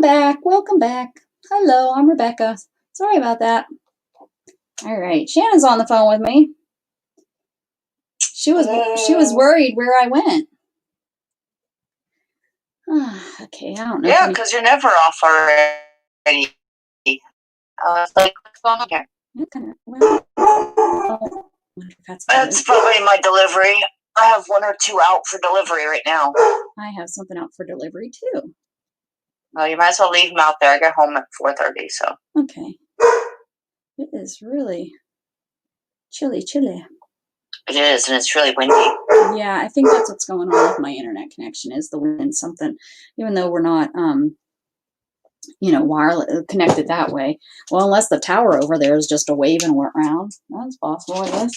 back. Welcome back. Hello, I'm Rebecca. Sorry about that. All right, Shannon's on the phone with me. She was worried where I went. Okay, I don't know. Yeah, because you're never off already. Like, what's going on here? That's probably my delivery. I have 1 or 2 out for delivery right now. I have something out for delivery too. Well, you might as well leave them out there. I get home at 4:30, so. Okay. It is really chilly. It is, and it's really windy. Yeah, I think that's what's going on with my internet connection is the wind. Something, even though we're not, wireless connected that way. Well, unless the tower over there is just a waving around, that's possible, I guess.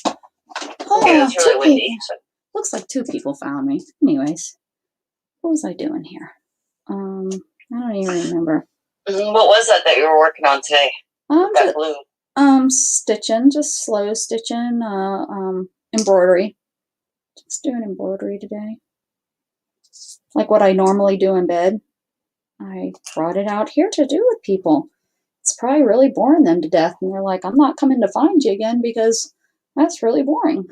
Oh, yeah, it's really windy. So. Looks like 2 people found me. Anyways, what was I doing here? I don't even remember. What was that you were working on today? That blue. Stitching, just slow stitching. Embroidery. Just doing embroidery today. Like what I normally do in bed. I brought it out here to do with people. It's probably really boring them to death, and they're like, I'm not coming to find you again because that's really boring.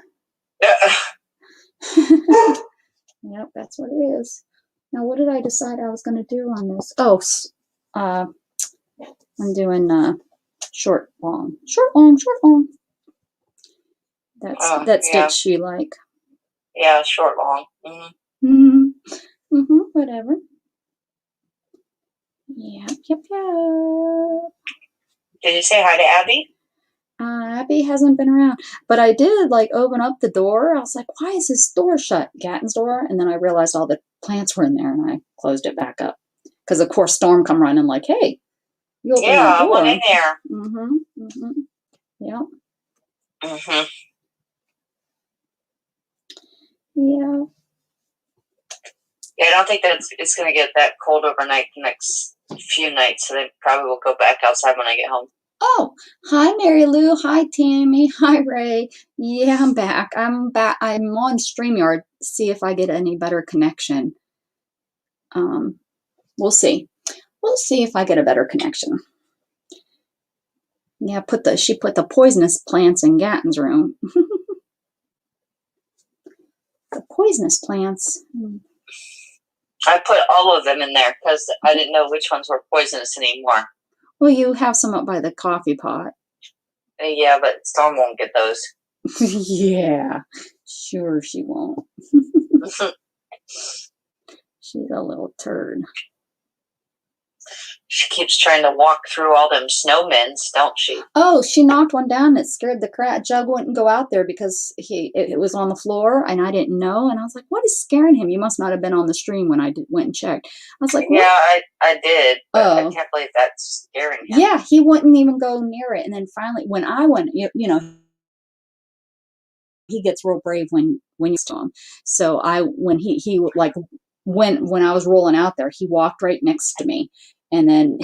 Yep, that's what it is. Now, what did I decide I was going to do on this? Oh, I'm doing short, long. That's stitch you like. Yeah, short, long. Whatever. Yep. Did you say hi to Abby? Abby hasn't been around, but I did open up the door. I was like, why is this door shut? Gatton's door. And then I realized all the plants were in there and I closed it back up. Because of course Storm come running like, hey, you open that door. Yeah, I went in there. Yep. Yeah. Yeah, I don't think that it's going to get that cold overnight the next few nights, so they probably will go back outside when I get home. Oh, hi, Mary Lou. Hi, Tammy. Hi, Ray. Yeah, I'm back. I'm on StreamYard to see if I get any better connection. We'll see. We'll see if I get a better connection. Yeah, she put the poisonous plants in Gatton's room. The poisonous plants. I put all of them in there because I didn't know which ones were poisonous anymore. Well, you have some up by the coffee pot. Yeah, but Storm won't get those. Yeah, sure she won't. She's a little turd. She keeps trying to walk through all them snowmen, don't she? Oh, she knocked one down that scared the crap. Jug wouldn't go out there because it was on the floor and I didn't know. And I was like, what is scaring him? You must not have been on the stream when I went and checked. I was like, what? Yeah, I did. But I can't believe that's scaring him. Yeah, he wouldn't even go near it. And then finally, when I went, he gets real brave when you to him. So when I was rolling out there, he walked right next to me. And then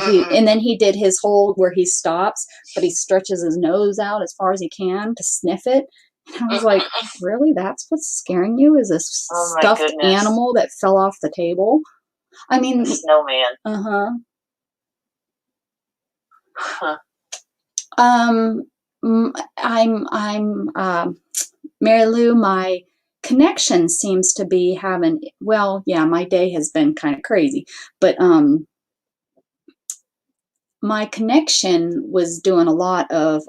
he did his whole where he stops, but he stretches his nose out as far as he can to sniff it. And I was like, really? That's what's scaring you? Is this stuffed animal that fell off the table? I mean, the snowman. Mary Lou, my connection seems to be having, well, yeah, my day has been kind of crazy, but my connection was doing a lot of,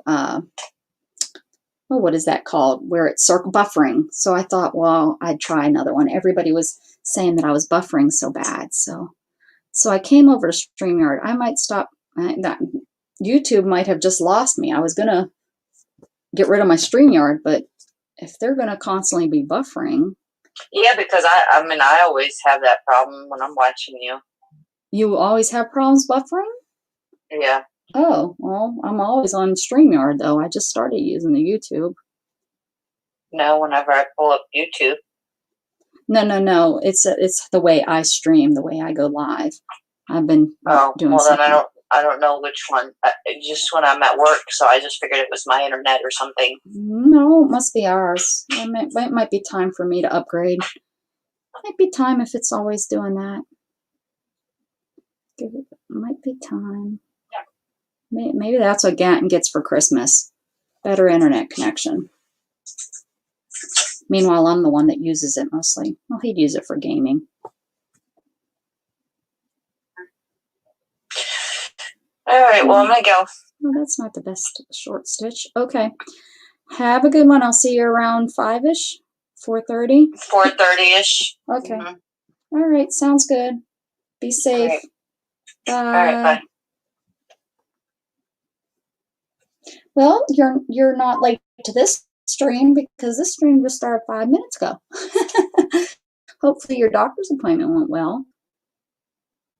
what is that called? Where it's circle buffering. So I thought, well, I'd try another one. Everybody was saying that I was buffering so bad. So I came over to StreamYard. I might stop. YouTube might have just lost me. I was going to get rid of my StreamYard, but if they're going to constantly be buffering. Yeah, because I always have that problem when I'm watching you. You always have problems buffering? Yeah. Oh, well, I'm always on StreamYard, though. I just started using the YouTube. No, whenever I pull up YouTube. No. It's the way I stream, the way I go live. I've been doing well, something. Then I don't know which one. Just when I'm at work, so I just figured it was my internet or something. No, it must be ours. It might be time for me to upgrade. It might be time if it's always doing that. Might be time. Maybe that's what Gatton gets for Christmas. Better internet connection. Meanwhile, I'm the one that uses it mostly. Well, he'd use it for gaming. All right, well, I'm going to go. Oh, that's not the best short stitch. Okay. Have a good one. I'll see you around 5-ish, 4:30. 4:30-ish. Okay. All right. Sounds good. Be safe. Right. Bye. All right, bye. Well, you're not late to this stream because this stream just started 5 minutes ago. Hopefully your doctor's appointment went well.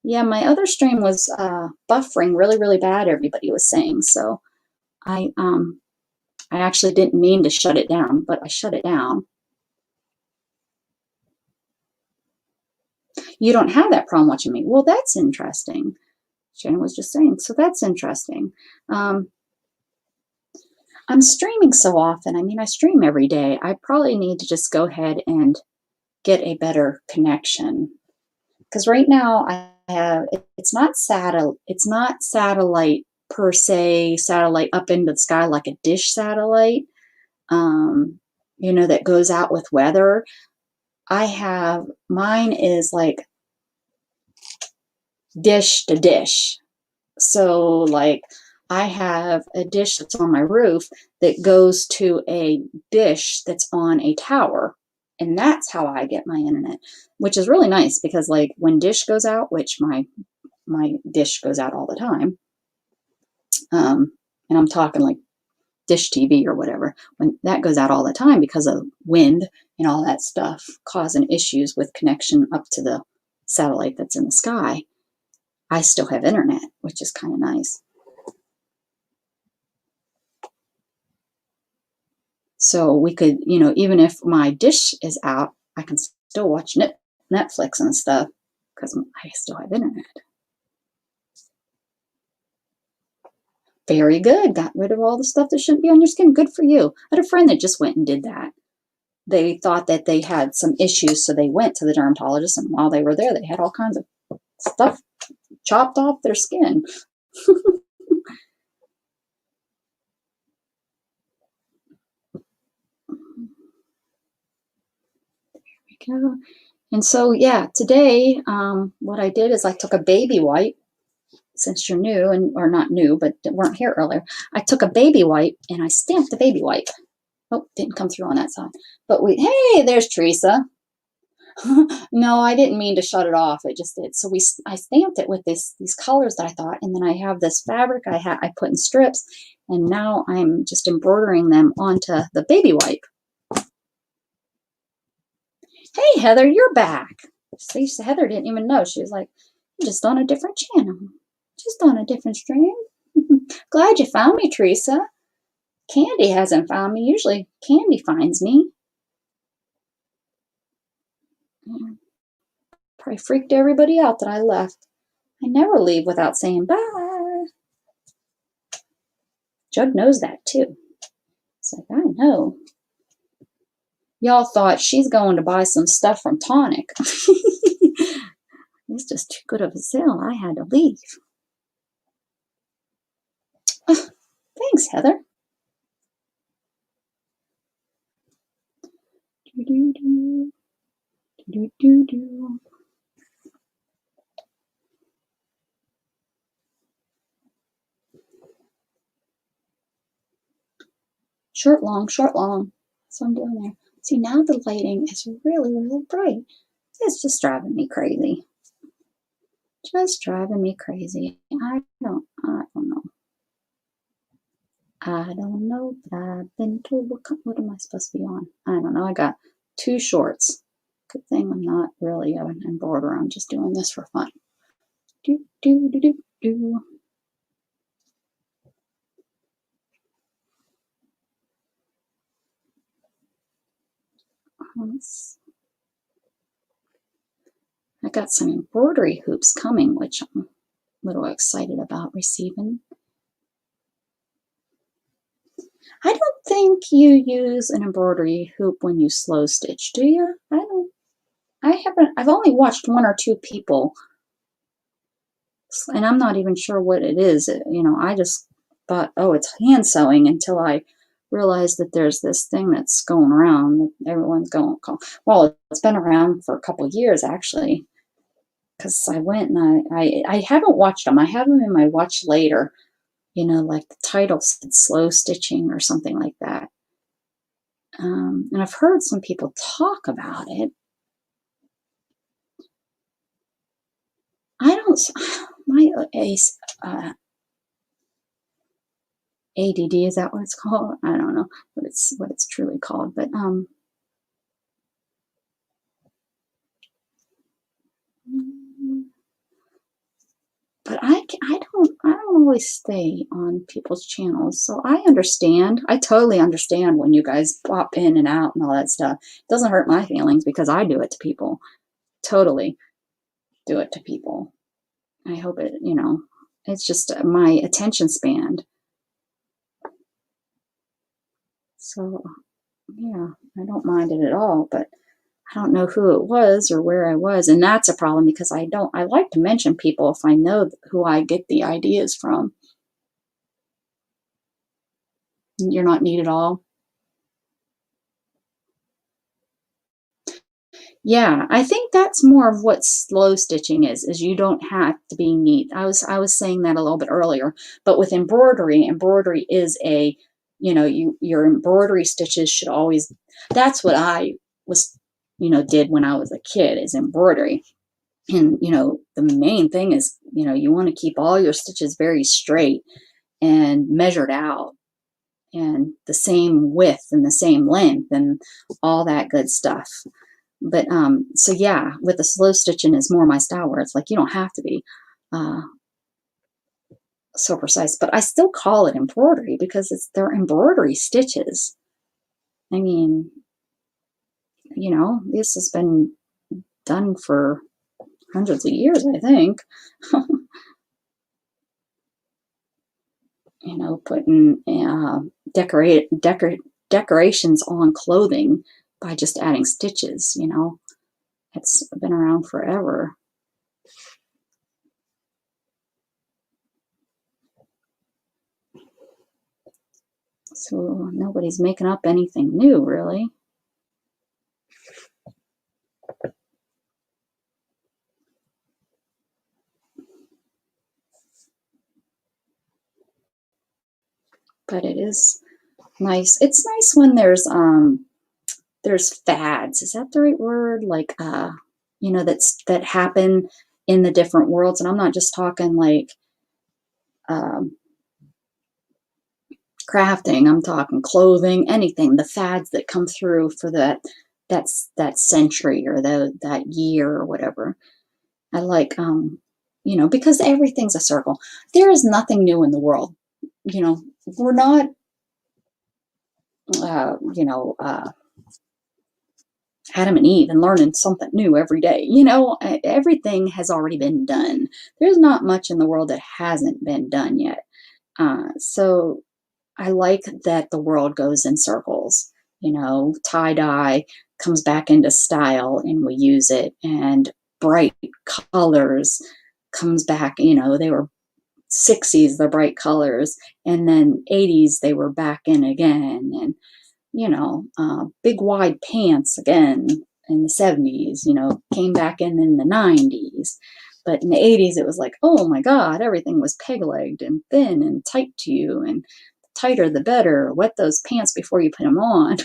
Yeah, my other stream was buffering really, really bad, everybody was saying. So I actually didn't mean to shut it down, but I shut it down. You don't have that problem watching me. Well, that's interesting. Shannon was just saying, so that's interesting. I'm streaming so often. I mean, I stream every day. I probably need to just go ahead and get a better connection. Because right now I have, it's not satellite per se, satellite up into the sky like a dish satellite, you know, that goes out with weather. Mine is like dish to dish. So like I have a dish that's on my roof that goes to a dish that's on a tower. And that's how I get my internet, which is really nice because like when dish goes out, which my dish goes out all the time, and I'm talking like dish TV or whatever, when that goes out all the time because of wind and all that stuff causing issues with connection up to the satellite that's in the sky, I still have internet, which is kind of nice. So we could, you know, even if my dish is out, I can still watch Netflix and stuff because I still have internet. Very good. Got rid of all the stuff that shouldn't be on your skin. Good for you. I had a friend that just went and did that. They thought that they had some issues, so they went to the dermatologist, and while they were there, they had all kinds of stuff chopped off their skin. There we go. And so, yeah, today, what I did is I took a baby wipe, since you're new, or not new, but weren't here earlier. I took a baby wipe and I stamped the baby wipe. Oh, didn't come through on that side. But hey, there's Teresa. No, I didn't mean to shut it off. It just did. So I stamped it with these colors that I thought, and then I have this fabric I put in strips, and now I'm just embroidering them onto the baby wipe. Hey, Heather, you're back. See, Heather didn't even know. She was like, I'm just on a different channel. Just on a different stream. Glad you found me, Teresa. Candy hasn't found me. Usually Candy finds me. Probably freaked everybody out that I left. I never leave without saying bye. Jug knows that too. It's like, I know. Y'all thought she's going to buy some stuff from Tonic. It's just too good of a sale. I had to leave. Thanks, Heather. Do-do-do. Do-do-do. Short, long, short, long. That's what I'm doing there. See, now the lighting is really, really bright. It's just driving me crazy. Just driving me crazy. I don't know. I don't know, but I've been told what am I supposed to be on? I don't know. I got 2 shorts. Good thing I'm not really an embroiderer. I'm just doing this for fun. Do, do, do, do, do. I got some embroidery hoops coming, which I'm a little excited about receiving. I don't think you use an embroidery hoop when you slow stitch, do you? I've only watched 1 or 2 people And I'm not even sure what it is. I just thought, oh, it's hand sewing until I realized that there's this thing that's going around that everyone's going, well, it's been around for a couple of years actually. Because I went and I haven't watched them. I have them in my watch later, like the title said slow stitching or something like that. And I've heard some people talk about it. I don't, my ADD, is that what it's called? I don't know what it's truly called, but I don't always stay on people's channels, so I understand. I totally understand when you guys pop in and out and all that stuff. It doesn't hurt my feelings because I do it to people. Totally do it to people. I hope it's just my attention span. So yeah, I don't mind it at all, but I don't know who it was or where I was, and that's a problem because I like to mention people if I know who I get the ideas from. You're not neat at all. Yeah, I think that's more of what slow stitching is you don't have to be neat. I was saying that a little bit earlier, but with embroidery is your embroidery stitches should always, that's what I was, did when I was a kid, is embroidery. And the main thing is, you want to keep all your stitches very straight and measured out and the same width and the same length and all that good stuff. But so yeah, with the slow stitching is more my style, where it's like you don't have to be uh, so precise. But I still call it embroidery because they're embroidery stitches. I mean, this has been done for hundreds of years, I think. Putting decorations on clothing by just adding stitches. It's been around forever. So nobody's making up anything new, really. But it is nice. It's nice when there's fads. Is that the right word? Like that happen in the different worlds. And I'm not just talking like um, crafting. I'm talking clothing, anything. The fads that come through for that century or that year or whatever. I like because everything's a circle. There is nothing new in the world. We're not Adam and Eve and learning something new every day. Everything has already been done. There's not much in the world that hasn't been done yet. So I like that the world goes in circles. Tie-dye comes back into style and we use it, and bright colors comes back. They were 60s, the bright colors, and then 80s, they were back in again. And big wide pants again in the 70s, came back in the 90s. But in the 80s, it was like, oh my God, everything was peg-legged and thin and tight to you, and the tighter the better. Wet those pants before you put them on.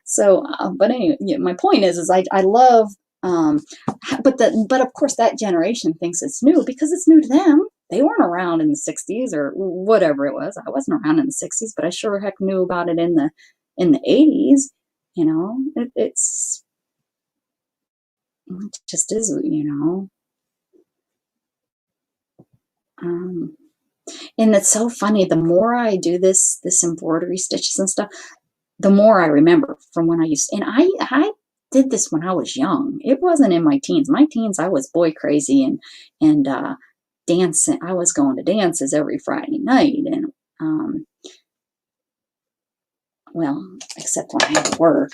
So, but anyway, yeah, my point is I love, but of course that generation thinks it's new because it's new to them. They weren't around in the 60s or whatever it was. I wasn't around in the 60s, but I sure heck knew about it in the 80s. It just is, um, and it's so funny. The more I do this embroidery stitches and stuff, the more I remember from when I used, and I did this when I was young. It wasn't in my teens. My teens, I was boy crazy and dancing. I was going to dances every Friday night, and well, except when I had to work.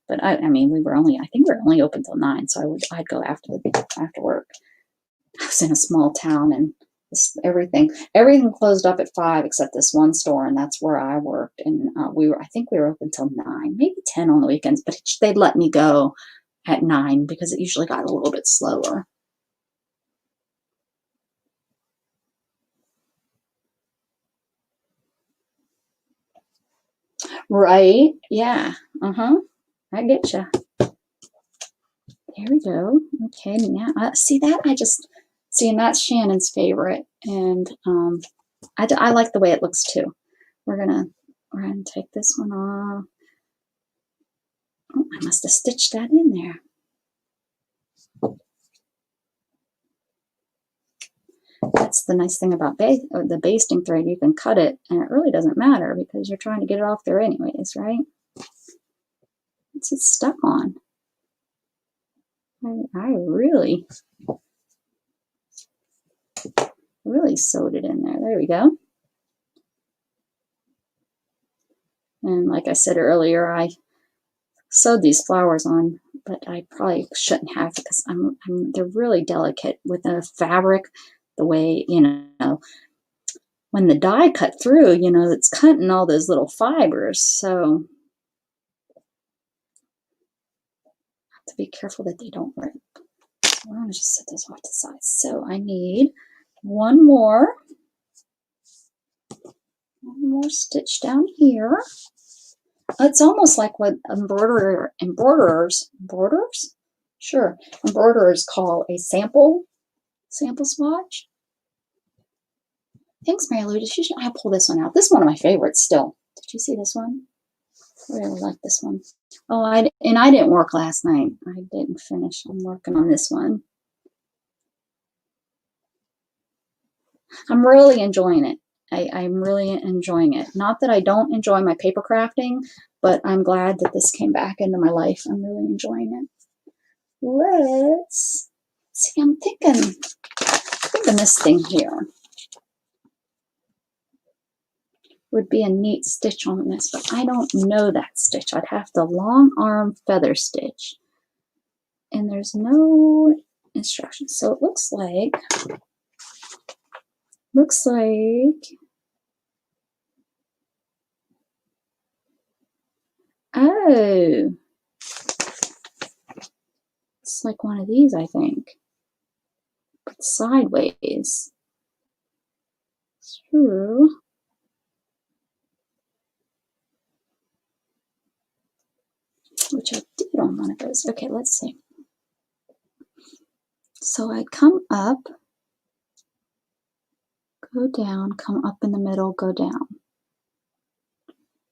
But I mean, I think we were only open till 9, so I'd go after work. was in a small town, and everything closed up at 5 except this one store, and that's where I worked. And I think we were open till 9, maybe 10 on the weekends, but they'd let me go at 9 because it usually got a little bit slower. Right? Yeah. I get you. There we go. Okay, now see that and that's Shannon's favorite, and I like the way it looks too. We're gonna take this one off. Oh, I must have stitched that in there. That's the nice thing about the basting thread. You can cut it, and it really doesn't matter because you're trying to get it off there anyways, right? What's it stuck on? I really sewed it in there. There we go. And like I said earlier, I sewed these flowers on, but I probably shouldn't have because they're really delicate with the fabric, the way, when the die cut through, it's cutting all those little fibers. So I have to be careful that they don't rip. So I'm going to just set those off to the side. So I need one more stitch down here. It's almost like what embroiderers call a sample swatch. Thanks, Mary Lou. I pull this one out. This is one of my favorites still. Did you see this one? I really like this one. Oh, I didn't work last night. I didn't finish. I'm working on this one. I'm really enjoying it. I'm really enjoying it. Not that I don't enjoy my paper crafting, but I'm glad that this came back into my life. I'm really enjoying it. Let's see. I'm thinking this thing here would be a neat stitch on this, but I don't know that stitch. I'd have the long arm feather stitch, and there's no instructions. So it looks like oh, it's like one of these, I think, but sideways through. Which I did on one of those. Okay, let's see. So I come up, go down, come up in the middle, go down.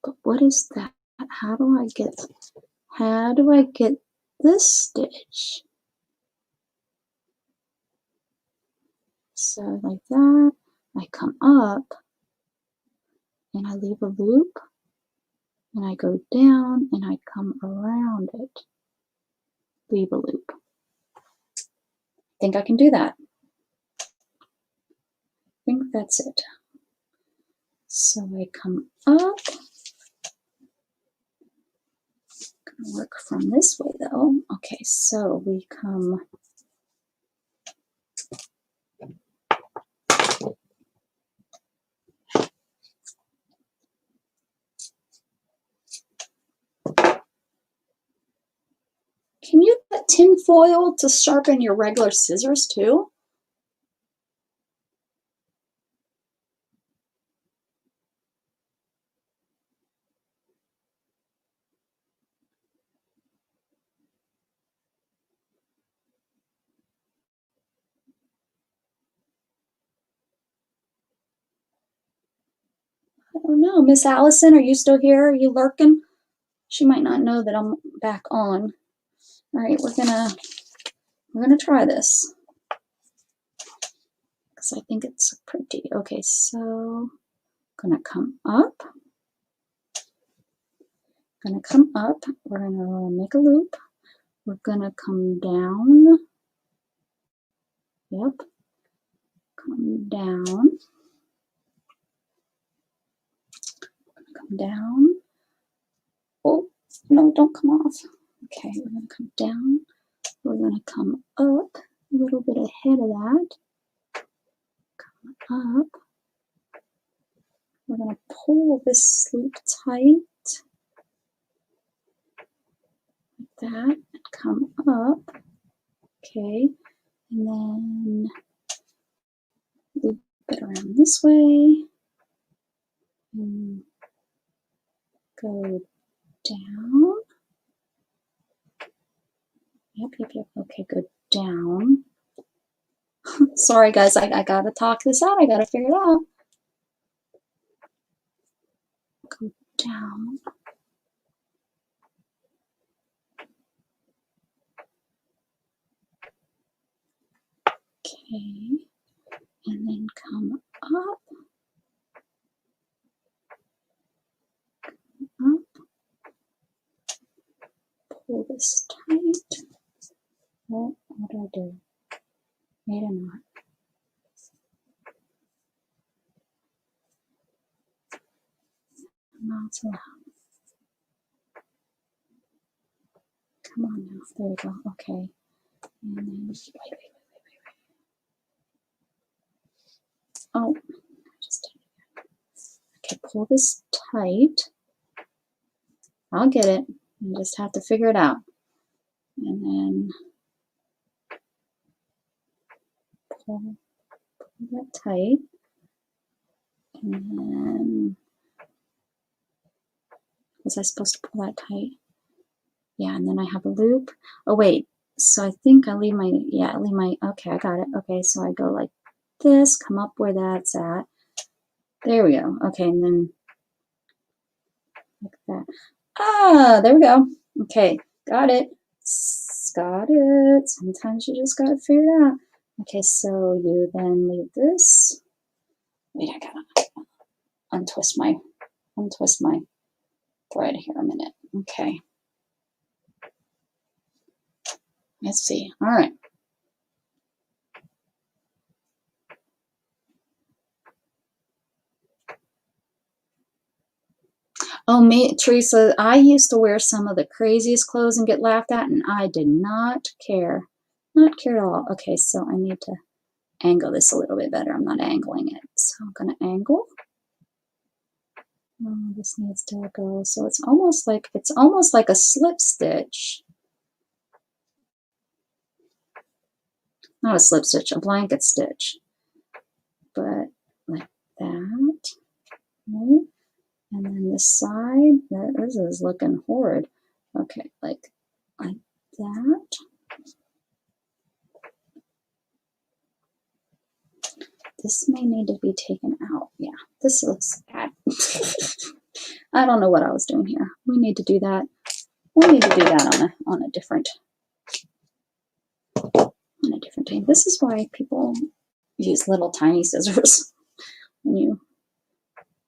But what is that? How do I get this stitch? So like that, I come up and I leave a loop and I go down and I come around it, leave a loop. I think I can do that. I think that's it. So I come up. I'm gonna work from this way though. Okay, so we come Can you get tin foil to sharpen your regular scissors too? I don't know. Miss Allison, are you still here? Are you lurking? She might not know that I'm back on. All right, we're gonna try this because I think it's pretty. Okay, so I'm gonna come up. We're gonna make a loop. We're gonna come down. Yep. Come down. Come down. Oh, no, don't come off. Okay, we're gonna come down. We're gonna come up a little bit ahead of that. Come up. We're going to pull this loop tight, like that, and come up. Okay, and then loop it around this way, and go down. Yep. Okay, go down. Sorry, guys, I gotta talk this out. I gotta figure it out. Go down. Okay, and then come up. Pull this tight. Oh, what do I do? Made a knot. Knots allowed. Come on now. There we go. Okay. And then wait. Oh, just okay. Pull this tight. I'll get it. You just have to figure it out. And then pull that tight. And then was I supposed to pull that tight? Yeah, and then I have a loop. Oh wait, so I think I leave my, okay, I got it. Okay, so I go like this, come up where that's at. There we go. Okay, and then like that. Ah, there we go. Okay, got it. Got it. Sometimes you just gotta figure it out. Okay, so you then leave this. Wait, I gotta untwist my thread here a minute. Okay. Let's see. All right. Oh, me, Teresa, I used to wear some of the craziest clothes and get laughed at, and I did not care. Not care at all. Okay, so I need to angle this a little bit better. I'm not angling it. So I'm going to angle. Oh, this needs to go. So it's almost like a slip stitch. Not a slip stitch, a blanket stitch. But like that. Right? And then this side, this is looking horrid. Okay, like that. This may need to be taken out. Yeah, this looks bad. I don't know what I was doing here. We need to do that. We need to do that on a different thing. This is why people use little tiny scissors when you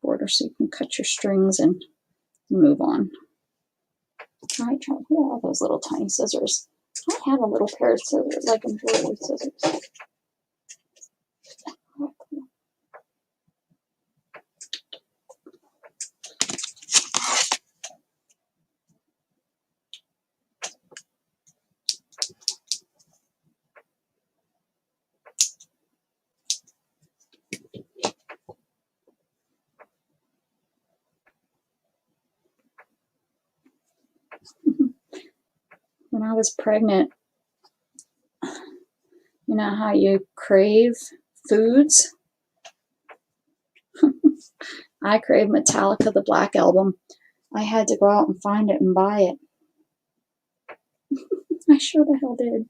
border, so you can cut your strings and move on. Try. Where are those little tiny scissors? I have a little pair of scissors, like embroidery scissors. When I was pregnant, you know how you crave foods? I craved Metallica, the Black Album. I had to go out and find it and buy it. I sure the hell did.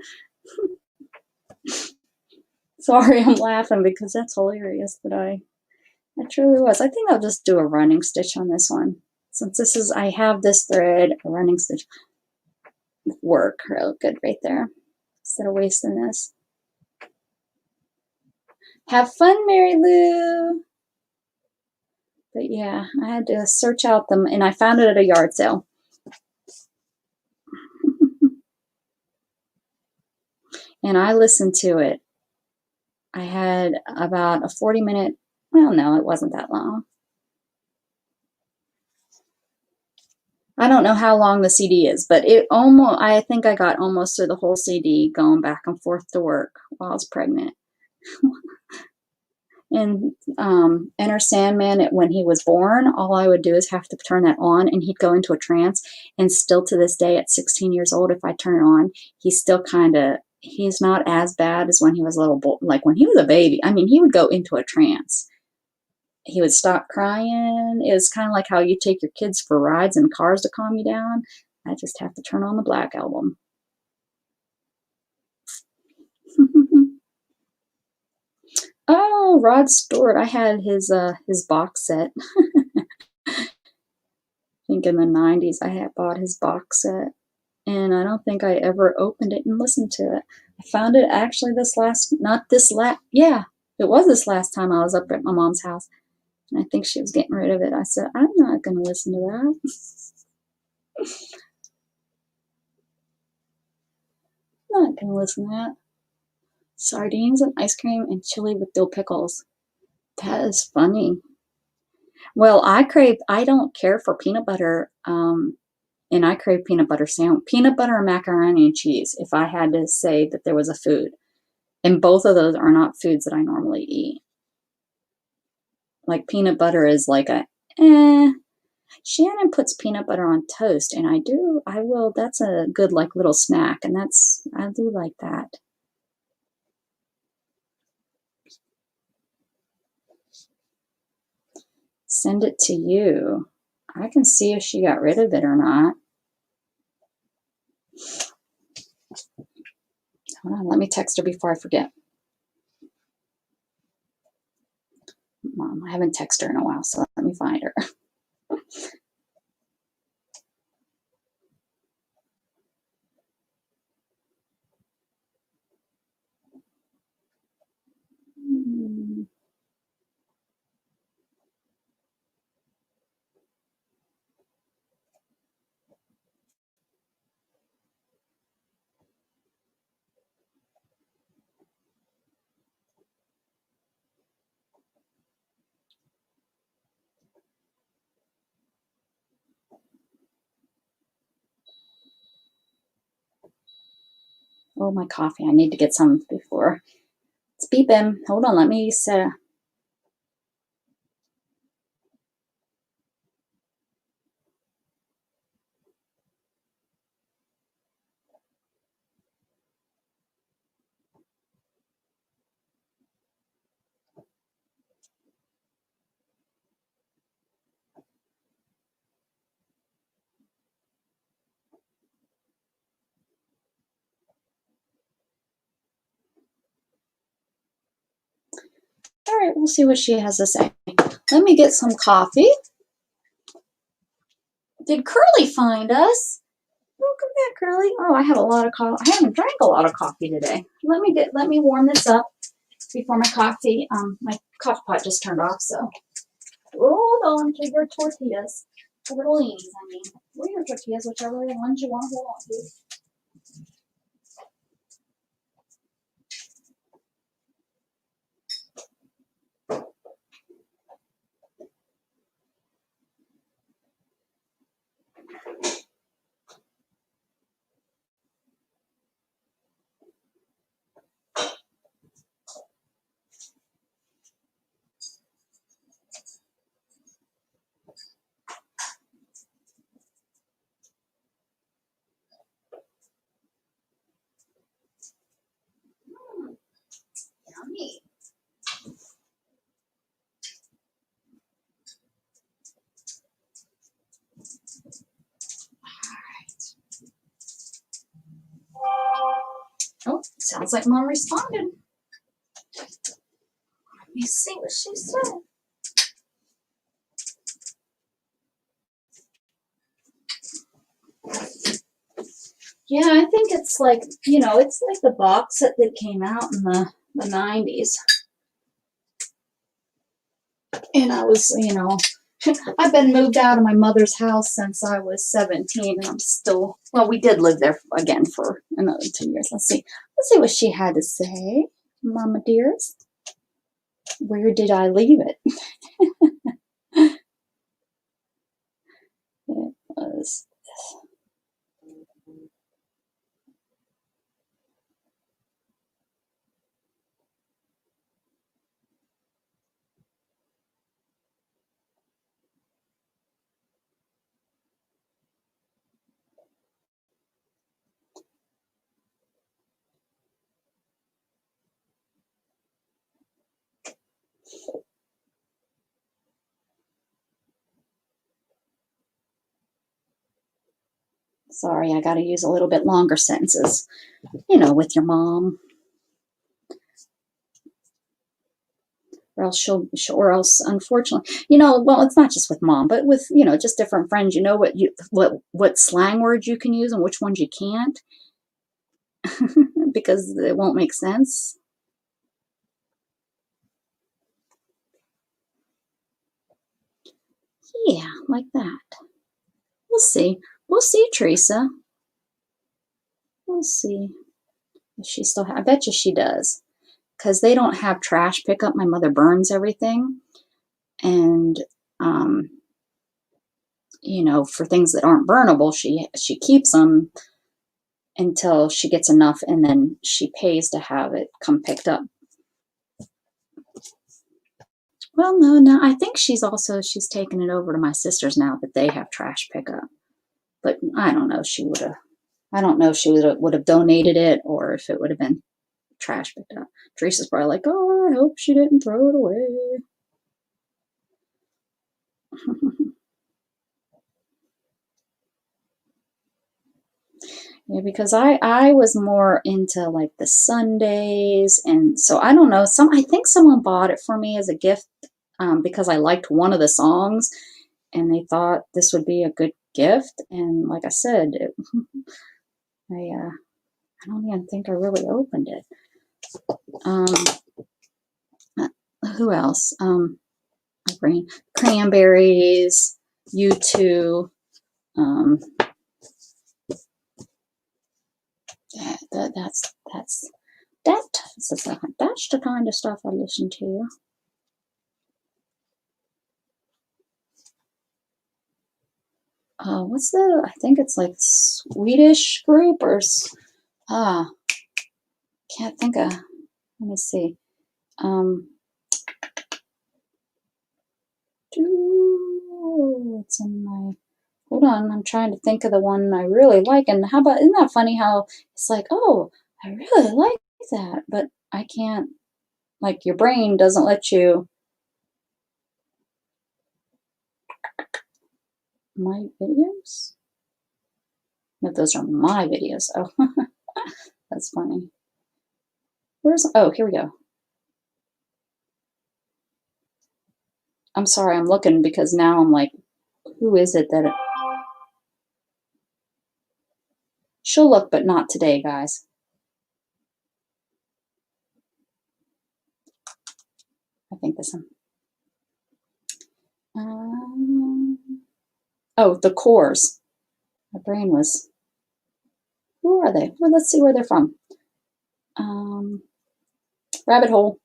Sorry, I'm laughing because that's hilarious, but it truly was. I think I'll just do a running stitch on this one. Since I have this thread, a running stitch work real good right there instead of wasting this. Have fun, Mary Lou. But yeah, I had to search out them, and I found it at a yard sale. And I listened to it. I had about a 40-minute, well, no, it wasn't that long. I don't know how long the CD is, but it almost, I think I got almost through the whole CD going back and forth to work while I was pregnant. And Enter Sandman, when he was born, all I would do is have to turn that on and he'd go into a trance. And still to this day, at 16 years old, if I turn it on, he's still kind of, he's not as bad as when he was a little boy. Like when he was a baby, I mean, he would go into a trance. He would stop crying. It was kind of like how you take your kids for rides in cars to calm you down. I just have to turn on the Black Album. Oh, Rod Stewart. I had his box set. I think in the 90s I had bought his box set, and I don't think I ever opened it and listened to it. I found it actually yeah, it was this last time I was up at my mom's house, and I think she was getting rid of it. I said, I'm not going to listen to that. I'm not going to listen to that. Sardines and ice cream and chili with dill pickles. That is funny. Well, I don't care for peanut butter, and I crave peanut butter sandwich, peanut butter and macaroni and cheese, if I had to say that there was a food. And both of those are not foods that I normally eat. Like peanut butter is like Shannon puts peanut butter on toast, and I will, that's a good like little snack, and I do like that. Send it to you. I can see if she got rid of it or not. Hold on, let me text her before I forget. Mom, I haven't texted her in a while, so let me find her. Oh, my coffee. I need to get some before it's beeping. Hold on, let me set. All right, we'll see what she has to say. Let me get some coffee. Did Curly find us? Welcome back, Curly. Oh, I have a lot of coffee. I haven't drank a lot of coffee today. Let me warm this up before my coffee. My coffee pot just turned off, so hold on to your tortillas. Tortellinis, I mean. Or your tortillas, whichever ones you want to hold on to. Yummy. Oh, sounds like Mom responded. Let me see what she said. Yeah, I think it's like, it's like the box set that came out in the 90s. And I was, I've been moved out of my mother's house since I was 17, and I'm still, well, we did live there again for another 2 years. Let's see what she had to say, Mama dearest. Where did I leave it? was. Sorry, I got to use a little bit longer sentences, with your mom. Or else or else, unfortunately, well, it's not just with mom, but with, just different friends, what slang words you can use and which ones you can't, because it won't make sense. Yeah, like that. We'll see. We'll see, Teresa. We'll see if she still I bet you she does. Because they don't have trash pickup. My mother burns everything. And, for things that aren't burnable, she keeps them until she gets enough, and then she pays to have it come picked up. Well, no, I think she's taken it over to my sisters now that they have trash pickup. But I don't know if she would have. I don't know if she would have donated it or if it would have been trash picked up. Teresa's probably like, oh, I hope she didn't throw it away. Yeah, because I was more into like the Sundays, and so I don't know. I think someone bought it for me as a gift because I liked one of the songs, and they thought this would be a good gift. And like I said, I don't even think I really opened it. Who else? My brain. Cranberries. U2. That's the kind of stuff I listen to. I think it's like Swedish group or can't think of. Let me see. It's in my. Hold on, I'm trying to think of the one I really like. And how about, isn't that funny how it's like, oh, I really like that, but I can't, like, your brain doesn't let you. My videos? No, those are my videos. Oh, that's funny. Here we go. I'm sorry, I'm looking because now I'm like, who is it that she'll look, but not today, guys. I think this one. The Cores. My brain was. Who are they? Well, let's see where they're from. Rabbit Hole.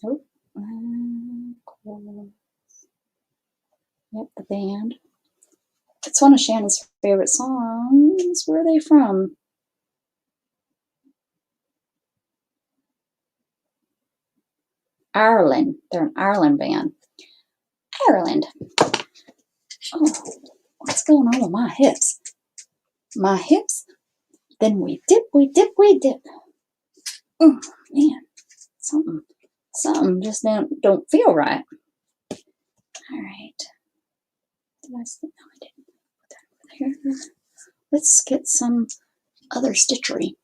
Oh, yep, the band. It's one of Shannon's favorite songs. Where are they from? Ireland. They're an Ireland band. Ireland. Oh, what's going on with my hips? My hips. Then we dip, we dip, we dip. Oh, man, something just don't feel right. All right. Did I say? No, I didn't put that over there. Let's get some other stitchery.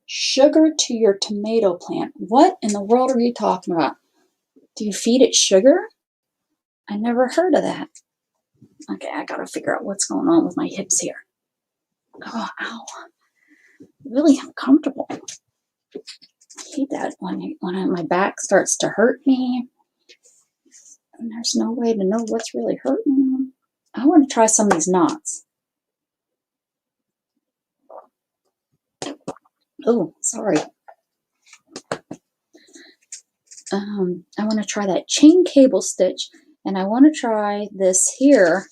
Sugar to your tomato plant. What in the world are you talking about? Do you feed it sugar? I never heard of that. Okay, I gotta figure out what's going on with my hips here. Oh, ow. Really uncomfortable. I hate that when my back starts to hurt me. And there's no way to know what's really hurting. I want to try some of these knots. Oh, sorry. I want to try that chain cable stitch, and I want to try this here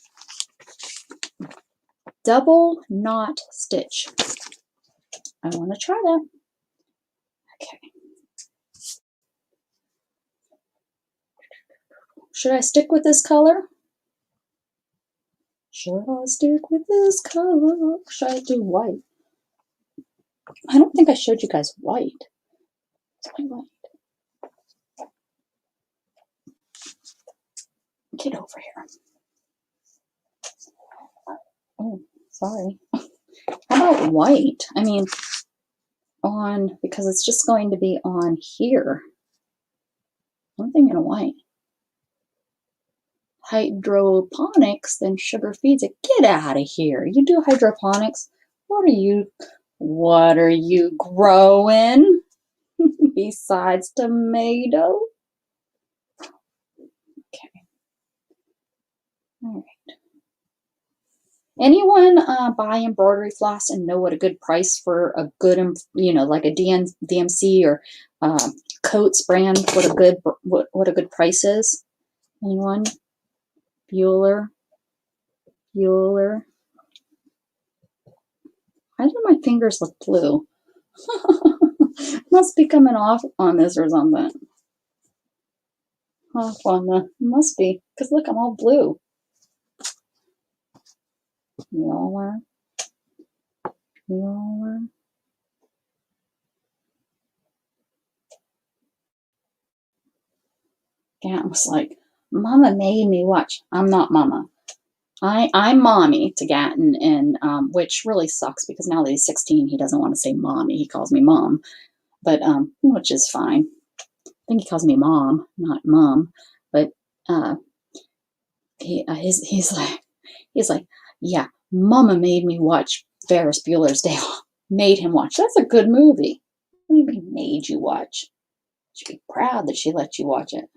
double knot stitch. I want to try that. Okay. Should I stick with this color? Should I stick with this color? Should I do white? I don't think I showed you guys white. It's white. Get over here. Oh, sorry. How about white? I mean, because it's just going to be on here. I'm thinking of white. Hydroponics, then sugar feeds it. Get out of here. You do hydroponics? What are you growing besides tomato? Okay. All right. Anyone buy embroidery floss and know what a good price for a good, like a DMC or Coats brand, what a good price is? Anyone? Bueller? Why do my fingers look blue? Must be coming off on this or something. Off on the, must be, because look, I'm all blue. Bueller. Gat was like, Mama made me watch. I'm not Mama. I'm mommy to Gatton, and which really sucks because now that he's 16, he doesn't want to say mommy. He calls me mom, but which is fine. I think he calls me mom, not mom. But he's like, yeah, Mama made me watch Ferris Bueller's Day Off. Made him watch. That's a good movie. What do you mean made you watch? You should be proud that she let you watch it.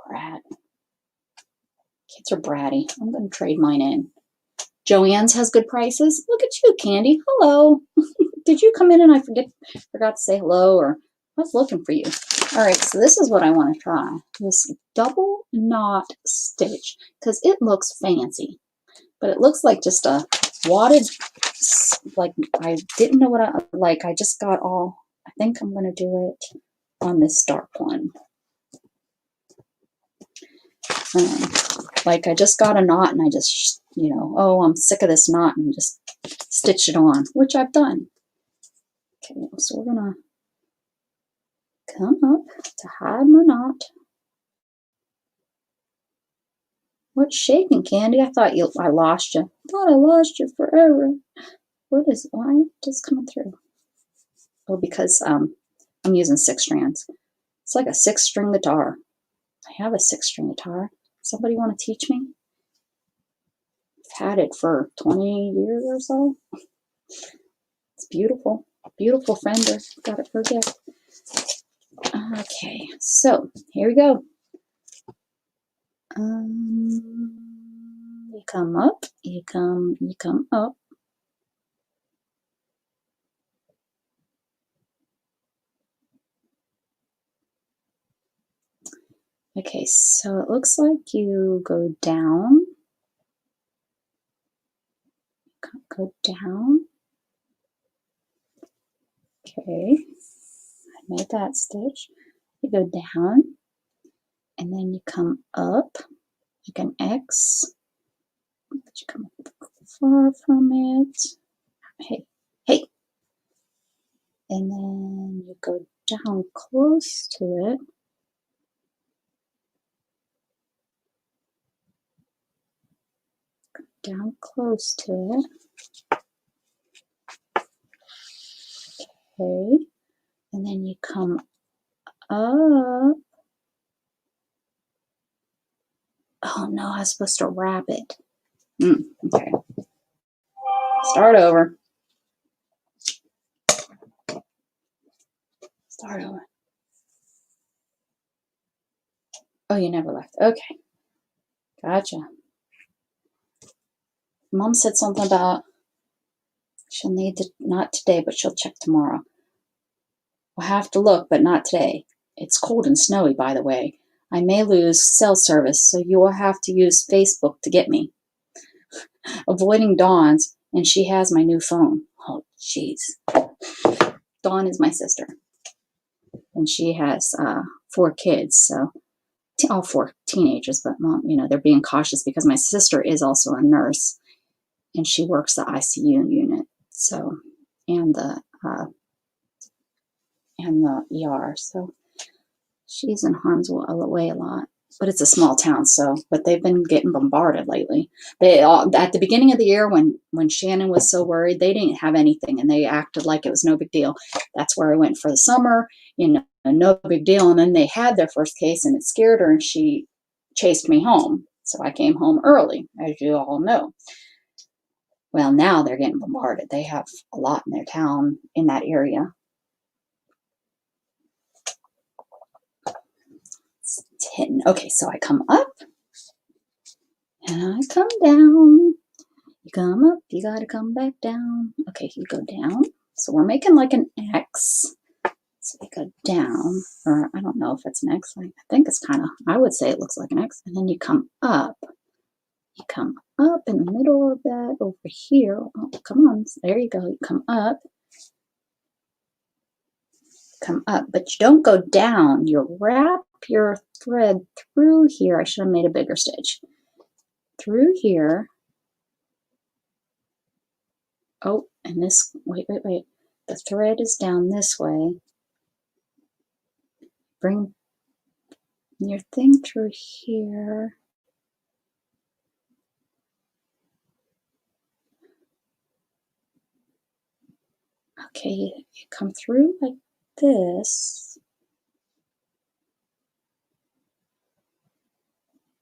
Brat. Kids are bratty. I'm going to trade mine in. Joann's has good prices. Look at you, Candy. Hello. Did you come in and I forgot to say hello, or I was looking for you. All right, so this is what I want to try. This double knot stitch, because it looks fancy, but it looks like just a wadded, like I didn't know what I just got all, I think I'm going to do it on this dark one. Like I just got a knot and I just, oh, I'm sick of this knot and just stitch it on, which I've done. Okay, so we're going to come up to hide my knot. What's shaking, Candy? I thought I lost you. I thought I lost you forever. Why is this coming through? Oh, because I'm using 6 strands. It's like a 6-string guitar. I have a 6-string guitar. Somebody want to teach me? I've had it for 20 years or so. It's beautiful. Beautiful Fender. Got it for a gift. Okay, so here we go. You come up. You come up. Okay, so it looks like you go down. Go down. Okay, I made that stitch. You go down, and then you come up like an X, but you come far from it. Hey. And then you go down close to it. Down close to it. Okay. And then you come up. Oh no, I was supposed to wrap it. Okay. Start over. Start over. Oh, you never left. Okay. Gotcha. Mom said something about she'll need to, not today, but she'll check tomorrow. We'll have to look, but not today. It's cold and snowy, by the way. I may lose cell service, so you will have to use Facebook to get me. Avoiding Dawn's, and she has my new phone. Oh, jeez. Dawn is my sister, and she has 4 kids, so all 4 teenagers, but mom, they're being cautious because my sister is also a nurse, and she works the ICU unit, so, and the ER, so she's in harm's way a lot. But it's a small town, but they've been getting bombarded lately. They all, at the beginning of the year, when Shannon was so worried, they didn't have anything, and they acted like it was no big deal. That's where I went for the summer, no big deal. And then they had their first case, and it scared her, and she chased me home. So I came home early, as you all know. Well, now they're getting bombarded. They have a lot in their town, in that area. It's hidden. Okay, so I come up, and I come down. You come up, you gotta come back down. Okay, you go down. So we're making like an X. So you go down, or I don't know if it's an X. I think it's kind of, I would say it looks like an X. And then you come up. You come up in the middle of that over here. Oh, come on. There you go. You come up. Come up. But you don't go down. You wrap your thread through here. I should have made a bigger stitch. Through here. Oh, and this, wait. The thread is down this way. Bring your thing through here. Okay, you come through like this.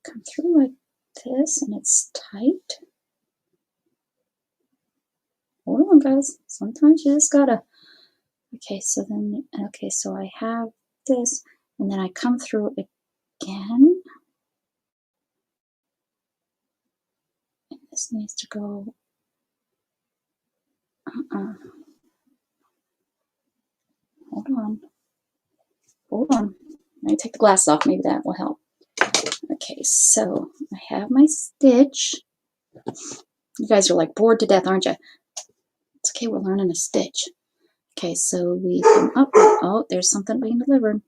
Come through like this, and it's tight. Hold on, guys. Sometimes you just gotta. Okay, so I have this, and then I come through again. And this needs to go. Hold on. Let me take the glasses off. Maybe that will help. Okay, so I have my stitch. You guys are like bored to death, aren't you? It's okay, we're learning a stitch. Okay, so we come up. Oh, there's something being delivered.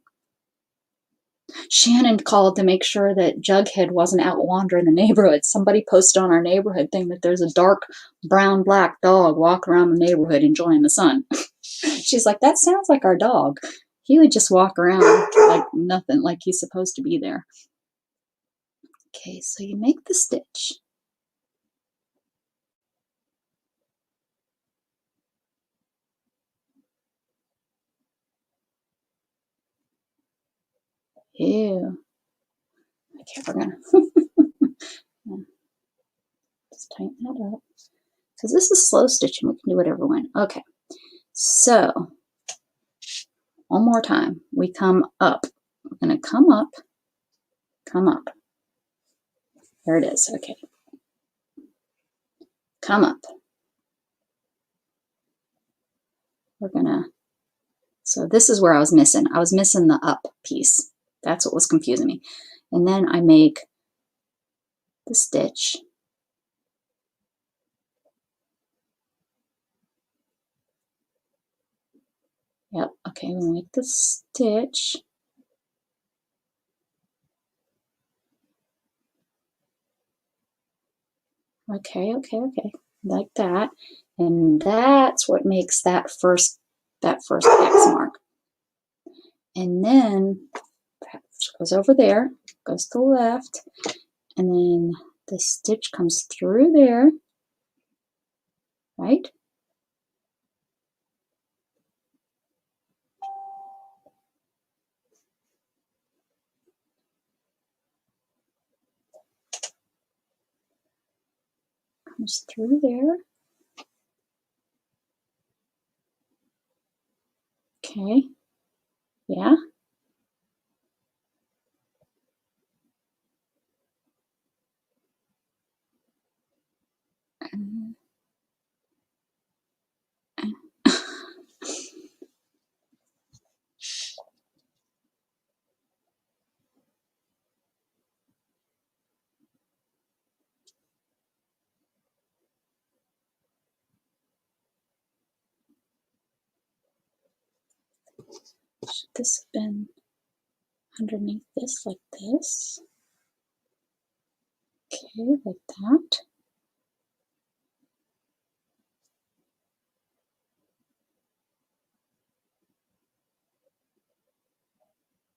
Shannon called to make sure that Jughead wasn't out wandering the neighborhood. Somebody posted on our neighborhood thing that there's a dark brown black dog walking around the neighborhood enjoying the sun. She's like, that sounds like our dog. He would just walk around like nothing, like he's supposed to be there. Okay, so you make the stitch. Ew. Okay, we're gonna just tighten that up. Because this is slow stitching, we can do whatever we want. Okay, so one more time. We come up. We're gonna come up. Come up. There it is. Okay. Come up. We're gonna. So this is where I was missing. I was missing the up piece. That's what was confusing me. And then I make the stitch. Yep. Okay, we make the stitch. Okay. Like that. And that's what makes that first X mark. And then that goes over there, goes to the left, and then the stitch comes through there, right? Comes through there. Okay. Yeah. Should this have been underneath this like this? Okay, like that.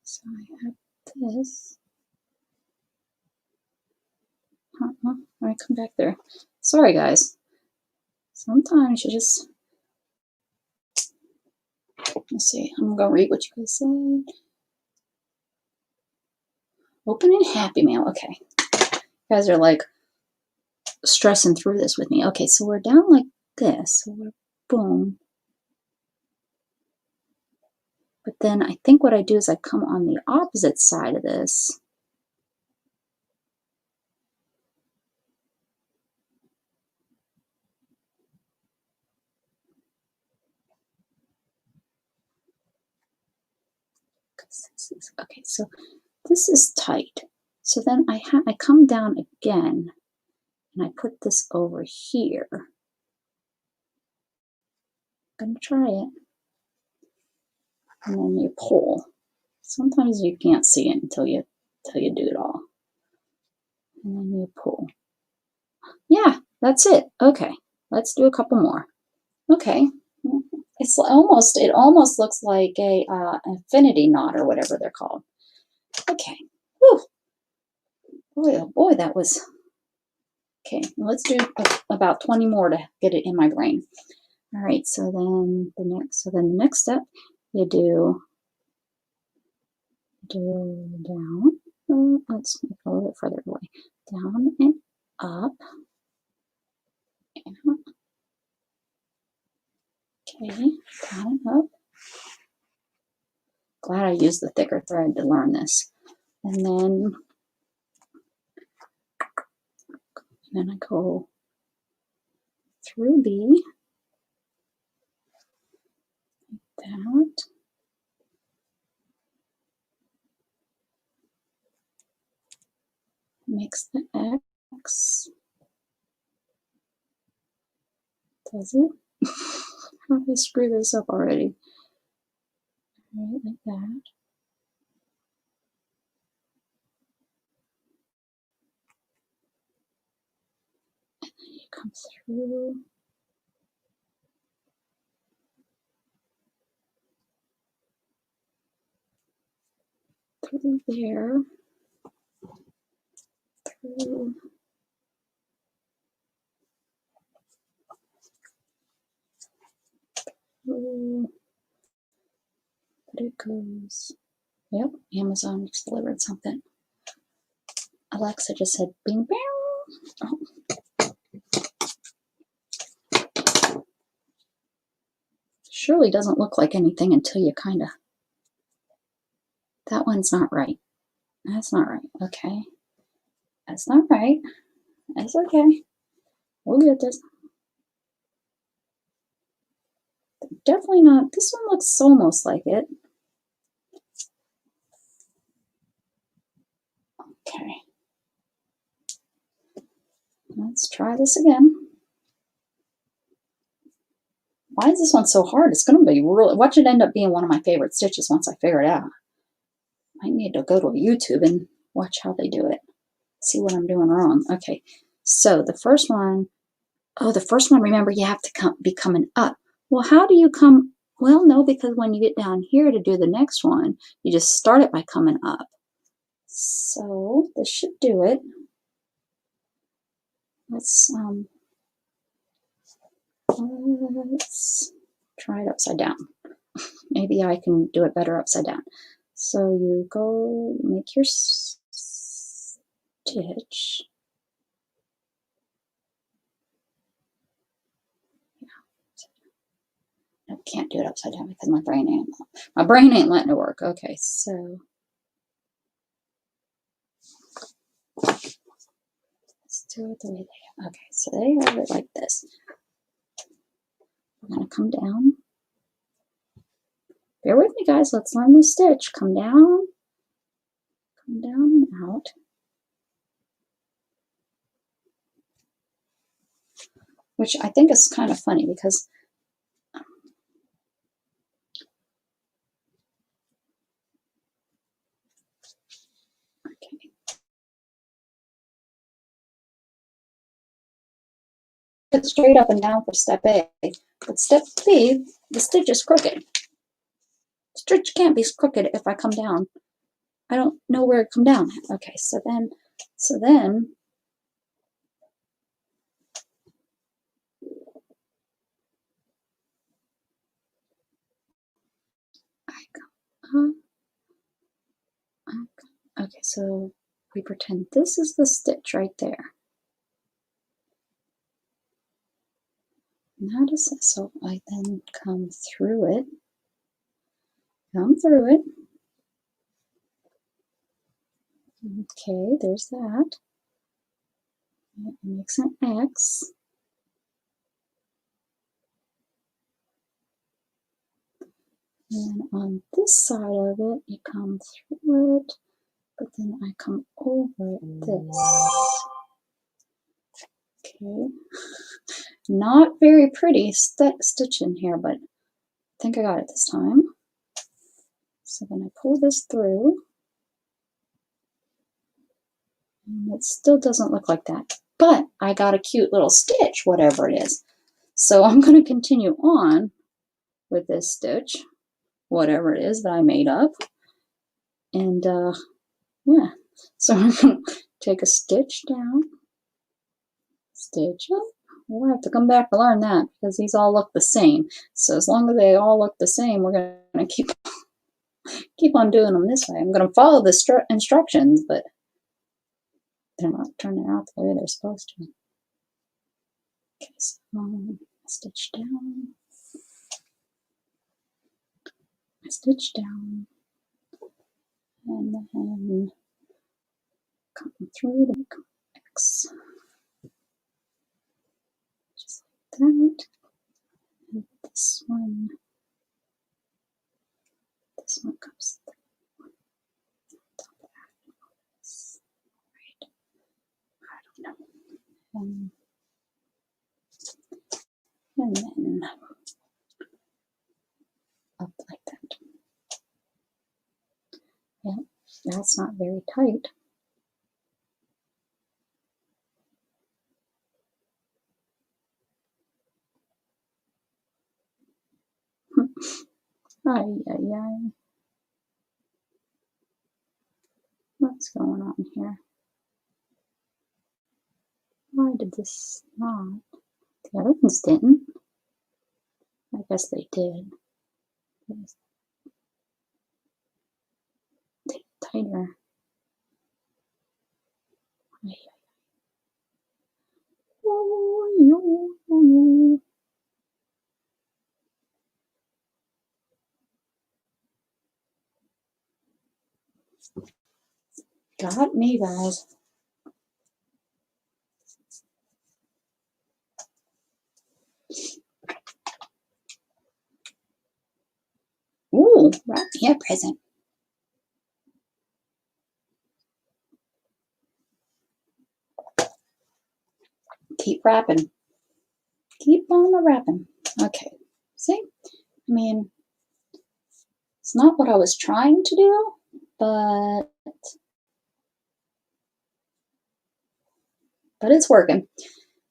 So I have this. All right, come back there. Sorry, guys. Sometimes you just, let's see, I'm going to read what you guys said. Opening Happy Mail. Okay. You guys are like stressing through this with me. Okay, so we're down like this. So we're boom. But then I think what I do is I come on the opposite side of this. Okay, so this is tight. So then I come down again and I put this over here. I'm gonna try it. And then you pull. Sometimes you can't see it until you do it all. And then you pull. Yeah, that's it. Okay, let's do a couple more. Okay, it almost looks like a infinity knot or whatever they're called. Okay, whew. Boy, oh boy, that was, okay, let's do about 20 more to get it in my brain. All right, so then the next step, you do down, let's make it a little bit further away, down and up, and okay, down and up. Glad I used the thicker thread to learn this. And then I go through B, like that. Makes the X. Does it? How did I screw this up already? Right, like that. And then you come through. Through there. Through. But it goes. Yep, Amazon just delivered something. Alexa just said bing bang. Oh. Surely doesn't look like anything until you kind of. That one's not right. That's not right. Okay. That's not right. That's okay. We'll get this. Definitely not. This one looks almost like it. Okay. Let's try this again. Why is this one so hard? It's going to be really, watch it end up being one of my favorite stitches once I figure it out. I need to go to YouTube and watch how they do it. See what I'm doing wrong. Okay, so the first one, remember you have to be coming up. Well, how do you come? Well, no, because when you get down here to do the next one, you just start it by coming up. So this should do it. Let's try it upside down. Maybe I can do it better upside down. So you go make your stitch. I can't do it upside down because my brain ain't letting it work. Okay, so let's do it the way they have. Okay, so they have it like this. We're gonna come down. Bear with me, guys. Let's learn this stitch. Come down and out. Which I think is kind of funny because straight up and down for step A. But step B, the stitch is crooked. Stitch can't be crooked if I come down. I don't know where to come down. Okay, so then I come up. Okay, so we pretend this is the stitch right there. And that is so I then come through it. Okay, there's that. It makes an X. And then on this side of it, you come through it, but then I come over this. Okay. Not very pretty stitch in here, but I think I got it this time. So then I pull this through. And it still doesn't look like that, but I got a cute little stitch, whatever it is. So I'm going to continue on with this stitch, whatever it is that I made up. And yeah, so I'm going to take a stitch down, stitch up. We'll have to come back to learn that because these all look the same. So as long as they all look the same, we're going to keep on doing them this way. I'm going to follow the instructions, but they're not turning out the way they're supposed to. Okay, so stitch down, stitch down, and then come through to make X. Just like that. And this one comes through. Right. I don't know. And then up like that. Yeah, that's not very tight. Ay, ay, ay. What's going on here? Why did this not? The other ones didn't. I guess they did. Tighter. Ay, ay. Oh, got me, guys. Ooh, wrap me a present. Keep wrapping. Keep on the wrapping. Okay. See? I mean, it's not what I was trying to do, but it's working.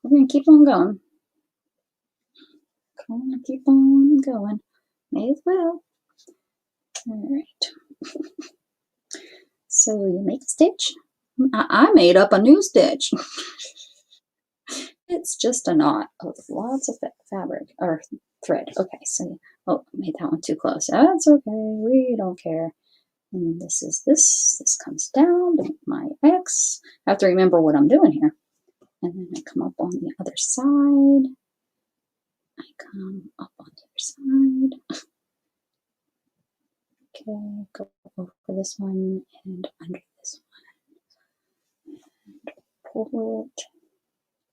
We're going to keep on going. Come on, keep on going. May as well. All right. So you make a stitch. I made up a new stitch. It's just a knot of lots of fabric or thread. Okay, so I made that one too close. That's okay. We don't care. And this is this. This comes down to my X. I have to remember what I'm doing here. And then I come up on the other side. I come up on the other side. Okay, go over this one and under this one. And pull it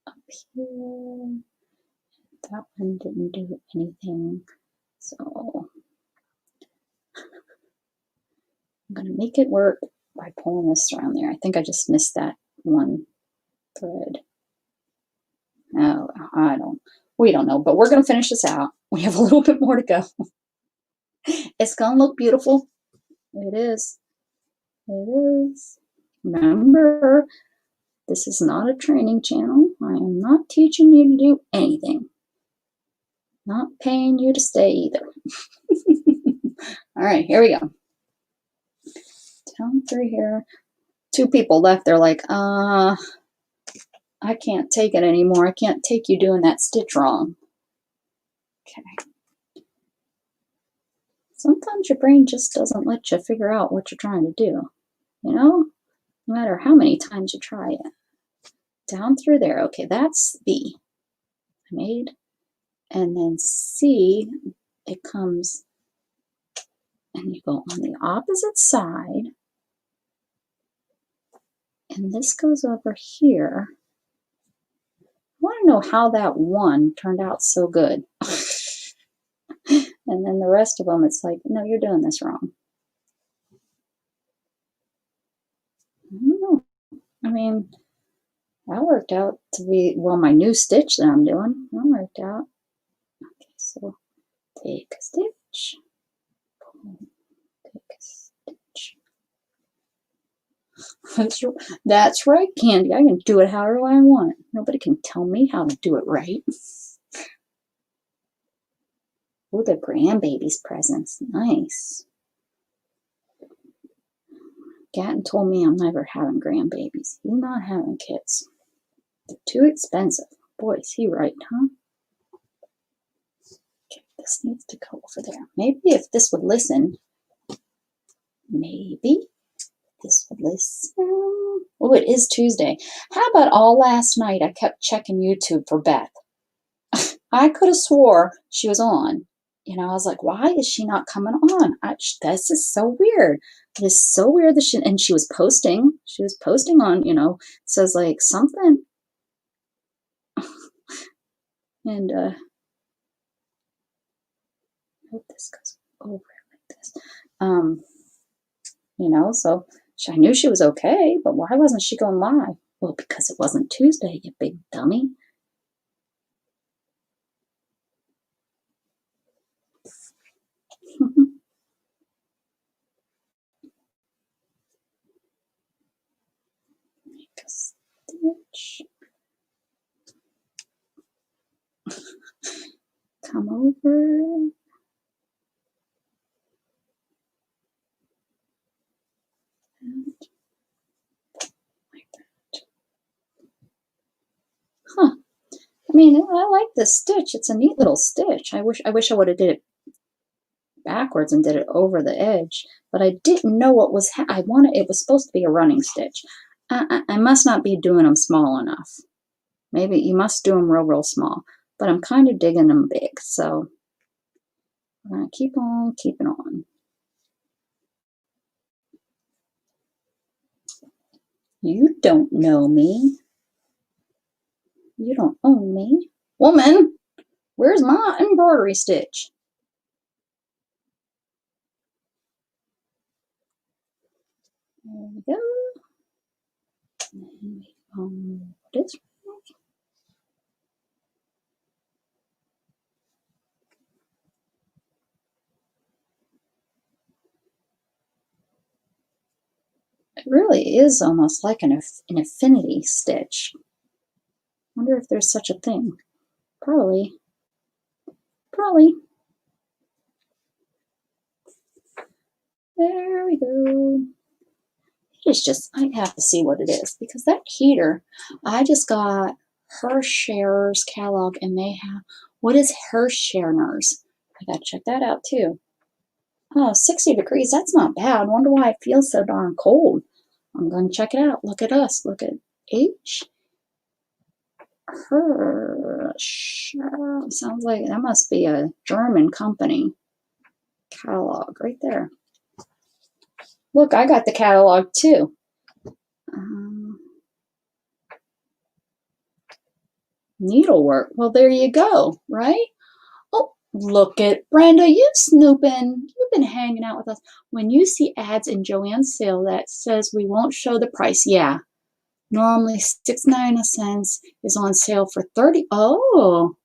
up here. That one didn't do anything. So I'm going to make it work by pulling this around there. I think I just missed that one thread. Oh, we don't know, but we're going to finish this out. We have a little bit more to go. It's going to look beautiful. It is. It is. Remember, this is not a training channel. I am not teaching you to do anything. Not paying you to stay either. All right, here we go. Down through here. 2 people left. They're like, I can't take it anymore. I can't take you doing that stitch wrong. Okay. Sometimes your brain just doesn't let you figure out what you're trying to do. You know? No matter how many times you try it. Down through there. Okay, that's B. I made. And then C, it comes, and you go on the opposite side. And this goes over here. I want to know how that one turned out so good. And then the rest of them, it's like, no, you're doing this wrong. I don't know. I mean, that worked out to be, well, my new stitch that I'm doing, that worked out. Okay, so take a stitch, take a stitch. That's right, Candy. I can do it however I want. Nobody can tell me how to do it right. Oh, the grandbaby's presents. Nice. Gatton told me I'm never having grandbabies. He's not having kids. They're too expensive. Boy, is he right, huh? Okay, this needs to go over there. Maybe if this would listen. Maybe this would listen. Oh, it is Tuesday. How about all last night I kept checking YouTube for Beth? I could have swore she was on. You know, I was like, why is she not coming on? This is so weird. It is so weird that she was posting. She was posting on, you know, says like something. And I hope this goes over like this. You know, so I knew she was okay, but why wasn't she going live? Well, because it wasn't Tuesday, you big dummy. Make a stitch. Come over. And like that. Huh. I mean, I like this stitch. It's a neat little stitch. I wish I would have did it backwards and did it over the edge, but I didn't know what was. It was supposed to be a running stitch. I must not be doing them small enough. Maybe you must do them real small. But I'm kind of digging them big, so I'm gonna keep on keeping on. You don't know me. You don't own me. Woman, where's my embroidery stitch? There we go. And we this one. It really is almost like an affinity stitch. Wonder if there's such a thing. Probably. There we go. It's just, I have to see what it is because that heater, I just got Herscher's catalog and they have, what is Herscher's? I gotta check that out too. Oh, 60 degrees, that's not bad. Wonder why it feels so darn cold. I'm gonna check it out. Look at us. Look at H. Herscher. Sounds like that must be a German company. Catalog right there. Look, I got the catalog too. Needlework. Well, there you go, right? Oh, look at Brenda, you snooping. You've been hanging out with us. When you see ads in Joann's sale that says we won't show the price, yeah. Normally $6.99 is on sale for $30. Oh.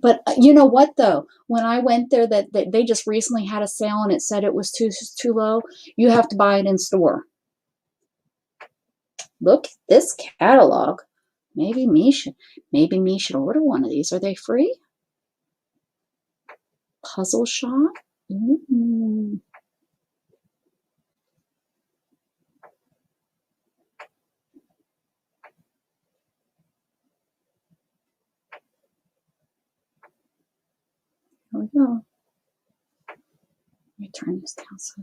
But You know what though? When I went there, that they just recently had a sale and it said it was too low. You have to buy it in store. Look at this catalog. Maybe me should order one of these. Are they free? Puzzle shop. Ooh. Here we go. Let me turn this down so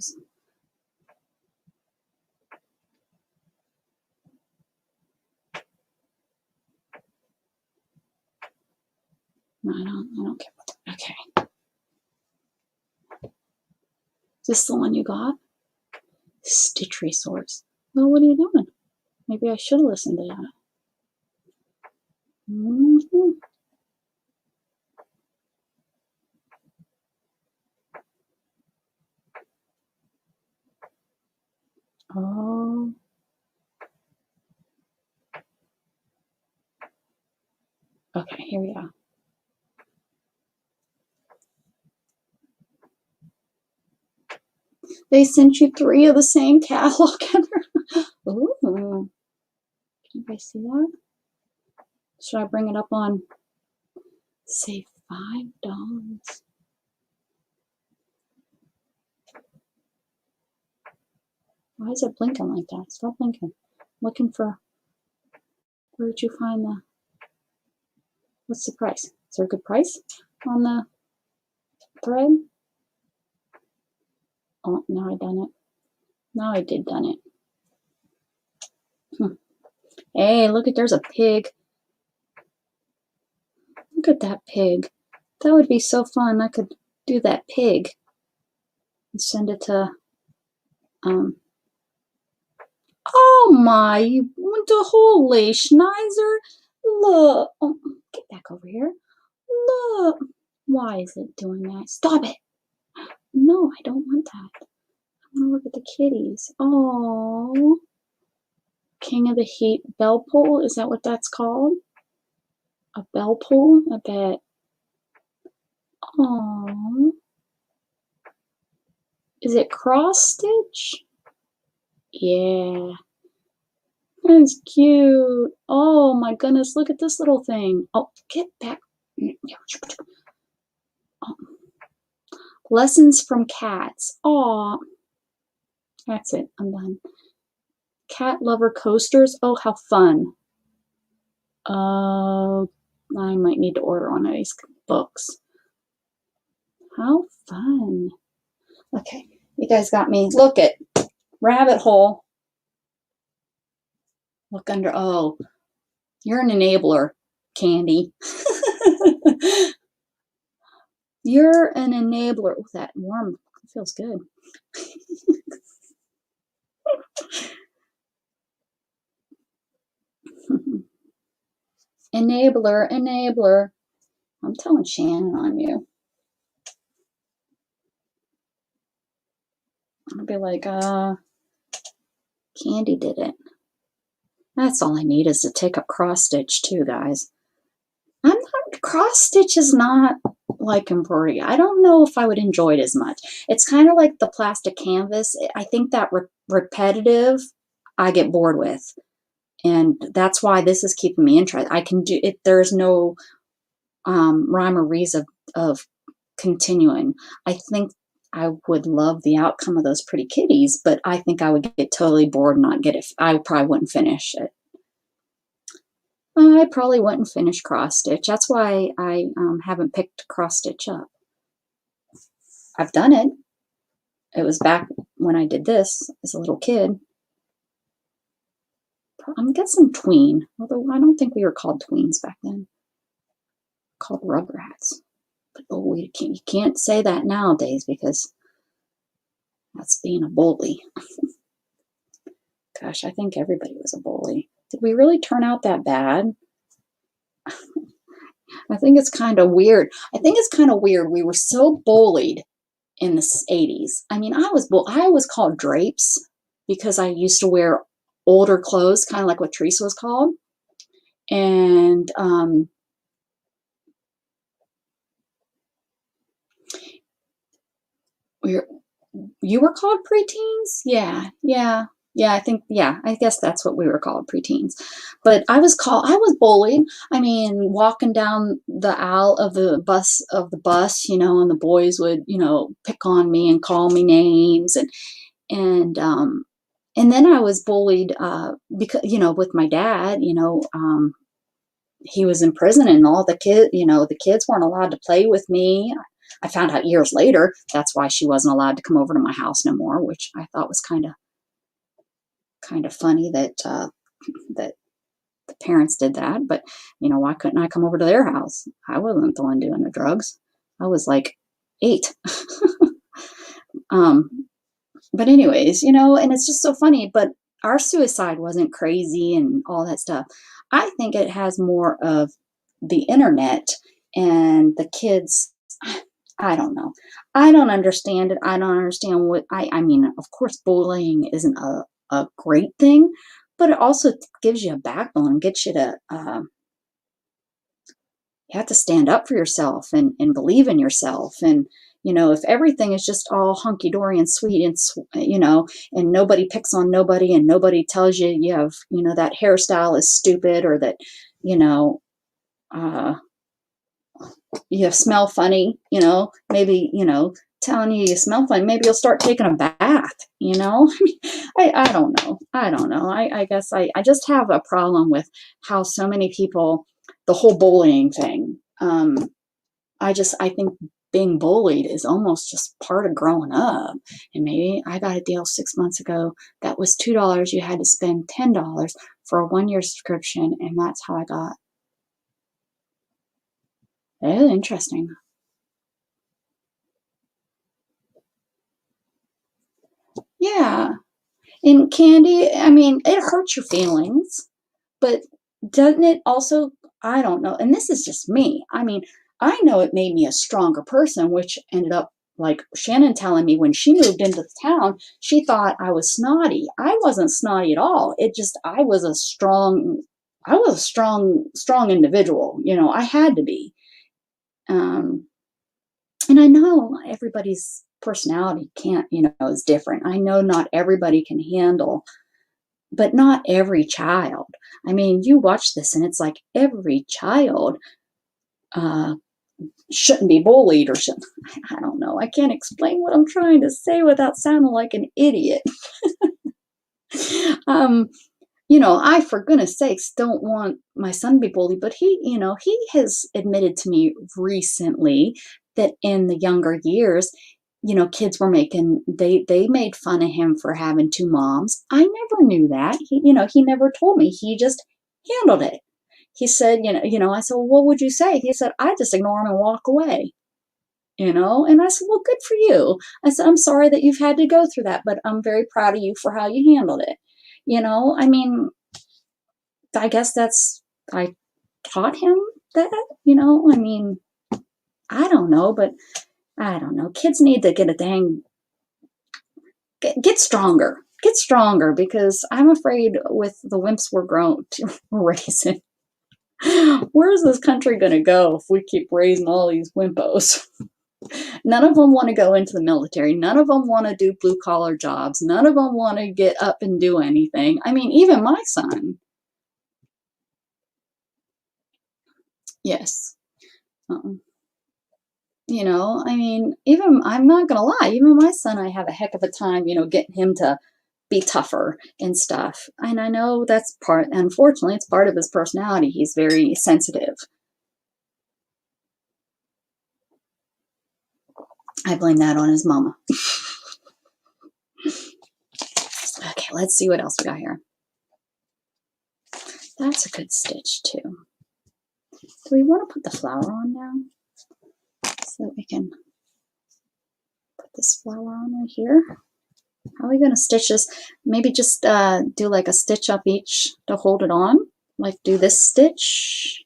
no, I don't care. Okay. Is this the one you got? Stitch Resource. Well, what are you doing? Maybe I should have listened to that. Mm-hmm. Oh. Okay, here we go. They sent you 3 of the same catalog. Ooh. Can you guys see that? Should I bring it up on, say, $5? Why is it blinking like that? Stop blinking. Looking for, where did you find the, what's the price? Is there a good price on the thread? Oh, now I done it. Now I did done it. Hey, look at, there's a pig. Look at that pig. That would be so fun. I could do that pig and send it to, oh my, you went to holy Schneiser. Look, oh, get back over here. Look, why is it doing that? Stop it. No, I don't want that. I want to look at the kitties. Oh, King of the Heat bell pull. Is that what that's called? A bell pull? I bet. Oh, is it cross stitch? Yeah, that's cute. Oh my goodness, look at this little thing. Oh, get back. Oh. Lessons from Cats. Oh, that's it. I'm done. Cat lover coasters. Oh, how fun. I might need to order one of these books. How fun. Okay, you guys got me. Look at rabbit hole. Look under. Oh, you're an enabler, Candy. You're an enabler. Oh, that warm feels good. Enabler, enabler. I'm telling Shannon on you. I'll be like, Candy did it. That's all I need is to take up cross stitch too, guys. Cross stitch is not like embroidery. I don't know if I would enjoy it as much. It's kind of like the plastic canvas. I think that repetitive, I get bored with. And that's why this is keeping me interested. I can do it. There's no rhyme or reason of continuing. I think I would love the outcome of those pretty kitties, but I think I would get totally bored and not get it. I probably wouldn't finish it. I probably wouldn't finish cross stitch. That's why I haven't picked cross stitch up. I've done it. It was back when I did this as a little kid. I'm guessing tween, although I don't think we were called tweens back then. Called rugrats. But oh, you can't say that nowadays because that's being a bully. Gosh, I think everybody was a bully. Did we really turn out that bad? I think it's kind of weird. We were so bullied in the 80s. I mean, I was called drapes because I used to wear older clothes, kind of like what Teresa was called. And we're you were called preteens? Yeah, I think, yeah, I guess that's what we were called, preteens. But I was bullied. I mean, walking down the aisle of the bus, and the boys would, pick on me and call me names, and and then I was bullied, because, with my dad, he was in prison, and all the kids weren't allowed to play with me. I found out years later that's why she wasn't allowed to come over to my house no more, which I thought was kind of funny that that the parents did that. But why couldn't I come over to their house? I wasn't the one doing the drugs. I was like 8. um, but anyways, and it's just so funny. But our suicide wasn't crazy and all that stuff. I think it has more of the internet and the kids. I don't know. I don't understand it. I don't understand I mean, of course, bullying isn't a great thing, but it also gives you a backbone and gets you to, you have to stand up for yourself and believe in yourself. And, if everything is just all hunky dory and sweet and nobody picks on nobody and nobody tells you you have, that hairstyle is stupid, or that, you know, uh, you smell funny, maybe, telling you smell funny, maybe you'll start taking a bath, I don't know. I don't know. I guess I just have a problem with how so many people, the whole bullying thing. I think being bullied is almost just part of growing up. And maybe I got a deal 6 months ago that was $2. You had to spend $10 for a 1-year subscription, and that's how I got. It is interesting. Yeah. And candy, I mean, it hurts your feelings, but doesn't it also, I don't know, and this is just me. I mean, I know it made me a stronger person, which ended up like Shannon telling me when she moved into the town, she thought I was snotty. I wasn't snotty at all. It just, strong individual. I had to be. Um, and I know everybody's personality can't, is different. I know not everybody can handle, but not every child. I mean, you watch this and it's like every child uh, shouldn't be bullied, or shouldn't. I don't know. I can't explain what I'm trying to say without sounding like an idiot. um, I, for goodness sakes, don't want my son to be bullied, but he has admitted to me recently that in the younger years, kids were they made fun of him for having 2 moms. I never knew that. He never told me. He just handled it. He said, I said, well, what would you say? He said, I just ignore him and walk away. And I said, well, good for you. I said, I'm sorry that you've had to go through that, but I'm very proud of you for how you handled it. I mean, I guess I taught him that, I mean, I don't know, but I don't know. Kids need to get stronger. Get stronger, because I'm afraid with the wimps we're raising, where's this country going to go if we keep raising all these wimpos? None of them want to go into the military. None of them want to do blue collar jobs. None of them want to get up and do anything. I mean, even my son. Yes. Uh-uh. I mean, even, I'm not going to lie, even my son, I have a heck of a time, getting him to be tougher and stuff. And I know unfortunately, it's part of his personality. He's very sensitive. I blame that on his mama. Okay, let's see what else we got here. That's a good stitch too. Do we want to put the flower on now so that we can put this flower on right here? How are we going to stitch this? Maybe just do like a stitch up each to hold it on. Like do this stitch.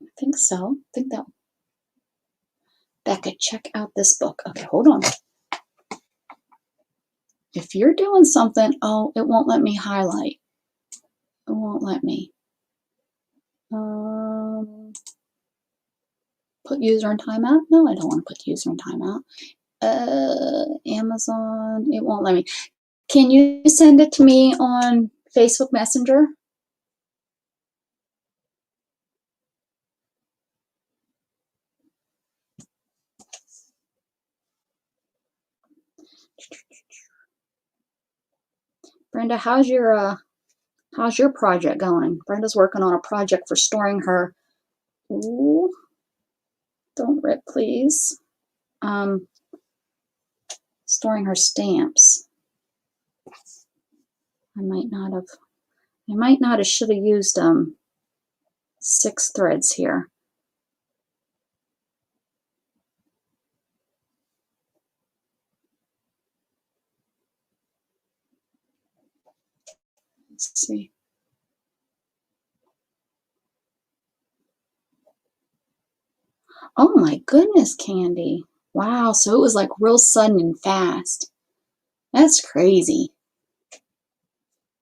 I think so. I think that. Becca, check out this book. Okay, hold on. If you're doing something, oh, it won't let me highlight. It won't let me. Put user in timeout? No, I don't want to put user in timeout. Amazon, it won't let me. Can you send it to me on Facebook Messenger? Brenda, how's your project going? Brenda's working on a project for storing her. Ooh, don't rip, please. Storing her stamps. I might not have should have used 6 threads here. Let's see. Oh my goodness, Candy. Wow, so it was like real sudden and fast. That's crazy.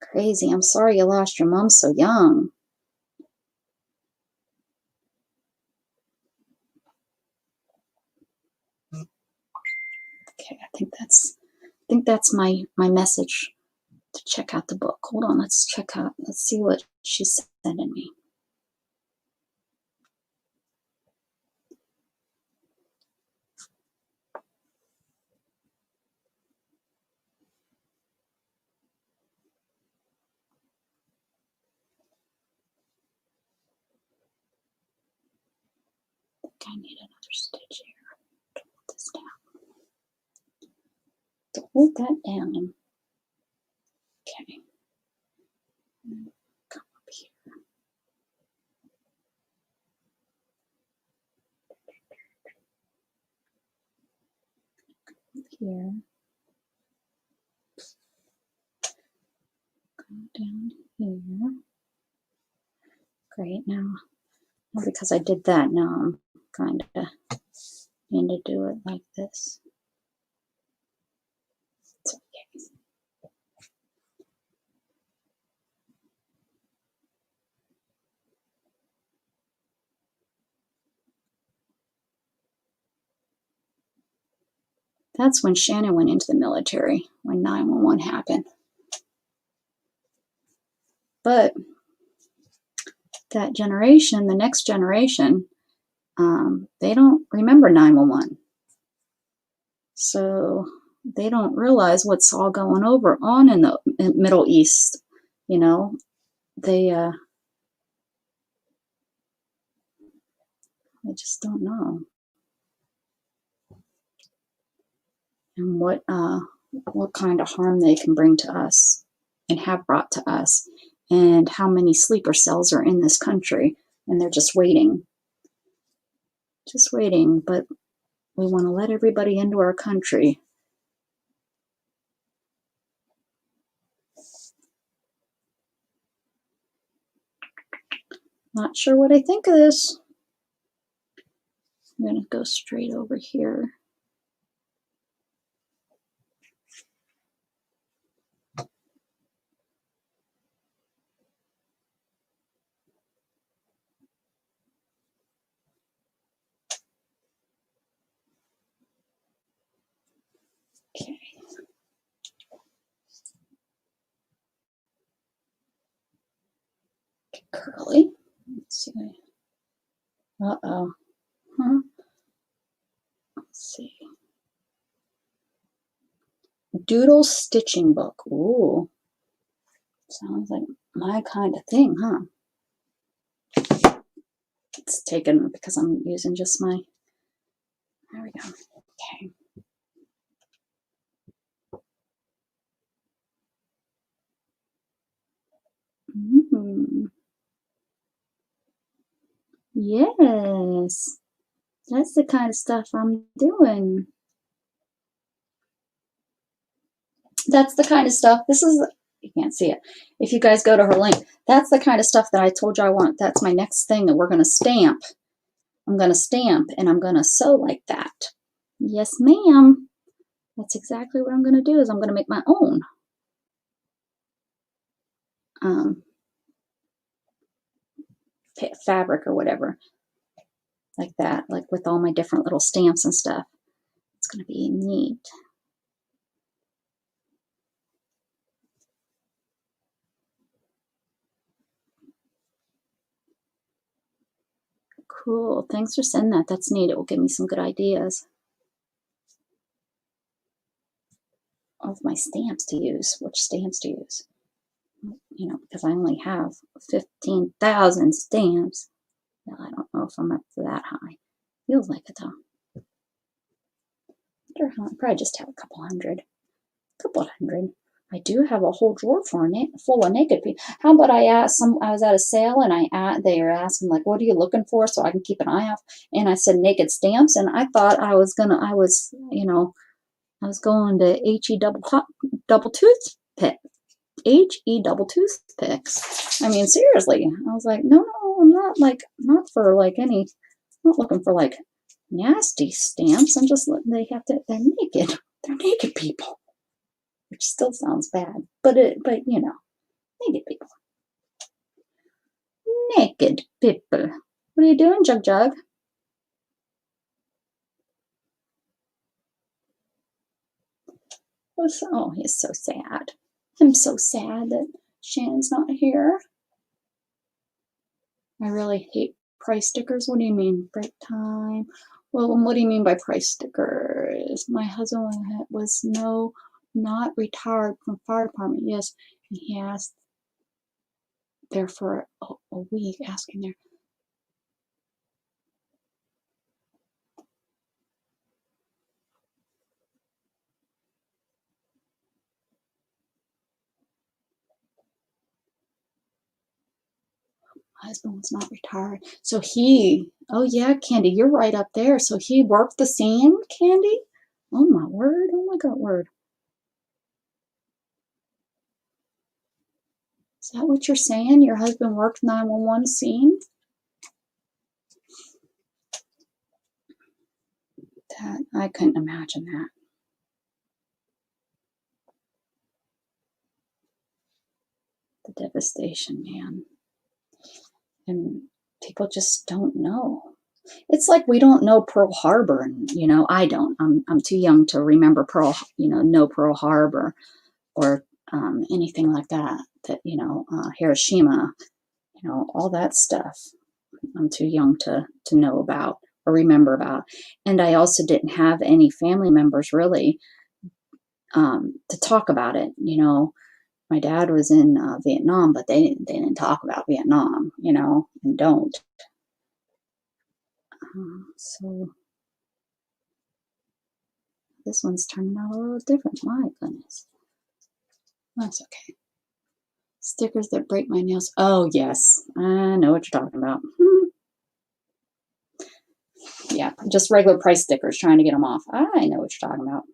Crazy. I'm sorry you lost your mom so young. Okay, I think that's my message to check out the book. Hold on, let's see what she's sending me. I think I need another stitch here to hold this down. To hold that down. Okay. Come up here. Here. Go down here. Great. Now because I did that, now I'm kind of need to do it like this. It's okay. That's when Shannon went into the military, when 911 happened. But that generation, the next generation, they don't remember 911. So they don't realize what's all going on in the Middle East. You know, they just don't know. And what kind of harm they can bring to us and have brought to us, and how many sleeper cells are in this country, and they're just waiting. But we want to let everybody into our country. Not sure what I think of this. I'm going to go straight over here. Okay. Curly. Let's see. Uh-oh. Huh? Let's see. Doodle stitching book. Ooh. Sounds like my kind of thing, huh? It's taken because I'm using just my... There we go. Okay. Yes. That's the kind of stuff I'm doing. That's the kind of stuff. This is... You can't see it. If you guys go to her link, that's the kind of stuff that I told you I want. That's my next thing that we're going to stamp. I'm going to stamp and I'm going to sew like that. Yes, ma'am. That's exactly what I'm going to do, is I'm going to make my own. Fabric or whatever. like that, like with all my different little stamps and stuff. It's going to be neat. Cool. Thanks for sending that. That's neat. It will give me some good ideas of my stamps to use, which stamps to use. You know, because I only have 15,000 stamps. Well, I don't know if I'm up to that high. Feels like it though. I probably just have a couple hundred. I do have a whole drawer full of naked people. How about I asked some? I was at a sale and they were asking like, "What are you looking for?" So I can keep an eye out. And I said naked stamps, and I thought I was going to double toothpick, double toothpicks. I mean, seriously, I was like, no, I'm not for like any. I'm not looking for like nasty stamps. I'm just they're naked. They're naked people. Which still sounds bad, but you know, naked people. Naked people. What are you doing, Jug Jug? Oh, he's so sad. I'm so sad that Shannon's not here. I really hate price stickers. What do you mean, break time? Well, what do you mean by price stickers? My husband was not retired from fire department. Yes, and he asked there for a week, asking there. My husband was not retired. So oh yeah, Candy, you're right up there. So he worked the scene, Candy? Oh my word, oh my God, word. Is that what you're saying? Your husband worked 911 scene? That I couldn't imagine that. The devastation, man. And people just don't know. It's like we don't know Pearl Harbor, and I don't. I'm too young to remember know Pearl Harbor or anything like that. Hiroshima, all that stuff. I'm too young to know about or remember about. And I also didn't have any family members really to talk about it. My dad was in Vietnam, but they didn't talk about Vietnam, and don't. So this one's turning out a little different. My goodness. That's okay. Stickers that break my nails. Oh, yes. I know what you're talking about. Yeah, just regular price stickers, trying to get them off. I know what you're talking about.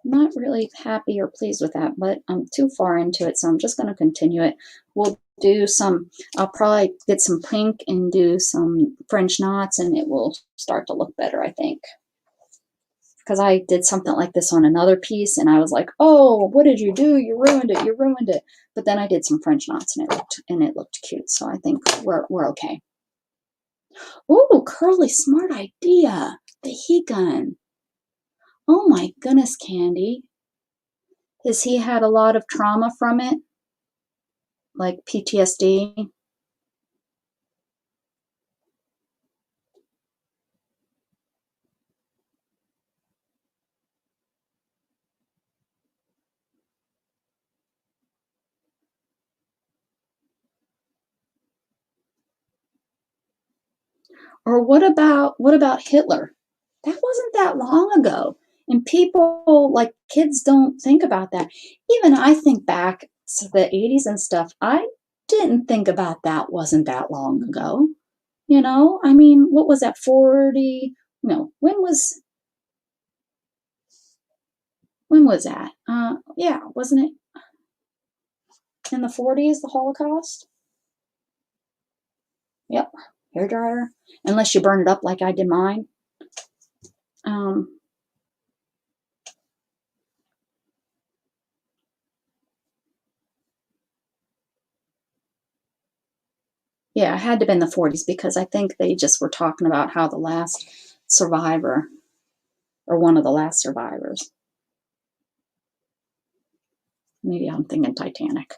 Not really happy or pleased with that, but I'm too far into it, so I'm just going to continue it. We'll do I'll probably get some pink and do some French knots, and it will start to look better, I think. Because I did something like this on another piece, and I was like, oh, what did you do? You ruined it. But then I did some French knots, and it looked cute, so I think we're okay. Oh, Curly, smart idea. The heat gun. Oh my goodness, Candy. Has he had a lot of trauma from it? Like PTSD? Or what about Hitler? That wasn't that long ago. And people, like kids, don't think about that. Even I think back to the 80s and stuff. I didn't think about that wasn't that long ago. I mean, what was that, 40? No, when was that? Yeah, wasn't it in the 40s, the Holocaust? Yep. hairdryer, unless you burn it up like I did mine. Yeah, it had to have been the 40s because I think they just were talking about how the last survivor, or one of the last survivors. Maybe I'm thinking Titanic.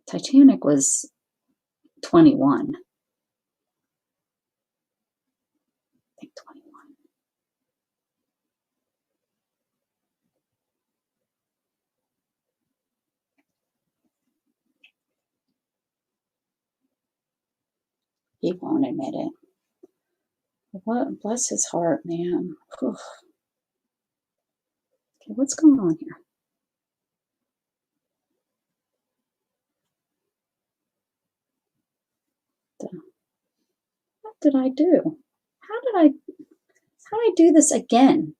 Titanic was 21. I think 21. He won't admit it. What? Bless his heart, man. Whew. Okay, what's going on here? What did I do? How did I do this again?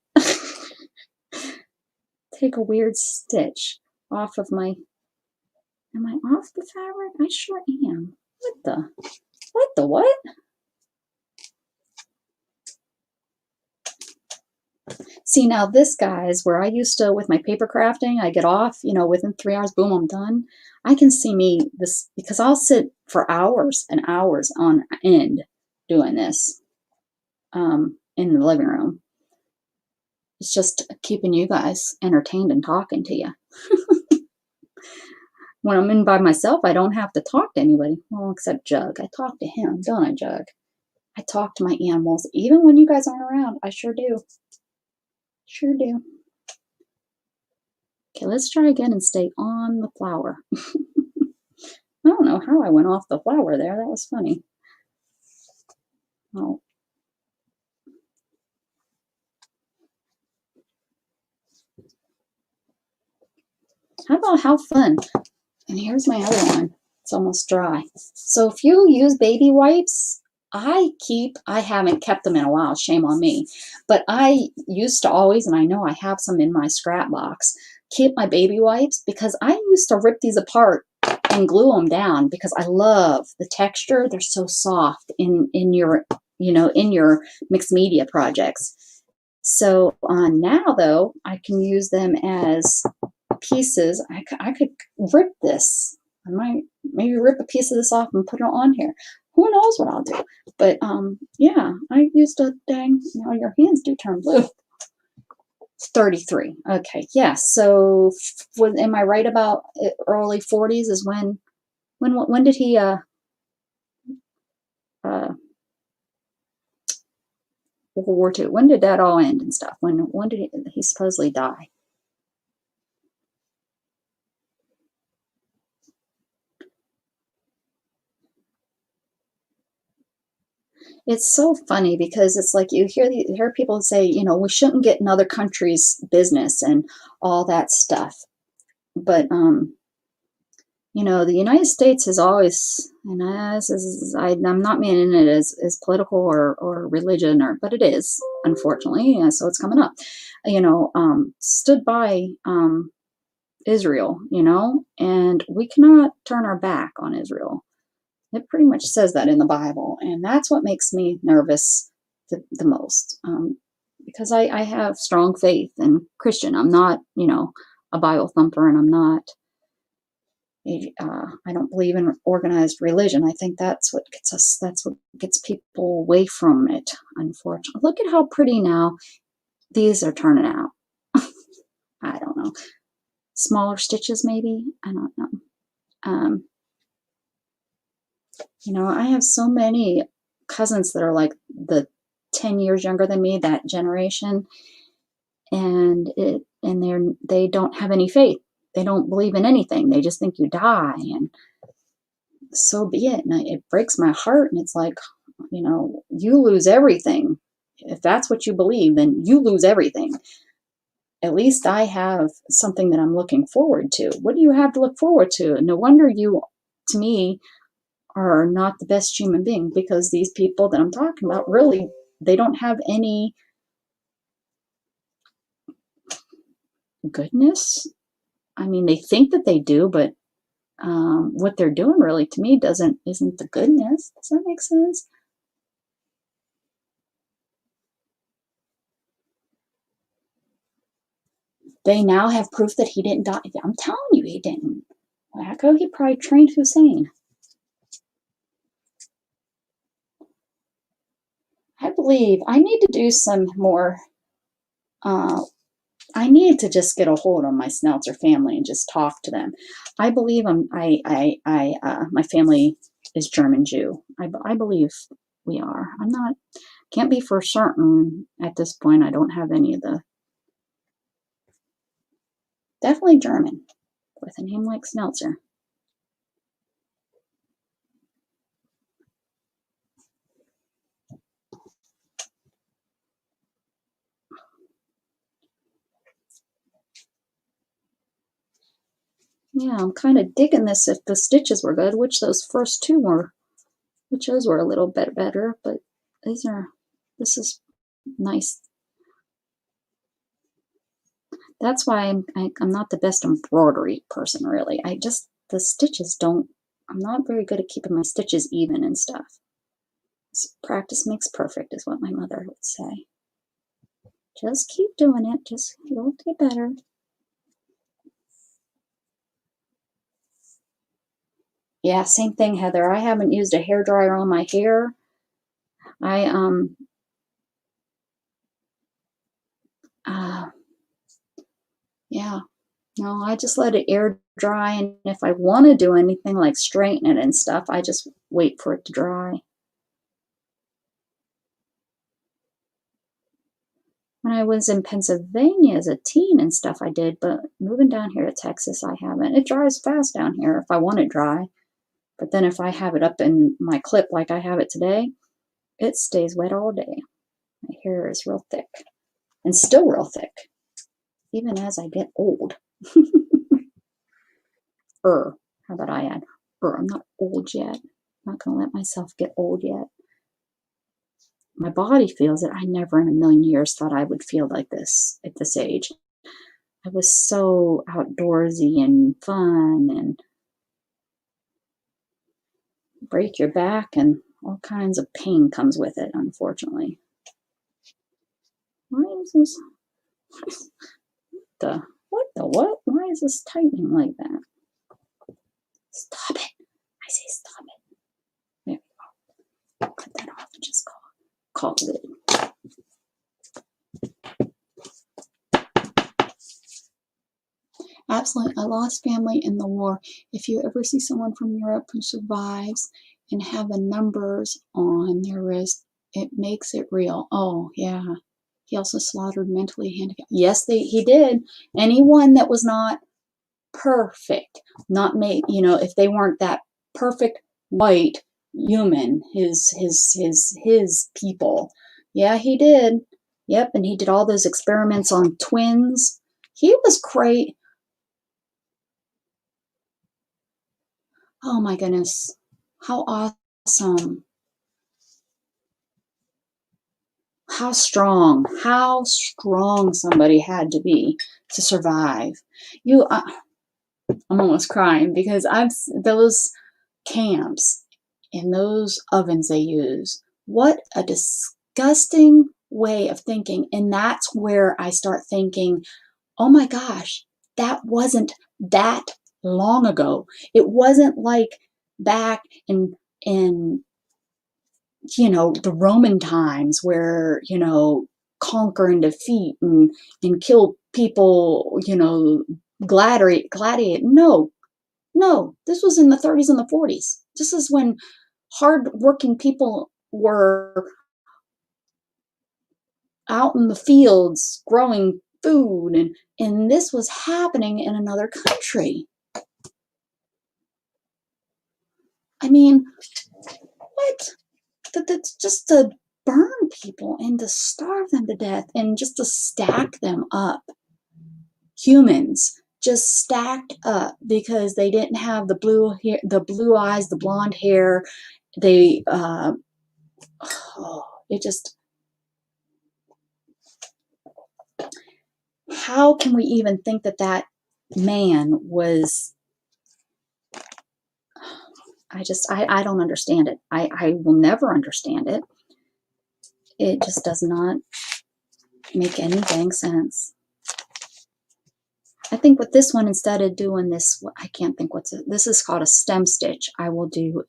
Take a weird stitch off of my. Am I off the fabric? I sure am. What the what? See, now this, guys, where I used to, with my paper crafting, I get off, within 3 hours, boom, I'm done. I can see me this, because I'll sit for hours and hours on end doing this in the living room. It's just keeping you guys entertained and talking to you. When I'm in by myself, I don't have to talk to anybody. Well, except Jug. I talk to him, don't I, Jug? I talk to my animals. Even when you guys aren't around, I sure do. Sure do. Okay, let's try again and stay on the flower. I don't know how I went off the flower there. That was funny. Oh. How about how fun? And here's my other one. It's almost dry. So if you use baby wipes, I haven't kept them in a while, shame on me. But I used to always, and I know I have some in my scrap box, keep my baby wipes because I used to rip these apart and glue them down because I love the texture. They're so soft in your, in your mixed media projects. So now though, I can use them as pieces. I could rip this. I might maybe rip a piece of this off and put it on here. Who knows what I'll do? But yeah, I used a dang. Now your hands do turn blue. 33. Okay, yeah. So, am I right about early 40s is when did he World War II? When did that all end and stuff? When did he supposedly die? It's so funny because it's like you hear people say, we shouldn't get in other countries' business and all that stuff. But the United States has always, and I'm not meaning it as political or religion, but it is, unfortunately, so it's coming up. Stood by Israel, and we cannot turn our back on Israel. It pretty much says that in the Bible, and that's what makes me nervous the most, because I have strong faith in Christian. I'm not, a Bible thumper, and I'm not. I don't believe in organized religion. I think that's what gets us. That's what gets people away from it. Unfortunately, look at how pretty now these are turning out. I don't know. Smaller stitches, maybe. I don't know. I have so many cousins that are like the 10 years younger than me, that generation, and they don't have any faith. They don't believe in anything. They just think you die, and so be it. And it breaks my heart, and it's like, you lose everything. If that's what you believe, then you lose everything. At least I have something that I'm looking forward to. What do you have to look forward to? No wonder you, to me, are not the best human being, because these people that I'm talking about, really, they don't have any goodness. I mean, they think that they do, but what they're doing really to me isn't the goodness. Does that make sense? They now have proof that he didn't die. I'm telling you, he didn't. Wacko, he probably trained Hussein. I believe I need to do some more. I need to just get a hold on my Snelzer family and just talk to them. I believe my family is German Jew. I believe we are. I'm not, can't be for certain at this point. I don't have any of the, definitely German with a name like Snelzer. Yeah, I'm kind of digging this if the stitches were good, which those first two were, which those were a little bit better, but this is nice. That's why I'm not the best embroidery person, really. The stitches don't, I'm not very good at keeping my stitches even and stuff. Practice makes perfect is what my mother would say. Just keep doing it. Just, you'll get better. Yeah, same thing, Heather. I haven't used a hairdryer on my hair. Yeah. No, I just let it air dry, and if I want to do anything like straighten it and stuff, I just wait for it to dry. When I was in Pennsylvania as a teen and stuff, I did, but moving down here to Texas, I haven't. It dries fast down here if I want it dry, but then if I have it up in my clip like I have it today, it stays wet all day. My hair is real thick and still real thick, even as I get old. How about I add? I'm not old yet. I'm not going to let myself get old yet. My body feels it. I never in a million years thought I would feel like this at this age. I was so outdoorsy and fun and break your back, and all kinds of pain comes with it, unfortunately. Why is this? What? Why is this tightening like that? Stop it. I say stop it. There we go. Cut that off and just call it good. Absolutely. I lost family in the war. If you ever see someone from Europe who survives and have the numbers on their wrist, it makes it real. Oh, yeah. He also slaughtered mentally handicapped. Yes, he did. Anyone that was not perfect, not made, if they weren't that perfect white human, his people. Yeah, he did. Yep, and he did all those experiments on twins. He was great. Oh my goodness. How awesome. How strong somebody had to be to survive. I'm almost crying because those camps and those ovens they use, what a disgusting way of thinking. And that's where I start thinking, oh my gosh, that wasn't that long ago. It wasn't like back in the Roman times where, conquer and defeat and kill people, gladiate. No, this was in the 30s and the 40s. This is when hard-working people were out in the fields growing food, and this was happening in another country. I mean, what? That's just to burn people and to starve them to death and just to stack them up. Humans just stacked up because they didn't have the blue hair, the blue eyes, the blonde hair. They, it just, how can we even think that man was I don't understand it. I will never understand it. It just does not make any dang sense. I think with this one, instead of doing this, I can't think what's it. This is called a stem stitch. I will do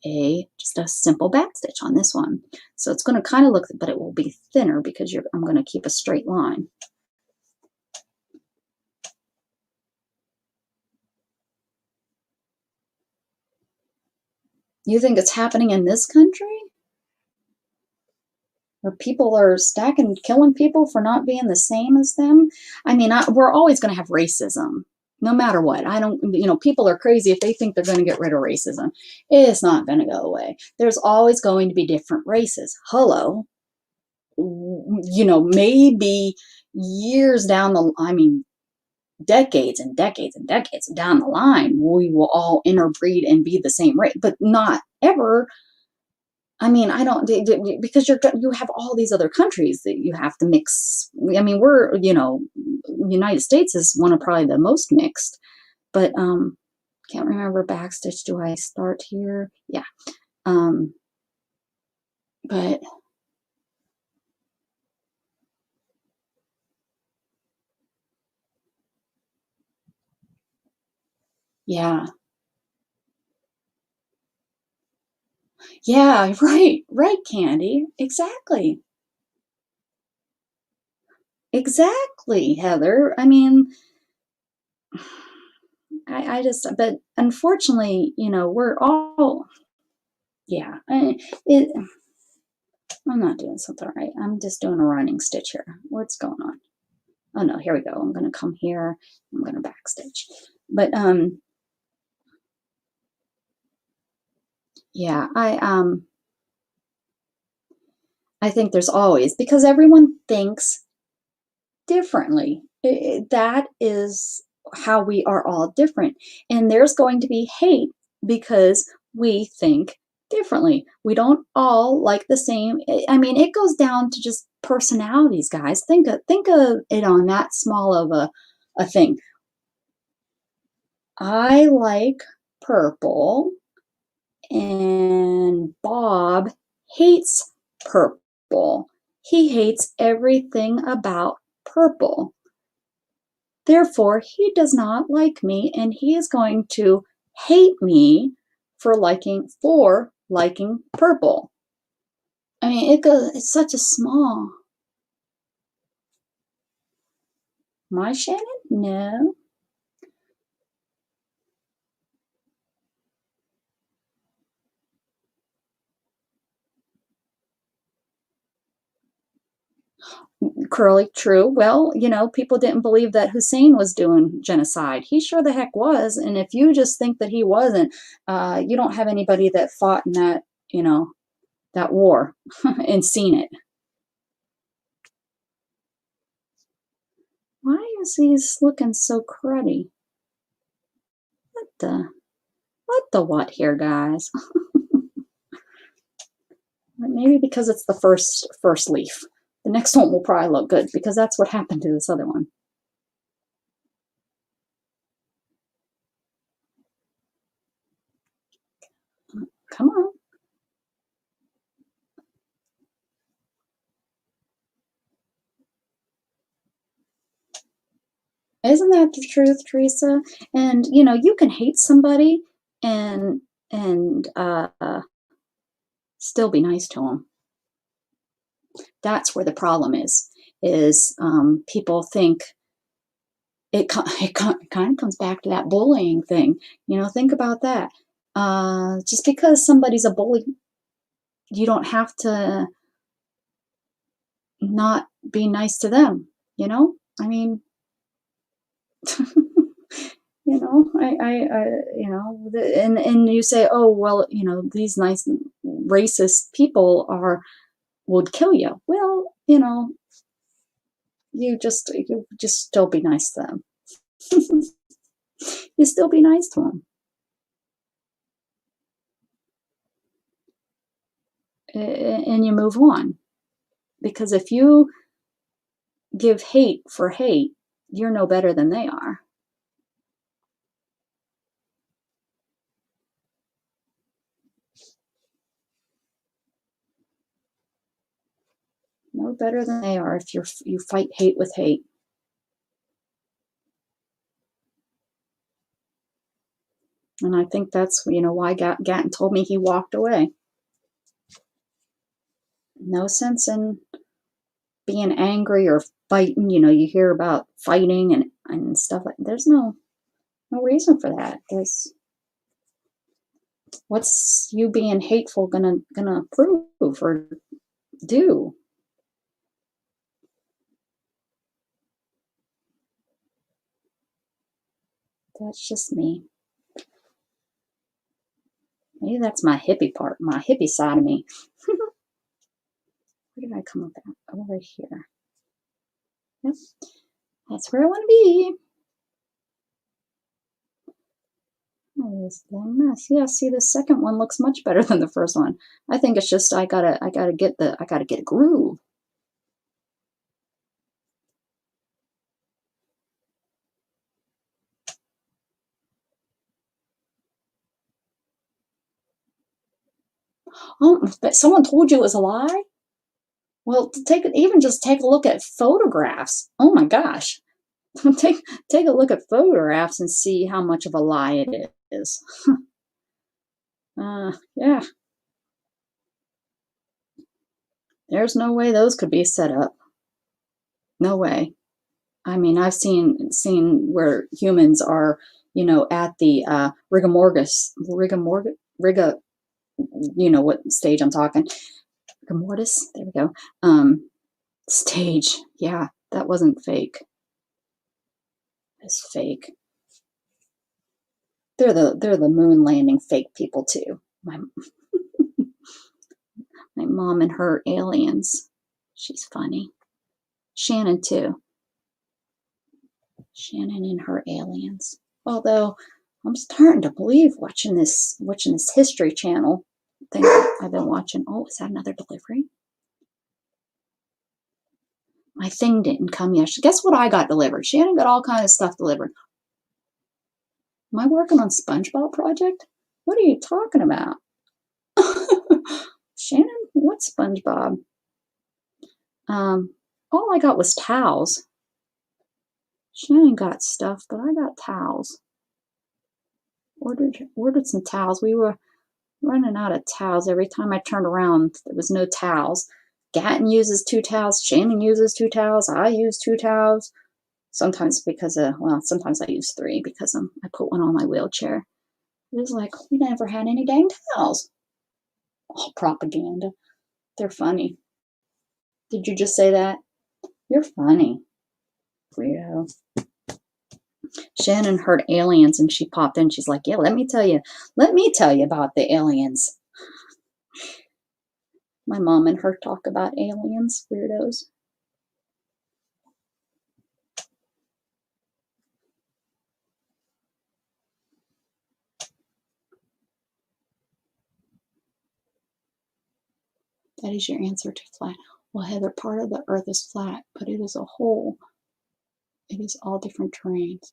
just a simple back stitch on this one. So it's going to kind of look, but it will be thinner because I'm going to keep a straight line. You think it's happening in this country? Where people are stacking, killing people for not being the same as them? I mean, we're always going to have racism, no matter what. I don't, people are crazy if they think they're going to get rid of racism. It's not going to go away. There's always going to be different races. Hello. Maybe years down decades and decades and decades down the line, we will all interbreed and be the same race, but not ever. I mean, I don't, because you have all these other countries that you have to mix. I mean, United States is one of probably the most mixed, but can't remember backstitch. Do I start here? Yeah. But yeah. Yeah, right, Candy. Exactly. Exactly, Heather. I mean, but unfortunately, we're all, yeah, I'm not doing something right. I'm just doing a running stitch here. What's going on? Oh no, here we go. I'm going to come here. I'm going to backstitch. But, yeah, I think there's always, because everyone thinks differently. That is how we are all different. And there's going to be hate because we think differently. We don't all like the same. I mean, it goes down to just personalities, guys. Think of it on that small of a thing. I like purple and Bob hates purple. He hates everything about purple. Therefore, he does not like me, and he is going to hate me for liking purple. I mean, it's such a small. My Shannon? No. Curly, true. Well, people didn't believe that Hussein was doing genocide. He sure the heck was. And if you just think that he wasn't, you don't have anybody that fought in that war and seen it. Why is he looking so cruddy? What the what here, guys? Maybe because it's the first leaf. The next one will probably look good because that's what happened to this other one. Come on. Isn't that the truth, Teresa? And you can hate somebody and still be nice to them. That's where the problem is people think it kind of comes back to that bullying thing. Think about that. Just because somebody's a bully, you don't have to not be nice to them. I mean, and you say, oh, well, these nice racist people would kill you. Well, you just still be nice to them. You still be nice to them. And you move on. Because if you give hate for hate, you're no better than they are. We're better than they are if you fight hate with hate. And I think that's, why Gatton told me he walked away. No sense in being angry or fighting. You hear about fighting and stuff like. There's no reason for that. What's you being hateful gonna prove or do? That's just me. Maybe that's my hippie part, my hippie side of me. Where did I come up at? Oh, right here. Yep. That's where I want to be. Oh, this dang mess. Yeah, see, the second one looks much better than the first one. I think it's just I gotta get a groove. Oh, but someone told you it was a lie? Well, just take a look at photographs. Oh my gosh. take a look at photographs and see how much of a lie it is. Yeah. There's no way those could be set up. No way. I mean, I've seen where humans are, at the riga, what stage I'm talking. Rigor mortis. There we go. Stage. Yeah, that wasn't fake. It's fake. They're the moon landing fake people too. My mom and her aliens. She's funny. Shannon too. Shannon and her aliens. Although I'm starting to believe watching this History Channel thing I've been watching. Oh, is that another delivery? My thing didn't come yet. Guess what I got delivered? Shannon got all kinds of stuff delivered. Am I working on SpongeBob project? What are you talking about? Shannon, what's SpongeBob? All I got was towels. Shannon got stuff, but I got towels. Ordered some towels. We were running out of towels. Every time I turned around, there was no towels. Gatton uses 2 towels. Shannon uses 2 towels. I use 2 towels. Sometimes sometimes I use 3 because I put one on my wheelchair. It was like, we never had any dang towels. Oh, propaganda. They're funny. Did you just say that? You're funny. Weirdo. Shannon heard aliens and she popped in. She's like, yeah, let me tell you about the aliens. My mom and her talk about aliens, weirdos. That is your answer to flat. Well, Heather, part of the earth is flat, but it is a whole. It is all different terrains.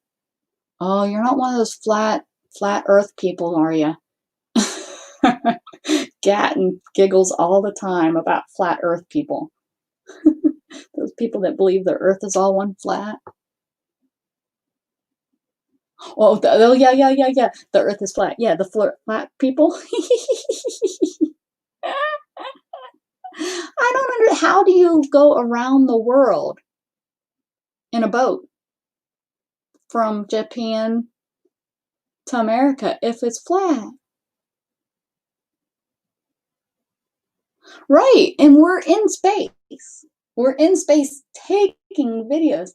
Oh, you're not one of those flat earth people, are you? Gatton giggles all the time about flat earth people. Those people that believe the earth is all one flat. Oh, yeah. The earth is flat. Yeah, the flat people. I don't understand. How do you go around the world in a boat from Japan to America if it's flat? Right, and we're in space. We're in space taking videos.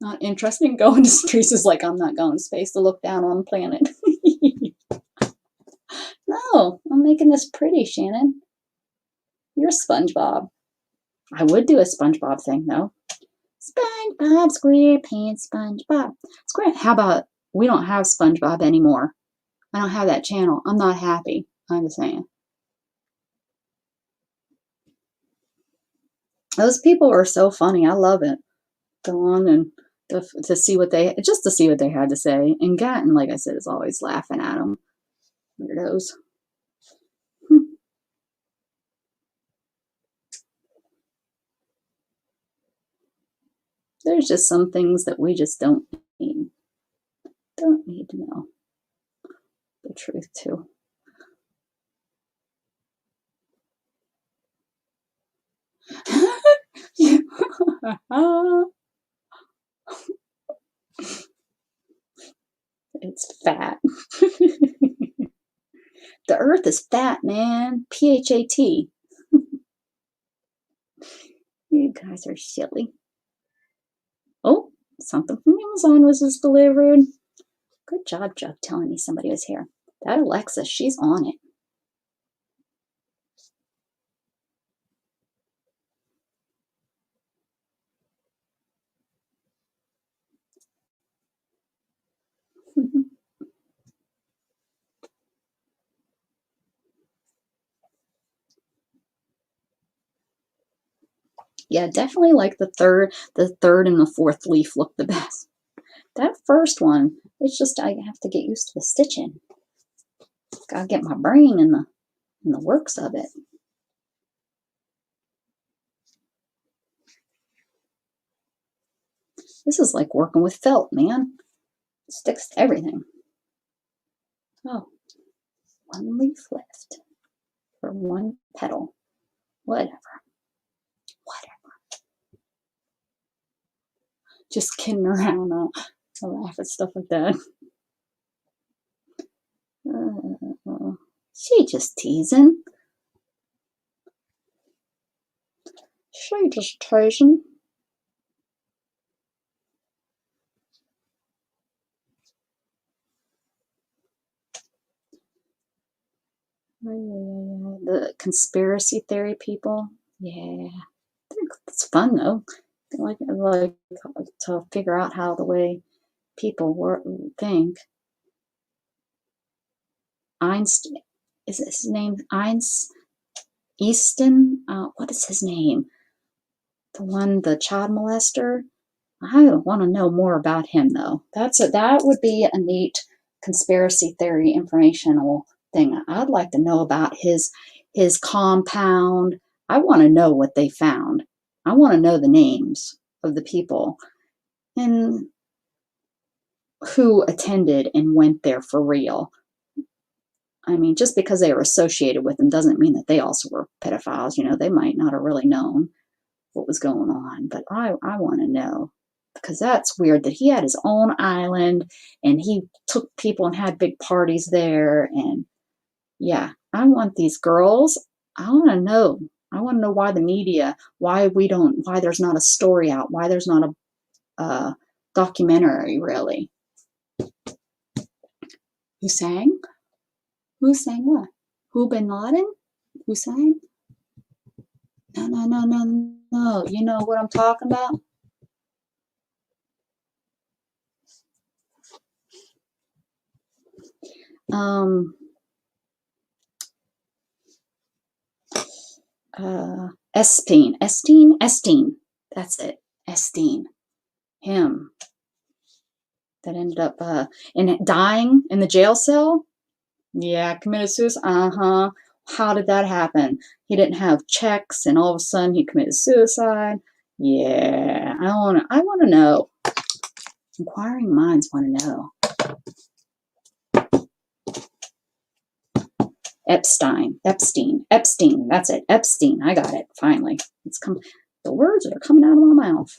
Not interesting. Going to space is like, I'm not going to space to look down on the planet. No, I'm making this pretty, Shannon. You're SpongeBob. I would do a SpongeBob thing, though. SpongeBob SquarePants, SpongeBob. How about we don't have SpongeBob anymore? I don't have that channel. I'm not happy. I'm just saying. Those people are so funny. I love it. Go on and to see what they had to say. And Gatton, like I said, is always laughing at them. Weirdos. There's just some things that we just need to know the truth to. It's fat. The earth is fat, man. PHAT. You guys are silly. Oh, something from Amazon was just delivered. Good job, Chuck, telling me somebody was here. That Alexa, she's on it. Yeah, definitely like the third and the fourth leaf look the best. That first one, it's just I have to get used to the stitching. Gotta get my brain in the works of it. This is like working with felt, man. It sticks to everything. Oh, one leaf left for one petal. Whatever. Just kidding around. I laugh at stuff like that. She just teasing. She just teasing. The conspiracy theory people. Yeah. It's fun though. I like to figure out how the way people think. Einstein, is his name Easton? What is his name? The child molester. I want to know more about him though. That would be a neat conspiracy theory informational thing. I'd like to know about his compound. I want to know what they found. I want to know the names of the people and who attended and went there for real. I mean, just because they were associated with them doesn't mean that they also were pedophiles. They might not have really known what was going on, but I want to know, because that's weird that he had his own island and he took people and had big parties there. And yeah, I want these girls. I want to know. I want to know why the media, why there's not a story out, why there's not a documentary really. Who sang? Who sang what? Who Bin Laden? Who sang? No. You know what I'm talking about? Epstein. That's it. Epstein. Him. That ended up dying in the jail cell. Yeah, committed suicide. Uh-huh. How did that happen? He didn't have checks, and all of a sudden he committed suicide. Yeah, I want to know. Inquiring minds want to know. Epstein. That's it. Epstein. I got it. Finally, the words are coming out of my mouth.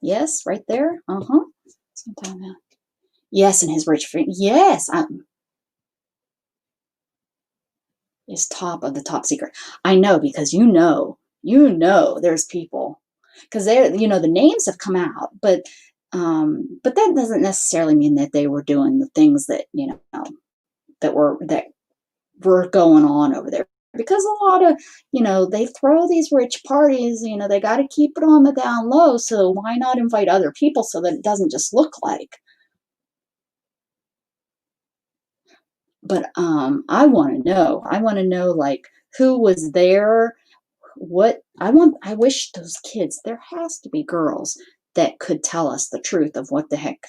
Yes, right there. Uh-huh. Yes, and his rich friend. Yes, is top of the top secret. I know, because there's people, because the names have come out, but that doesn't necessarily mean that they were doing the things that that were going on over there, because a lot of they throw these rich parties, they got to keep it on the down low, so why not invite other people so that it doesn't just look like. But I want to know like who was there, I wish those kids, there has to be girls that could tell us the truth of what the heck,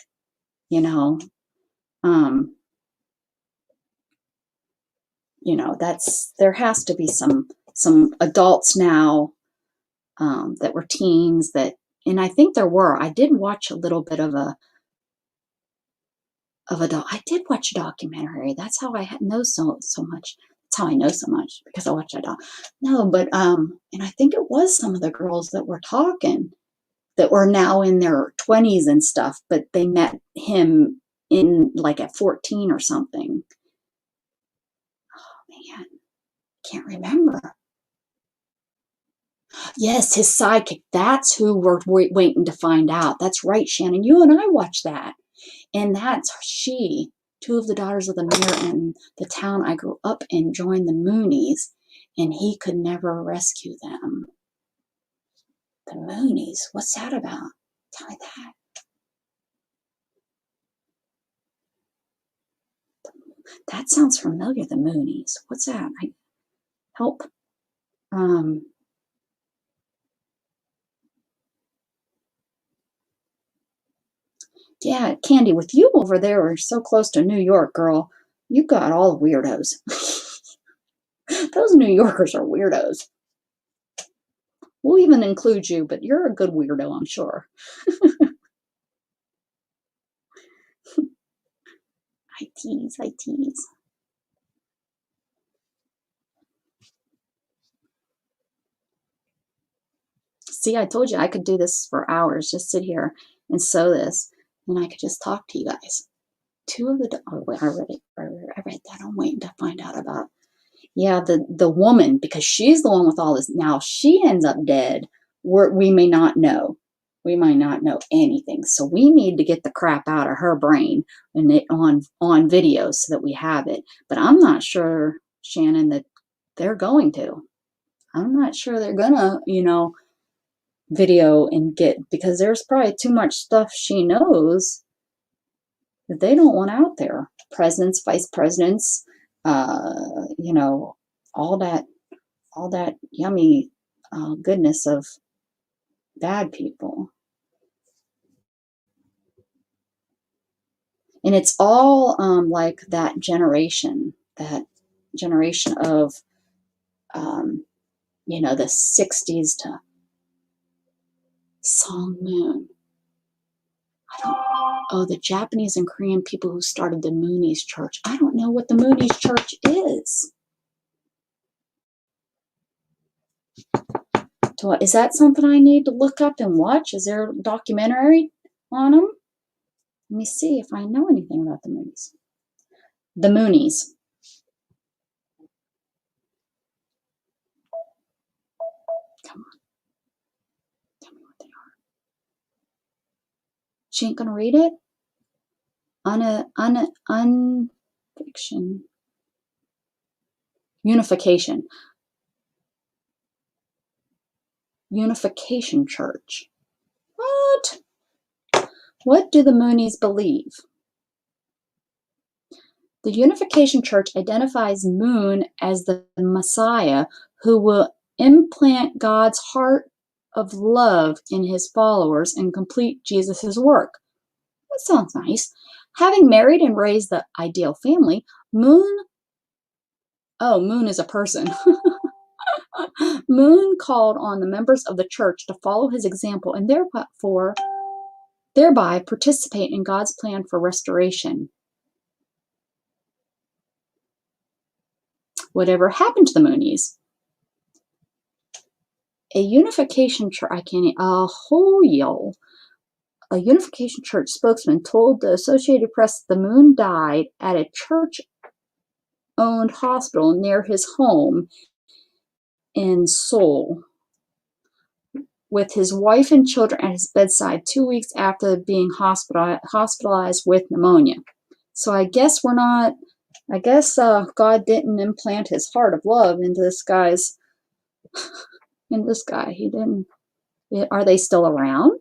um there has to be some adults now that were teens that and I think there were. I did watch a little bit of I did watch a documentary. That's how I know so much. That's how I know so much, because I watched that no, but and I think it was some of the girls that were talking that were now in their 20s and stuff, but they met him in like at 14 or something. Oh man, can't remember. Yes, his sidekick. That's who we're waiting to find out. That's right, Shannon. You and I watched that. And that's she. Two of the daughters of the mayor in the town I grew up in joined the Moonies, and he could never rescue them. The Moonies? What's that about? Tell me that. That sounds familiar, the Moonies. What's that? Help. Um, yeah, Candy, with you over there, we're so close to New York, girl. You got all the weirdos. Those New Yorkers are weirdos. We'll even include you, but you're a good weirdo, I'm sure. I tease, I tease. See, I told you I could do this for hours, just sit here and sew this, and I could just talk to you guys. Two of the, oh, wait, I read it. I read that. I'm waiting to find out about, yeah, the woman, because she's the one with all this. Now, if she ends up dead, we may not know. We might not know anything. So we need to get the crap out of her brain and it on video so that we have it. But I'm not sure, Shannon, that they're going to. I'm not sure they're gonna, video and get, because there's probably too much stuff she knows that they don't want out there. Presidents, vice presidents, you know, all that, yummy goodness of bad people. And it's all like that generation of, the 60s to Song Moon. I don't, oh, the Japanese and Korean people who started the Moonies Church. I don't know what the Moonies Church is. Is that something I need to look up and watch? Is there a documentary on them? Let me see if I know anything about the Moonies. The Moonies. Come on. Tell me what they are. She ain't gonna read it? Unfiction. Unification. Unification Church. What? What do the Moonies believe? The Unification Church identifies Moon as the Messiah who will implant God's heart of love in his followers and complete Jesus' work. That sounds nice. Having married and raised the ideal family, Moon is a person. Moon called on the members of the church to follow his example and thereby participate in God's plan for restoration. Whatever happened to the Moonies? A Unification Church, a Unification Church spokesman told the Associated Press the Moon died at a church-owned hospital near his home in Seoul, with his wife and children at his bedside 2 weeks after being hospitalized with pneumonia. So I guess God didn't implant his heart of love into this guy. He didn't. Are they still around?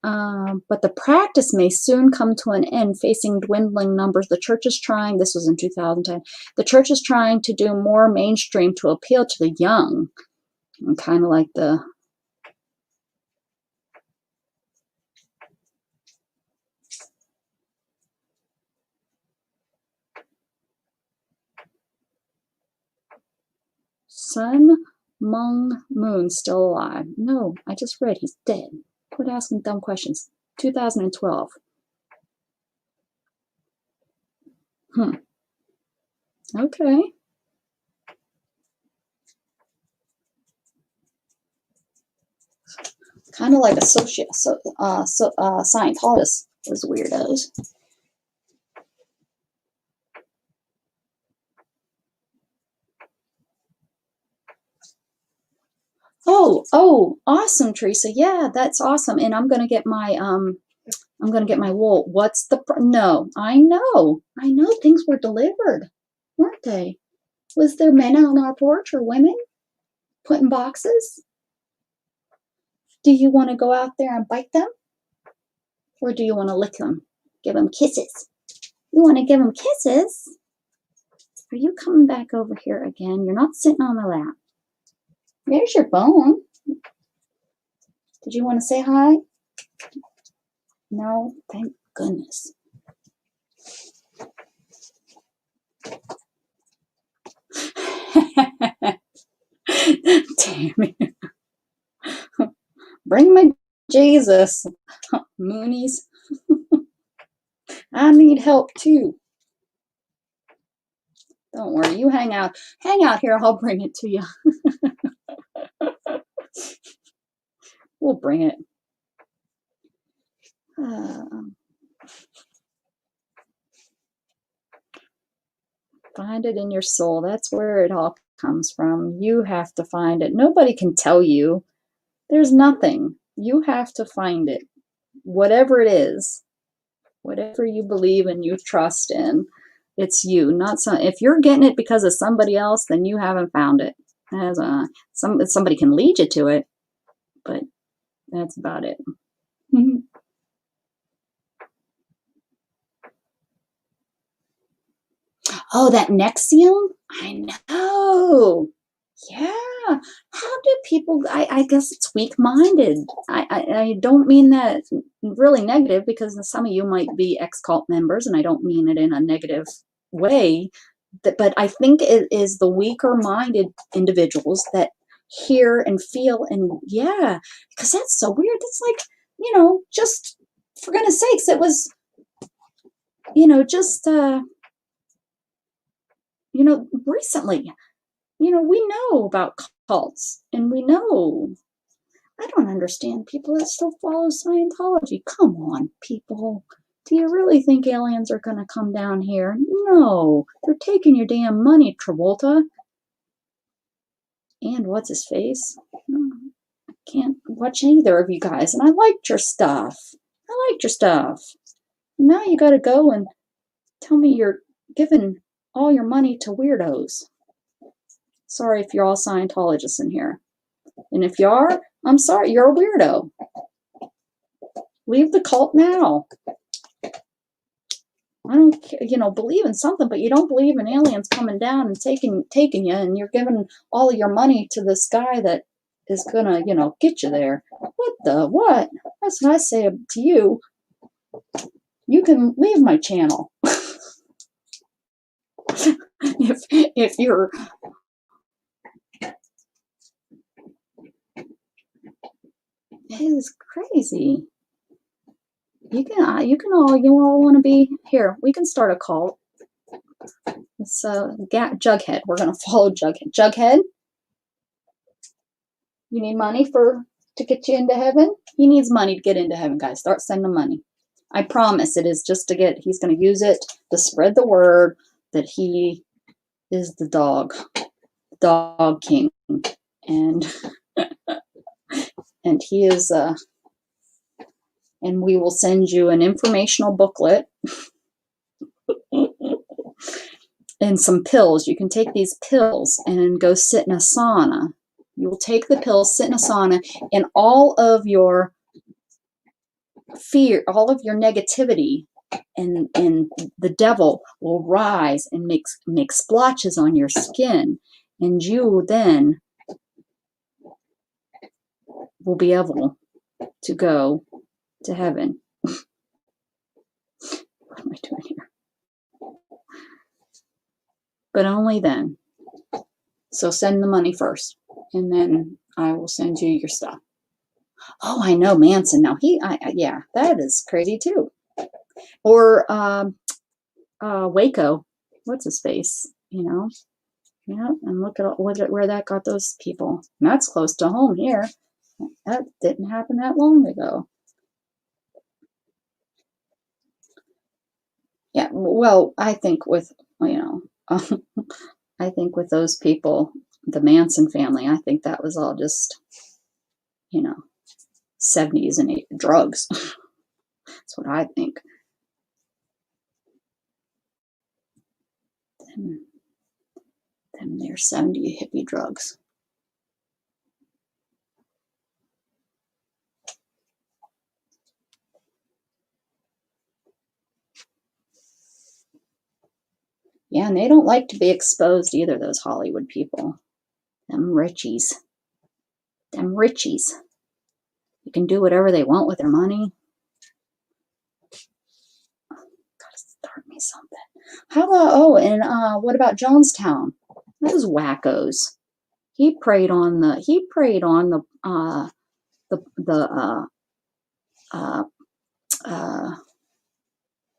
But the practice may soon come to an end, facing dwindling numbers. The church is trying, this was in 2010, the church is trying to do more mainstream to appeal to the young. And kind of like the Sun Myung Moon still alive. No, I just read he's dead. Quit asking dumb questions. 2012. Okay. Kind of like a Scientologist was weirdos. Oh, awesome, Teresa. Yeah, that's awesome. And I'm gonna get my wool. What's the no? I know things were delivered, weren't they? Was there men on our porch or women putting boxes? Do you want to go out there and bite them? Or do you want to lick them? Give them kisses. You want to give them kisses? Are you coming back over here again? You're not sitting on my lap. There's your bone. Did you want to say hi? No? Thank goodness. Damn it. Bring my Jesus, Moonies. I need help too. Don't worry, you hang out here. I'll bring it to you. We'll bring it. Find it in your soul. That's where it all comes from. You have to find it. Nobody can tell you. There's nothing. You have to find it. Whatever it is, whatever you believe and you trust in, it's you. Not some. If you're getting it because of somebody else, then you haven't found it. As somebody can lead you to it, but that's about it. Oh, that Nexium? I know. Yeah. How do people, I guess it's weak-minded. I don't mean that really negative, because some of you might be ex-cult members, and I don't mean it in a negative way. But I think it is the weaker-minded individuals that hear and feel, and yeah, because that's so weird. It's like, just for goodness sakes, it was, just, recently. We know about cults, and we know. I don't understand people that still follow Scientology. Come on, people. Do you really think aliens are going to come down here? No. They're taking your damn money, Travolta. And what's his face? I can't watch either of you guys, and I liked your stuff. Now you got to go and tell me you're giving all your money to weirdos. Sorry if you're all Scientologists in here. And if you are, I'm sorry, you're a weirdo. Leave the cult now. I don't care, believe in something, but you don't believe in aliens coming down and taking you, and you're giving all of your money to this guy that is gonna, get you there. What? That's what I say to you. You can leave my channel. if you're it is crazy. You all want to be here. We can start a cult. It's Jughead. We're gonna follow Jughead. Jughead, you need money to get you into heaven? He needs money to get into heaven, guys. Start sending money. I promise it is just to get. He's gonna use it to spread the word that he is the dog king, and and he is and we will send you an informational booklet and some pills. You can take these pills and go sit in a sauna. You will take the pills, sit in a sauna, and all of your fear, all of your negativity, and the devil will rise and make splotches on your skin, and you then will be able to go to heaven. What am I doing here? But only then. So send the money first, and then I will send you your stuff. Oh, I know Manson. Now yeah, that is crazy too. Or Waco. What's his face? Yeah, and look at where that got those people. And that's close to home here. That didn't happen that long ago. Yeah, well, I think with, I think with those people, the Manson family, I think that was all just, you know, 70s and drugs. That's what I think. Them their 70 hippie drugs. Yeah, and they don't like to be exposed either, those Hollywood people. Them Richies. Them Richies. You can do whatever they want with their money. Gotta start me something. How about, and what about Jonestown? Those wackos. He preyed on the uh, uh,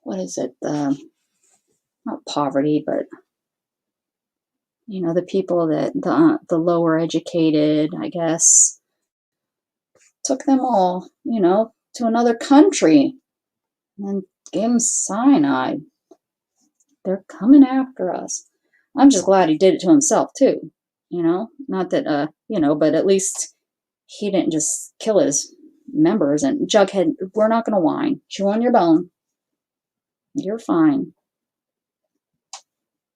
what is it? Not poverty, but the people that the lower educated, I guess, took them all, to another country and gave them cyanide. They're coming after us. I'm just glad he did it to himself too. Not that but at least he didn't just kill his members. And Jughead, we're not going to whine. Chew on your bone. You're fine.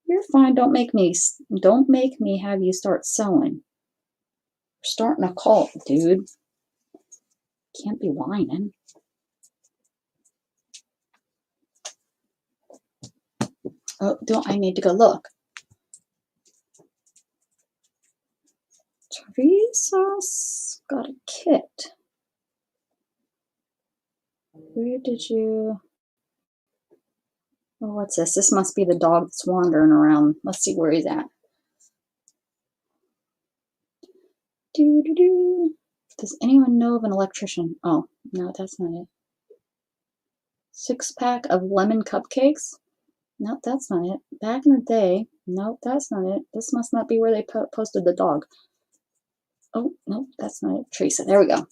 You're fine. Don't make me have you start sewing. We're starting a cult, dude. Can't be whining. Oh, don't I need to go look? Teresa's got a kit. Where did you? Oh, what's this? This must be the dog that's wandering around. Let's see where he's at. Do. Does anyone know of an electrician? Oh, no, that's not it. 6-pack of lemon cupcakes? Nope, that's not it. Back in the day. Nope, that's not it. This must not be where they posted the dog. Oh, nope, that's not it. Teresa, there we go.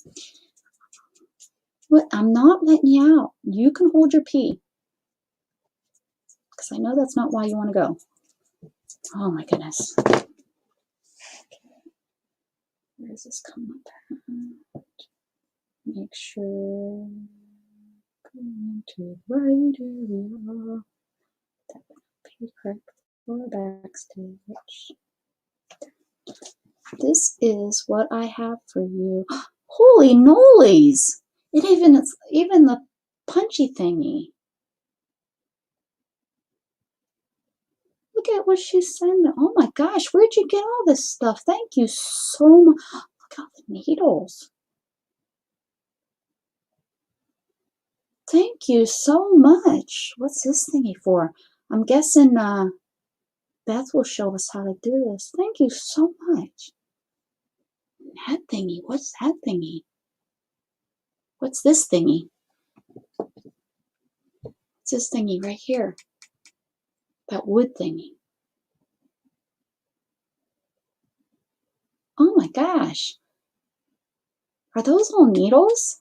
What? I'm not letting you out. You can hold your pee. Because I know that's not why you want to go. Oh my goodness. Where is this coming up? Make sure. Going to the right area. That would be correct for backstage. This is what I have for you. Holy nolies! It's even the punchy thingy. Look at what she's sending. Oh my gosh, where'd you get all this stuff? Thank you so much. Look at all the needles. Thank you so much. What's this thingy for? I'm guessing Beth will show us how to do this. Thank you so much. That thingy. What's that thingy? What's this thingy? What's this thingy right here? That wood thingy. Oh my gosh. Are those all needles?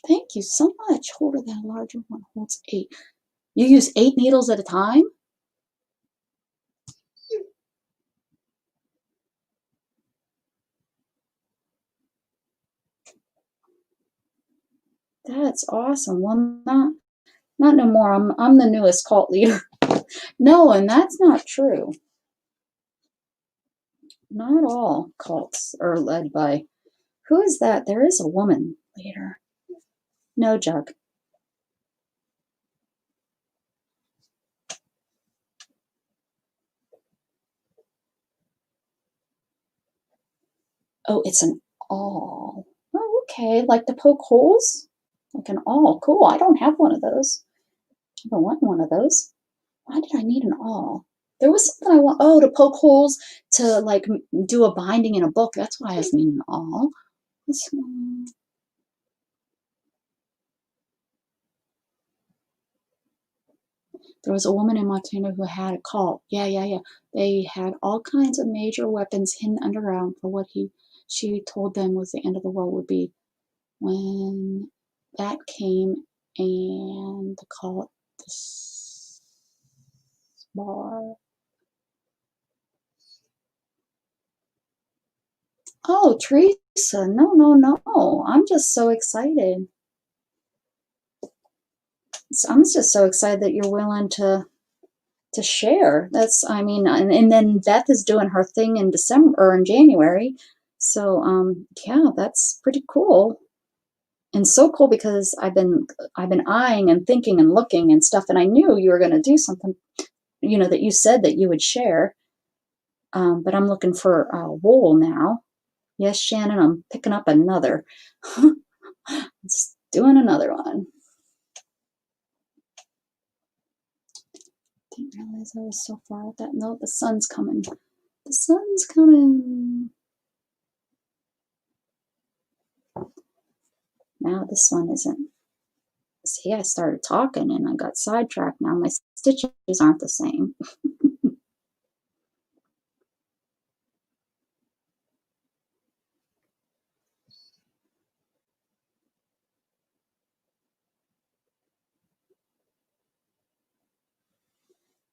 Thank you so much. Hold her, that larger one holds 8. You use 8 needles at a time? That's awesome. Well, not no more. I'm the newest cult leader. No, and that's not true. Not all cults are led by. Who is that? There is a woman leader. No, Jug. Oh, it's an awl. Oh, okay. Like to poke holes? Like an awl. Cool. I don't have one of those. I've been wanting one of those. Why did I need an awl? There was something I want. Oh, to poke holes to like do a binding in a book. That's why I was meaning all. There was a woman in Montana who had a cult. Yeah. They had all kinds of major weapons hidden underground for what she told them was the end of the world would be when that came, and the cult this bar. Oh, Teresa, no. I'm just so excited. I'm just so excited that you're willing to share. That's, I mean, and then Beth is doing her thing in December or in January. So, yeah, that's pretty cool. And so cool because I've been eyeing and thinking and looking and stuff, and I knew you were going to do something, that you said that you would share. But I'm looking for wool now. Yes, Shannon, I'm picking up another. Just doing another one. Didn't realize I was so far with that. No, the sun's coming. The sun's coming. Now this one isn't. See, I started talking and I got sidetracked. Now my stitches aren't the same.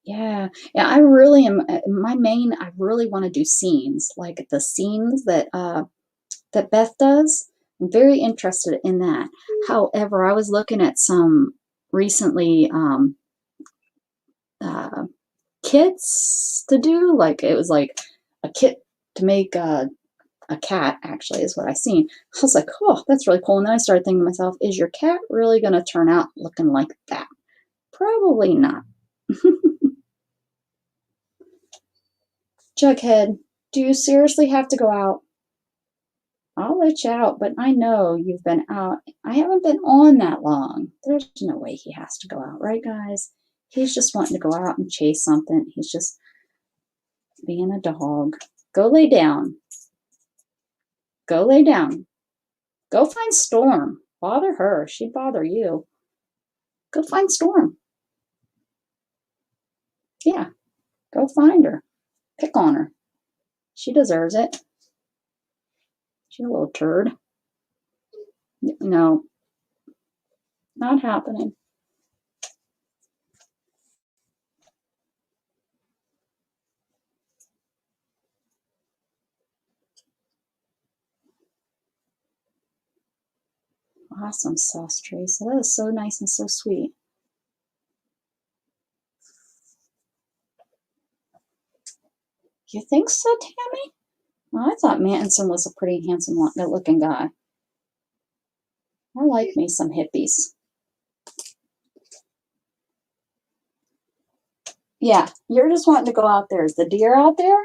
Yeah, I really am. My main, I really want to do scenes, like the scenes that Beth does. I'm very interested in that. However, I was looking at some recently uh, kits to do. Like it was like a kit to make a cat. Actually, is what I seen. I was like, oh, that's really cool. And then I started thinking to myself, is your cat really going to turn out looking like that? Probably not. Jughead, do you seriously have to go out? I'll let you out, but I know you've been out. I haven't been on that long. There's no way he has to go out, right, guys? He's just wanting to go out and chase something. He's just being a dog. Go lay down. Go lay down. Go find Storm. Bother her. She'd bother you. Go find Storm. Yeah, go find her. Pick on her. She deserves it. She's a little turd. No, not happening. Awesome sauce, Teresa. That is so nice and so sweet. You think so, Tammy? Well, I thought Manson was a pretty handsome, good-looking guy. I like me some hippies. Yeah, you're just wanting to go out there. Is the deer out there?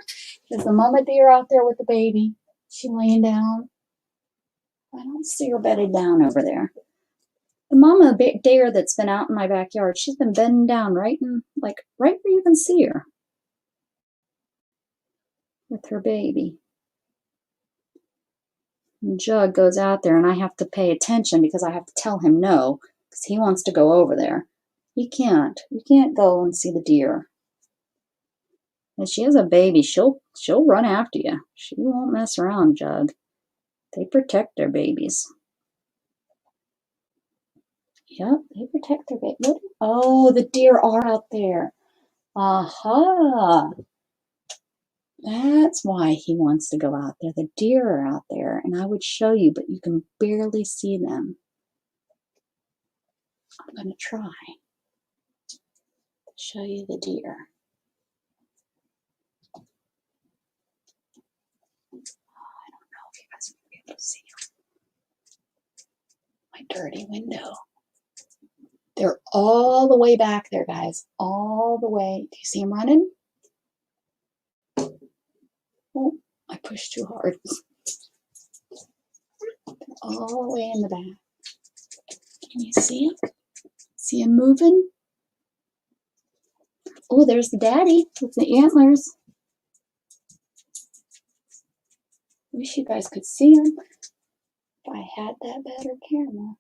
Is the mama deer out there with the baby? She laying down? I don't see her bedded down over there. The mama deer that's been out in my backyard, she's been bedding down right right where you can see her with her baby. And Jug goes out there, and I have to pay attention because I have to tell him no, because he wants to go over there. You can't go and see the deer. If she has a baby, she'll run after you. She won't mess around, Jug. They protect their babies. Yep, they protect their baby. Oh, the deer are out there. Aha. That's why he wants to go out there. The deer are out there, and I would show you, but you can barely see them. I'm going to try to show you the deer. I don't know if you guys will be able to see my dirty window. They're all the way back there, guys. All the way. Do you see them running? Oh, I pushed too hard. They're all the way in the back. Can you see them? See them moving? Oh, there's the daddy with the antlers. Wish you guys could see him. If I had that better camera.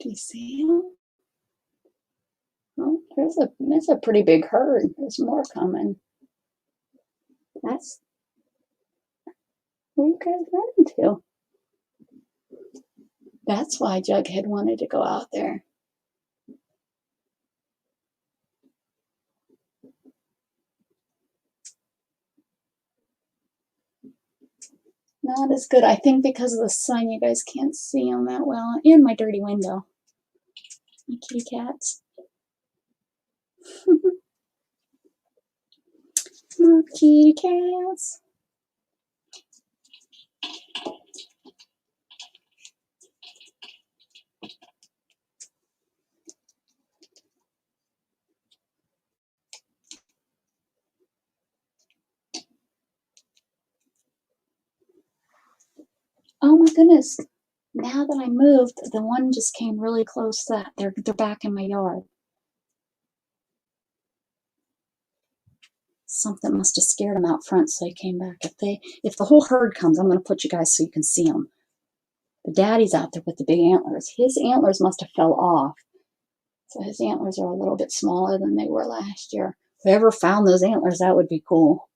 Do you see him? Oh, there's a pretty big herd. There's more coming. That's where you guys running to. That's why Jughead wanted to go out there. Not as good. I think because of the sun, you guys can't see them that well. And my dirty window. My kitty cats. My kitty cats. Oh my goodness. Now that I moved, the one just came really close that they're back in my yard. Something must have scared them out front, so they came back. If the whole herd comes, I'm going to put you guys so you can see them. The daddy's out there with the big antlers. His antlers must have fell off. So his antlers are a little bit smaller than they were last year. Whoever found those antlers, that would be cool.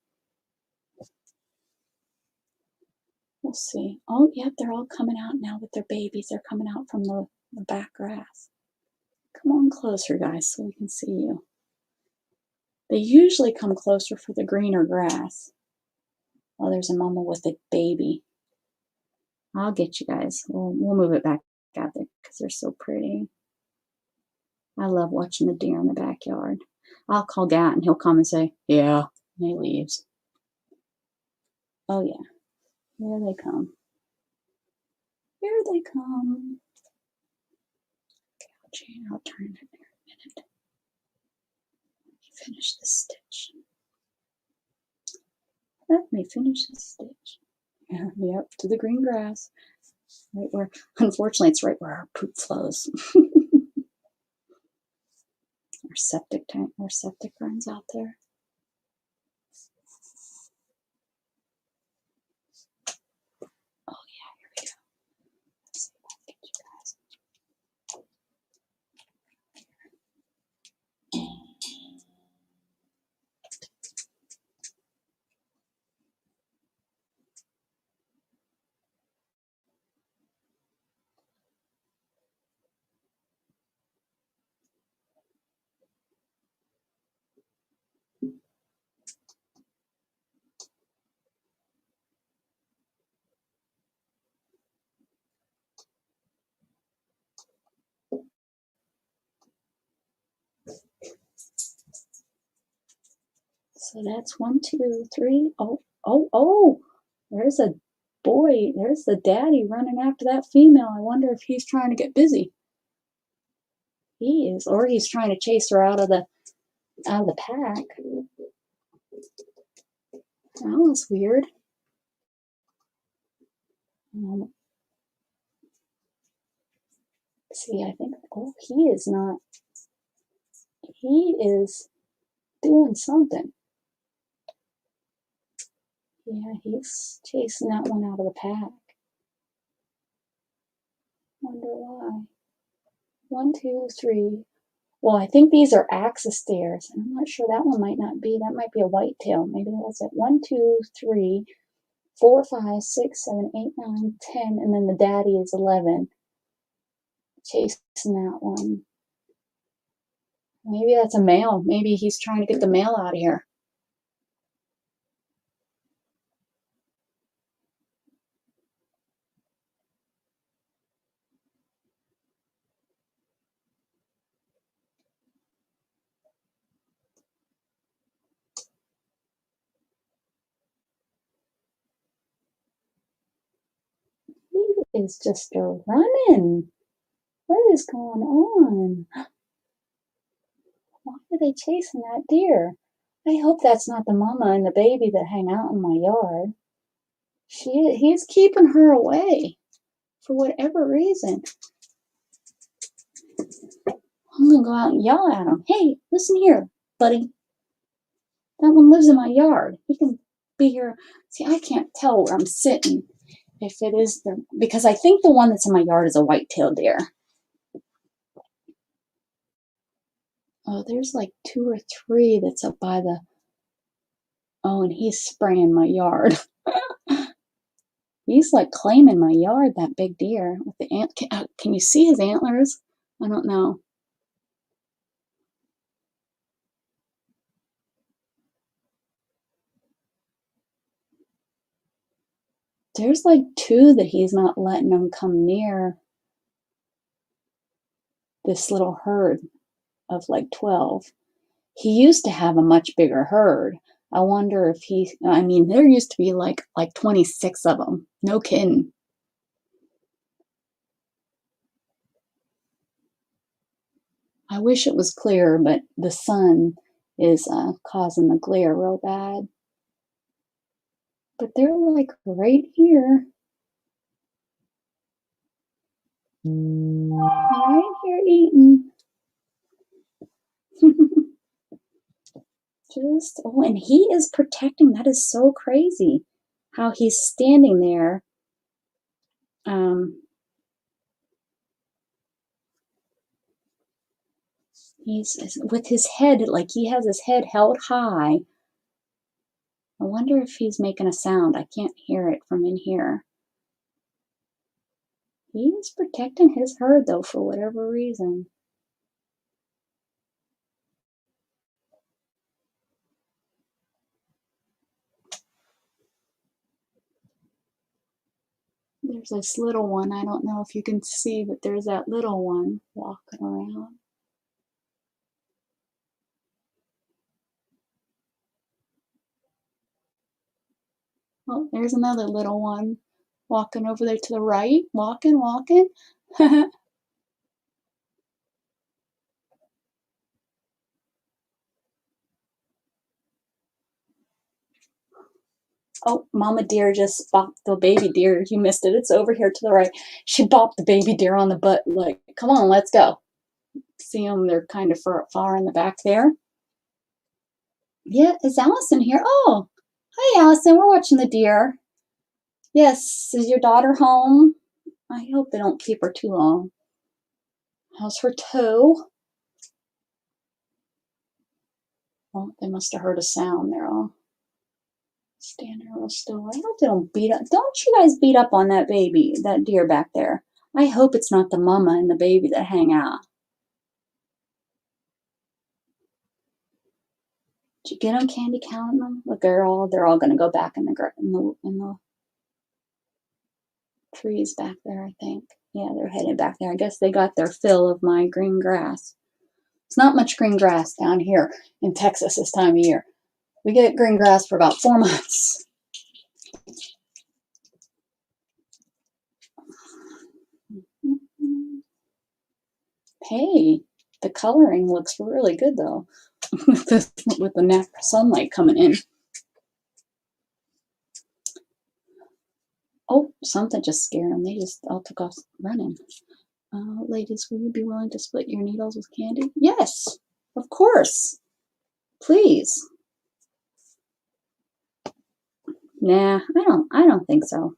We'll see. Oh, yep, they're all coming out now with their babies. They're coming out from the back grass. Come on closer, guys, so we can see you. They usually come closer for the greener grass. Oh, there's a mama with a baby. I'll get you guys. We'll move it back out there because they're so pretty. I love watching the deer in the backyard. I'll call Gat and he'll come and say, yeah, and he leaves. Oh, yeah. Here they come. Here they come. Okay, I'll turn it in a minute. Finish the stitch. Let me finish the stitch. Yeah, yep, to the green grass. Right where, unfortunately, it's right where our poop flows. Our septic tank, our septic runs out there. Oh yeah, here we go. Let's see if I can get you guys. So that's 1, 2, 3. Oh, oh, oh! There's a boy. There's the daddy running after that female. I wonder if he's trying to get busy. He is, or he's trying to chase her out of the pack. That was weird. See, I think, oh, he is not. He is doing something. Yeah, he's chasing that one out of the pack. Wonder why. 1, 2, 3. Well, I think these are axis stairs. I'm not sure that one might not be. That might be a whitetail. Maybe that's it. 1, 2, 3, 4, 5, 6, 7, 8, 9, 10, and then the daddy is 11. Chasing that one. Maybe that's a male. Maybe he's trying to get the male out of here. He is just running. What is going on? Why are they chasing that deer? I hope that's not the mama and the baby that hang out in my yard. He's keeping her away for whatever reason. I'm gonna go out and yell at him. Hey, listen here, buddy. That one lives in my yard. He can be here. See, I can't tell where I'm sitting. If it is because I think the one that's in my yard is a white-tailed deer. Oh, there's like 2 or 3 that's up by the. Oh, and he's spraying my yard. He's like claiming my yard, that big deer with the can you see his antlers? I don't know. There's like 2 that he's not letting them come near this little herd of like 12. He used to have a much bigger herd. I wonder if I mean, there used to be like 26 of them. No kidding. I wish it was clear, but the sun is causing the glare real bad. But they're like right here. Right here eating. And he is protecting. That is so crazy how he's standing there. He's with his head, like he has his head held high. I wonder if he's making a sound. I can't hear it from in here. He is protecting his herd, though, for whatever reason. There's this little one. I don't know if you can see, but there's that little one walking around. Oh, there's another little one walking over there to the right. Walking. Oh, Mama Deer just bopped the baby deer. You missed it. It's over here to the right. She bopped the baby deer on the butt. Like, come on, let's go. See them? They're kind of far in the back there. Yeah, is Allison here? Oh, hi, Allison. We're watching the deer. Yes, is your daughter home? I hope they don't keep her too long. How's her toe? Oh, they must have heard a sound. They're all standing real still. I hope they don't beat up. Don't you guys beat up on that baby, that deer back there. I hope it's not the mama and the baby that hang out. Did you get them, Candy, counting them? Look, they're all going to go back in the trees back there, I think. Yeah, they're headed back there. I guess they got their fill of my green grass. It's not much green grass down here in Texas this time of year. We get green grass for about 4 months. Hey, the coloring looks really good though, with the natural sunlight coming in. Oh, something just scared them. They just all took off running. Ladies, will you be willing to split your needles with Candy? Yes, of course. Please. Nah, I don't think so.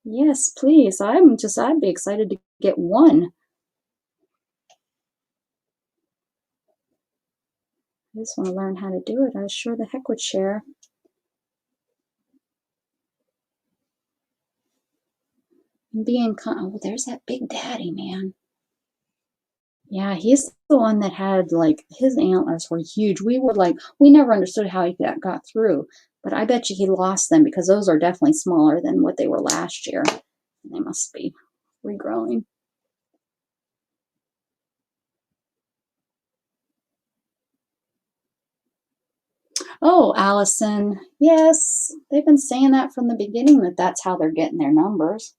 Yes, please. I'd be excited to get one. I just want to learn how to do it. I sure the heck would share. Oh, there's that Big Daddy, man. Yeah, he's the one that had, like, his antlers were huge. We never understood how he got through, but I bet you he lost them because those are definitely smaller than what they were last year. They must be regrowing. Oh, Allison. Yes, they've been saying that from the beginning, that that's how they're getting their numbers.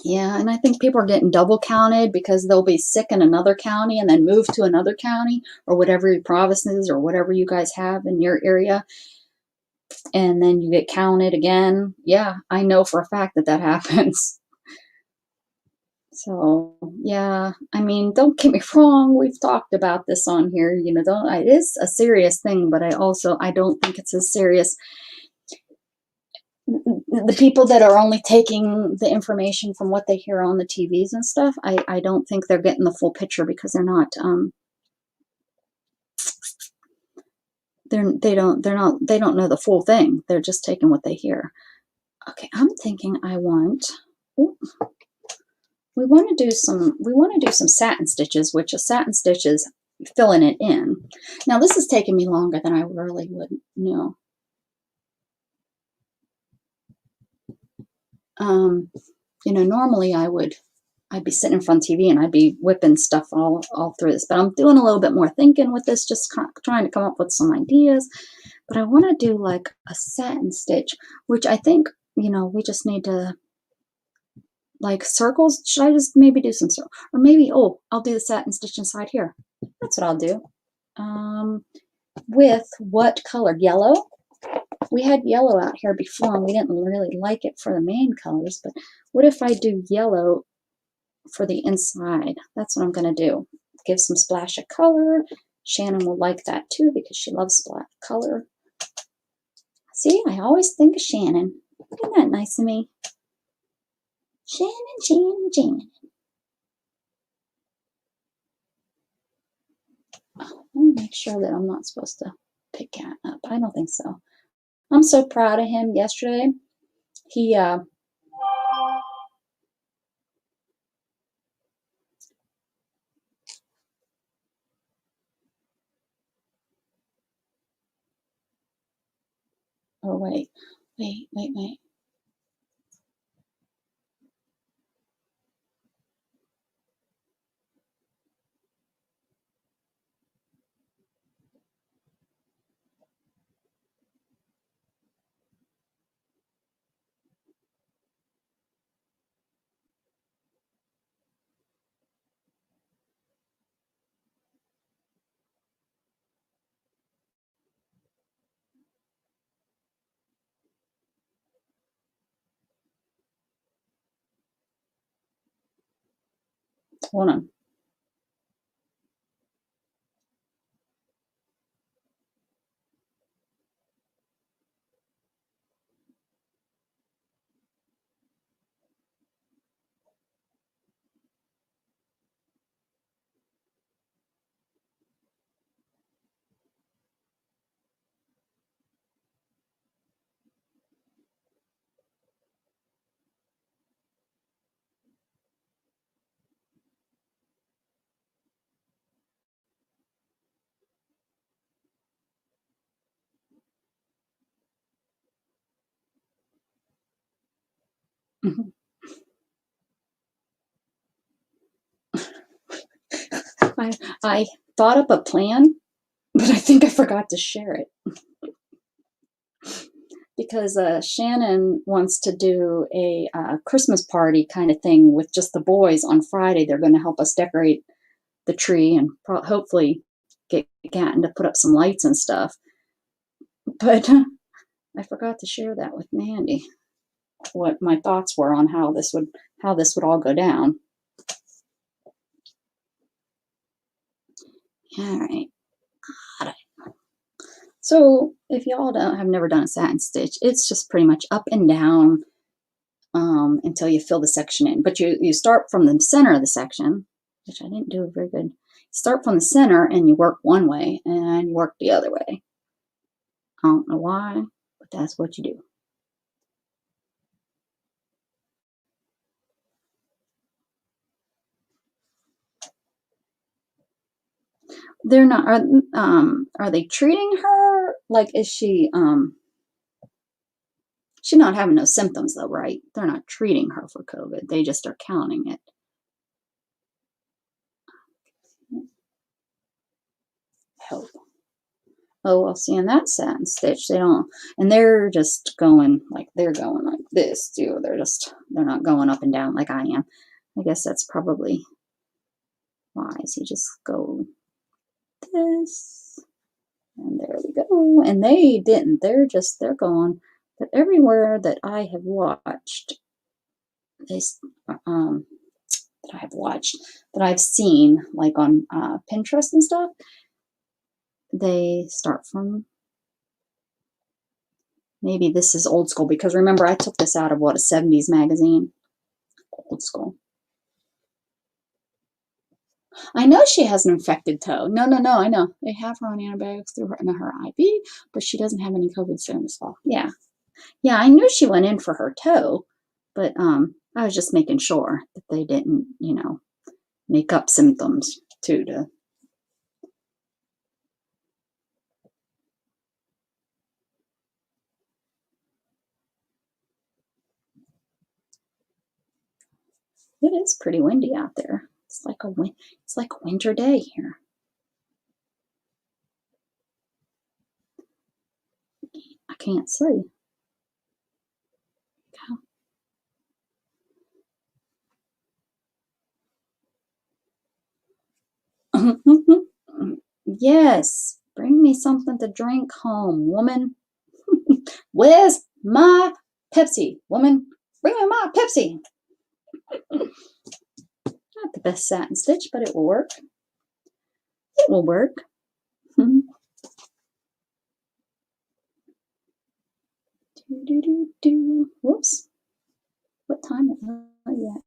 Yeah, and I think people are getting double counted because they'll be sick in another county and then move to another county or whatever your province is or whatever you guys have in your area, and then you get counted again. Yeah, I know for a fact that that happens. So, yeah, I mean, don't get me wrong. We've talked about this on here. It is a serious thing, but I don't think it's as serious. The people that are only taking the information from what they hear on the TVs and stuff, I don't think they're getting the full picture because they don't know the full thing. They're just taking what they hear. Okay, I'm thinking ooh, we want to do some satin stitches, which a satin stitch is filling it in. Now this is taking me longer than I really would know. Normally I'd be sitting in front of TV and I'd be whipping stuff all through this, but I'm doing a little bit more thinking with this, just trying to come up with some ideas. But I want to do like a satin stitch, which I think, we just need to, like, circles. Should I just maybe do some circles? Or maybe, I'll do the satin stitch inside here. That's what I'll do. With what color? Yellow? We had yellow out here before and we didn't really like it for the main colors, but what if I do yellow for the inside? That's what I'm going to do. Give some splash of color. Shannon will like that too because she loves splash color. See, I always think of Shannon. Isn't that nice of me? Shannon, Shannon, Shannon. Let me make sure that I'm not supposed to pick Cat up. I don't think so. I'm so proud of him yesterday. He, oh wait. Hold on. I thought up a plan, but I think I forgot to share it because Shannon wants to do a Christmas party kind of thing with just the boys on Friday. They're going to help us decorate the tree and hopefully get Gatton to put up some lights and stuff. But I forgot to share that with Mandy, what my thoughts were on how this would all go down. All right. So if y'all have never done a satin stitch, it's just pretty much up and down until you fill the section in. But you start from the center of the section, which I didn't do very good. You start from the center and you work one way and you work the other way. I don't know why, but that's what you do. They're not, are they treating her? Like, is she's not having no symptoms though, right? They're not treating her for COVID. They just are counting it. Hope. Oh, well, see, in that satin stitch, they don't, and they're just going like this too. They're not going up and down like I am. I guess that's probably wise. You just go this, and there we go. And they didn't. They're going. But everywhere that I have watched, they that I have watched that I've seen like on Pinterest and stuff, they start from maybe this is old school because remember I took this out of what a 70s magazine. Old school. I know she has an infected toe. No, I know. They have her on antibiotics through her IV, but she doesn't have any COVID soon this fall. Yeah. Yeah, I knew she went in for her toe, but I was just making sure that they didn't, make up symptoms too to it is pretty windy out there. It's like a winter day here. I can't see. Yes, bring me something to drink home, woman. Where's my Pepsi, woman? Bring me my Pepsi. Not the best satin stitch, but it will work. It will work. Whoops. What time is it yet?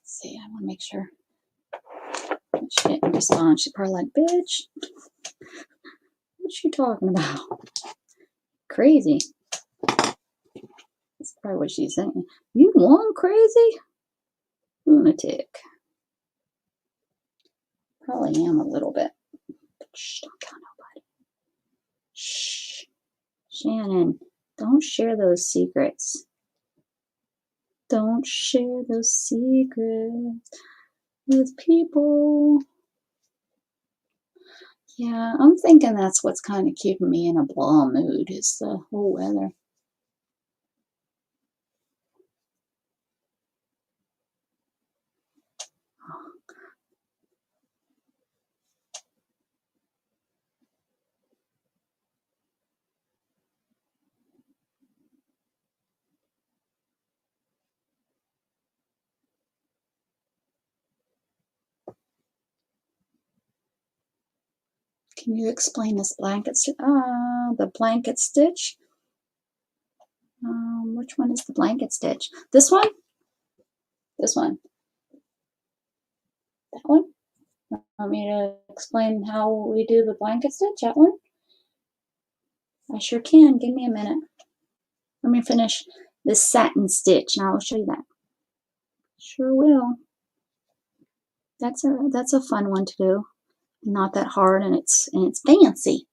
See, I want to make sure she didn't respond. She's probably like, bitch, what you talking about? Crazy. That's probably what she's saying. You one crazy? Lunatic. Probably am a little bit. Shh, don't tell nobody. Shh. Shannon, don't share those secrets. Don't share those secrets with people. Yeah, I'm thinking that's what's kind of keeping me in a blah mood is the whole weather. Can you explain this blanket? The blanket stitch. Which one is the blanket stitch? This one? This one. That one? Want me to explain how we do the blanket stitch? That one? I sure can. Give me a minute. Let me finish this satin stitch and I will show you that. Sure will. That's a fun one to do. Not that hard and it's fancy.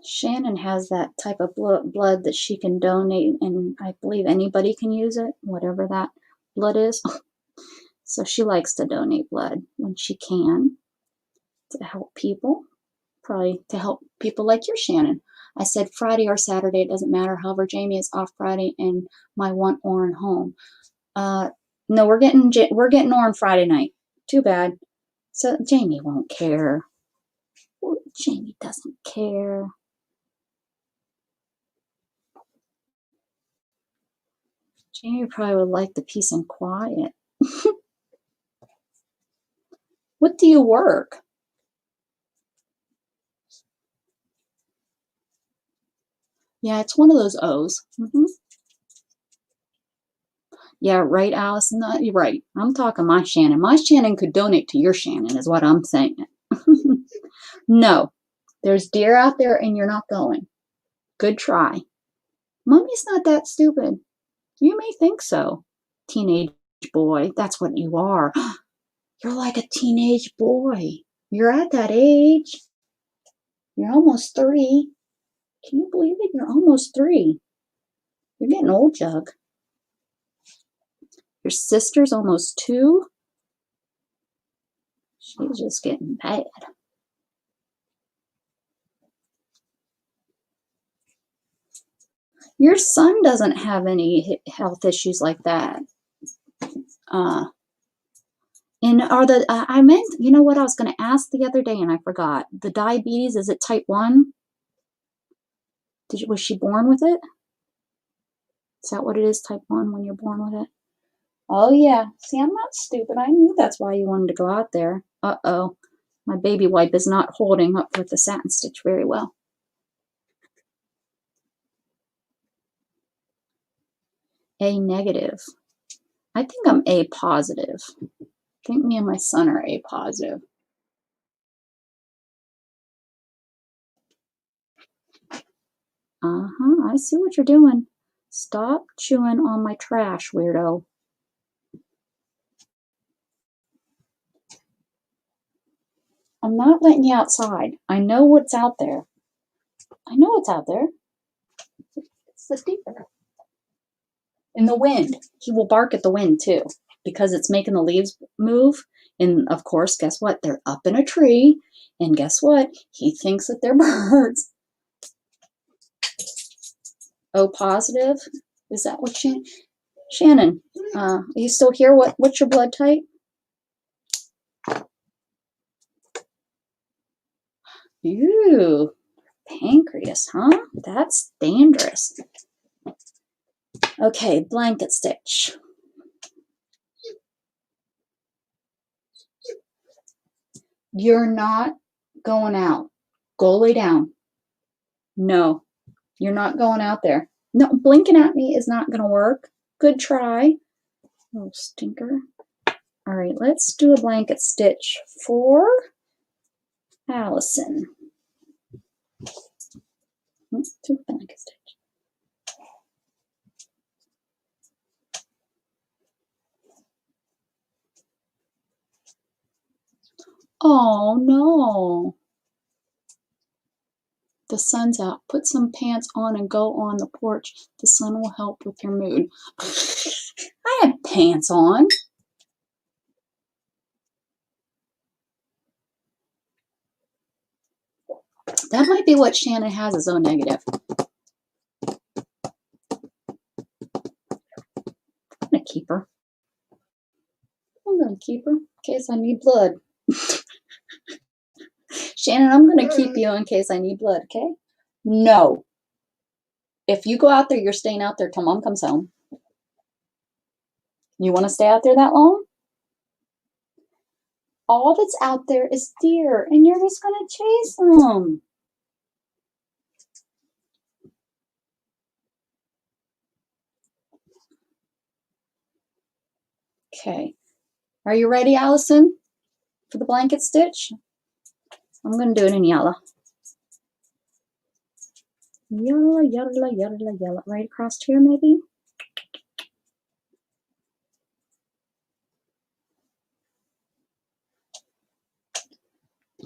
Shannon has that type of blood that she can donate, and I believe anybody can use it, whatever that blood is. So she likes to donate blood when she can to help people, probably to help people like you, Shannon. I said Friday or Saturday, it doesn't matter. However, Jamie is off Friday and my one Orin home. No, we're getting Orin Friday night. Too bad. So Jamie won't care. Jamie doesn't care. Jamie probably would like the peace and quiet. What do you work? Yeah, it's one of those O's. Yeah, right, Allison. You're right. I'm talking my Shannon. My Shannon could donate to your Shannon, is what I'm saying. No, there's deer out there and you're not going. Good try. Mommy's not that stupid. You may think so. Teenage boy, that's what you are. You're like a teenage boy. You're at that age. You're almost 3. Can you believe it? You're almost 3. You're getting old, Jug. Your sister's almost 2. She's just getting bad. Your son doesn't have any health issues like that. And are the I meant, you know what I was going to ask the other day and I forgot. The diabetes, is it type 1? Was she born with it? Is that what it is, type 1, when you're born with it? Oh yeah. See, I'm not stupid. I knew that's why you wanted to go out there. Uh-oh. My baby wipe is not holding up with the satin stitch very well. A negative. I think I'm A positive. I think me and my son are A positive. Uh-huh, I see what you're doing. Stop chewing on my trash, weirdo. I'm not letting you outside. I know what's out there. I know what's out there. It's the deer. In the wind. He will bark at the wind too, because it's making the leaves move. And of course, guess what? They're up in a tree. And guess what? He thinks that they're birds. O positive? Is that what Shannon, are you still here? What's your blood type? Ew, pancreas, huh? That's dangerous. Okay, blanket stitch. You're not going out. Go lay down. No, you're not going out there. No, blinking at me is not going to work. Good try. Little stinker. All right, let's do a blanket stitch for Allison. Let's do a blanket stitch. Oh, no. The sun's out. Put some pants on and go on the porch. The sun will help with your mood. I had pants on. That might be what Shannon has as O negative. I'm going to keep her. I'm going to keep her in case I need blood. Shannon, I'm going to keep you in case I need blood, okay? No. If you go out there, you're staying out there till Mom comes home. You want to stay out there that long? All that's out there is deer, and you're just going to chase them. Okay. Are you ready, Allison, for the blanket stitch? I'm going to do it in yellow. Yellow, yellow, yellow, yellow. Right across here, maybe?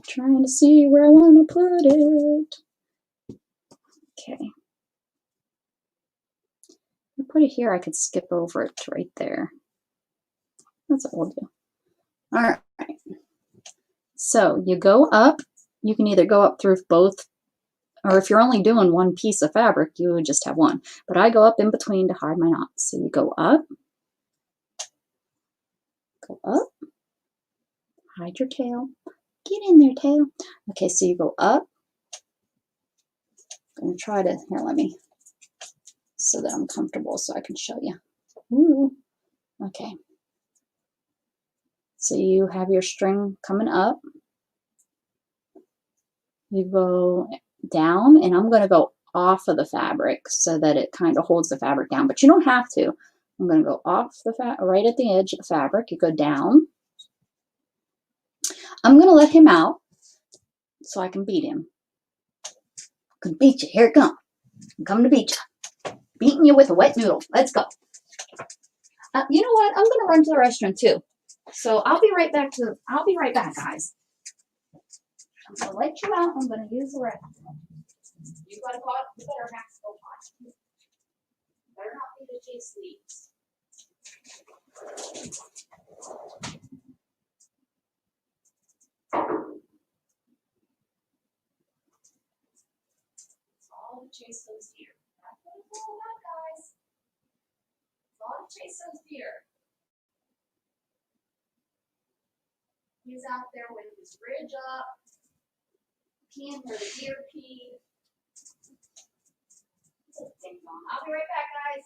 Trying to see where I want to put it. Okay. If I put it here, I could skip over it to right there. That's what we'll do. All right. So you go up. You can either go up through both, or if you're only doing one piece of fabric, you would just have one. But I go up in between to hide my knots. So you go up, hide your tail. Get in there, tail. Okay, so you go up. I'm going to try to, here, let me, so that I'm comfortable so I can show you. Ooh. Okay. So you have your string coming up. You go down, and I'm going to go off of the fabric so that it kind of holds the fabric down, but you don't have to. I'm going to go off the right at the edge of the fabric. You go down. I'm going to let him out so I can beat him. I can beat you. Here it comes. I'm coming to beat you. Beating you with a wet noodle. Let's go. You know what? I'm going to run to the restroom too. So I'll be right back, guys. I'm going to let you out. I'm going to use the restroom. You better have to go potty. Better not be the J sleeps. All the Jason's here. That's what it's all about, guys. All the Jason's here. He's out there with his ridge up, peeing where the deer peed. I'll be right back, guys.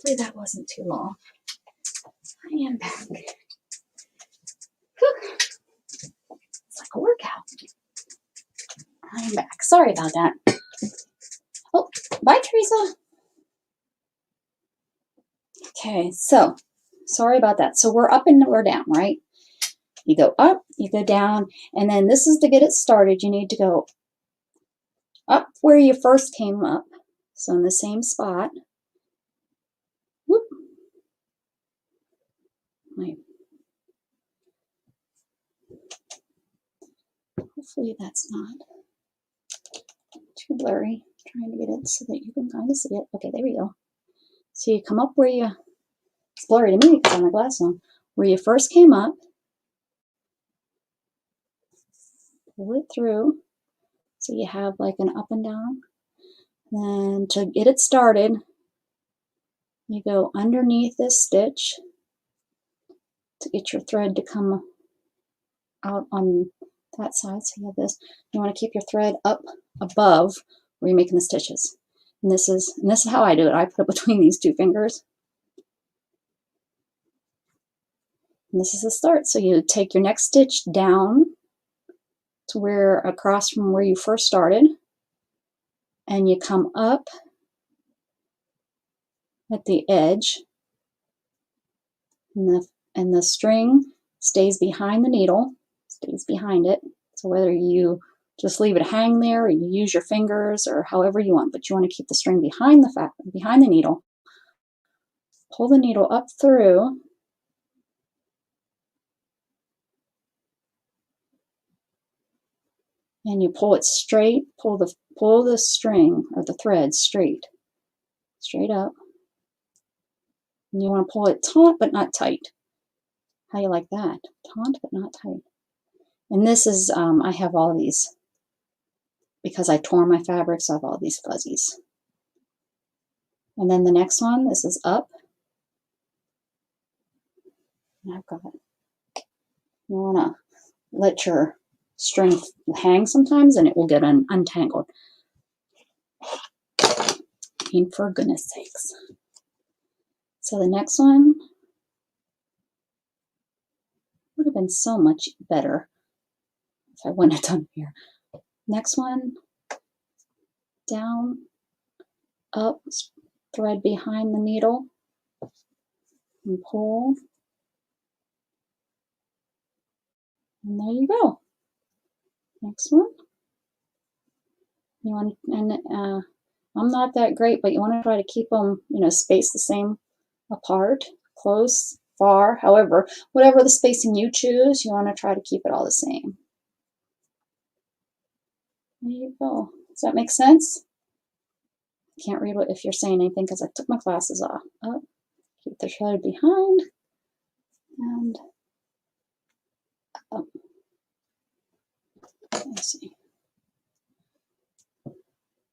Hopefully that wasn't too long. I am back. Whew. It's like a workout. I am back. Sorry about that. Oh, bye, Teresa. Okay, so sorry about that. So we're up and we're down, right? You go up, you go down, and then this is to get it started. You need to go up where you first came up. So in the same spot. Whoop. Hopefully that's not too blurry. I'm trying to get it so that you can kind of see it. Okay, there we go. So you come up where you, it's blurry to me because I have my glasses on, where you first came up, pull it through. So you have like an up and down. Then to get it started, you go underneath this stitch to get your thread to come out on that side. So you have this. You want to keep your thread up above where you're making the stitches. And this is how I do it. I put it between these two fingers. And this is the start. So you take your next stitch down to where across from where you first started, and you come up at the edge, and the string stays behind the needle, stays behind it. So whether you just leave it hang there or you use your fingers or however you want, but you want to keep the string behind the needle. Pull the needle up through, and you pull it straight, pull the string or the thread straight up. And you want to pull it taut but not tight. How you like that? Taut but not tight. And this is, I have all these, because I tore my fabric, so I have all these fuzzies. And then the next one, this is up. And I've got, you want to let your string hang sometimes and it will get untangled. I mean, for goodness sakes. So the next one would have been so much better if I wouldn't have done here. Next one, down, up, thread behind the needle, and pull. And there you go. Next one. You want, and I'm not that great, but you want to try to keep them, spaced the same apart, close, far, however, whatever the spacing you choose, you want to try to keep it all the same. There you go. Does that make sense? I can't read if you're saying anything because I took my glasses off. Up, keep the thread behind, and up. Let's see.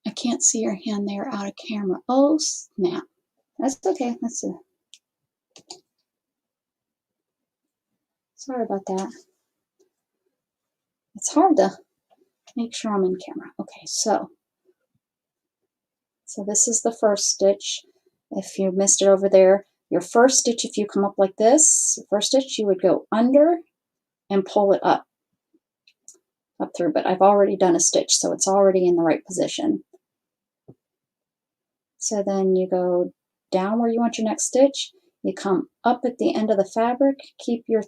I can't see your hand there out of camera. Oh, snap. That's okay. Let's see. Sorry about that. It's hard to make sure I'm in camera. Okay, so this is the first stitch. If you missed it over there, your first stitch, if you come up like this, first stitch, you would go under and pull it up through, but I've already done a stitch, so it's already in the right position. So then you go down where you want your next stitch, you come up at the end of the fabric, keep your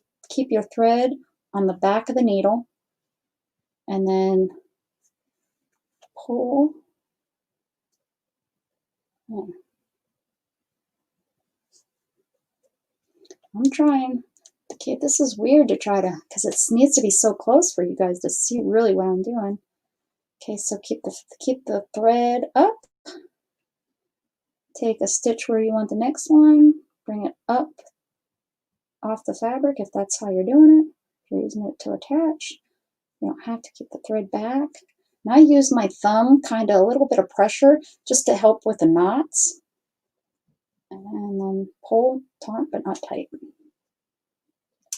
thread on the back of the needle, and then pull. I'm trying to keep, this is weird to try to, because it needs to be so close for you guys to see really what I'm doing. Okay, so keep the thread up, take a stitch where you want the next one, bring it up off the fabric if that's how you're doing it. If you're using it to attach, you don't have to keep the thread back. And I use my thumb, kind of a little bit of pressure, just to help with the knots. And then pull, taut but not tight.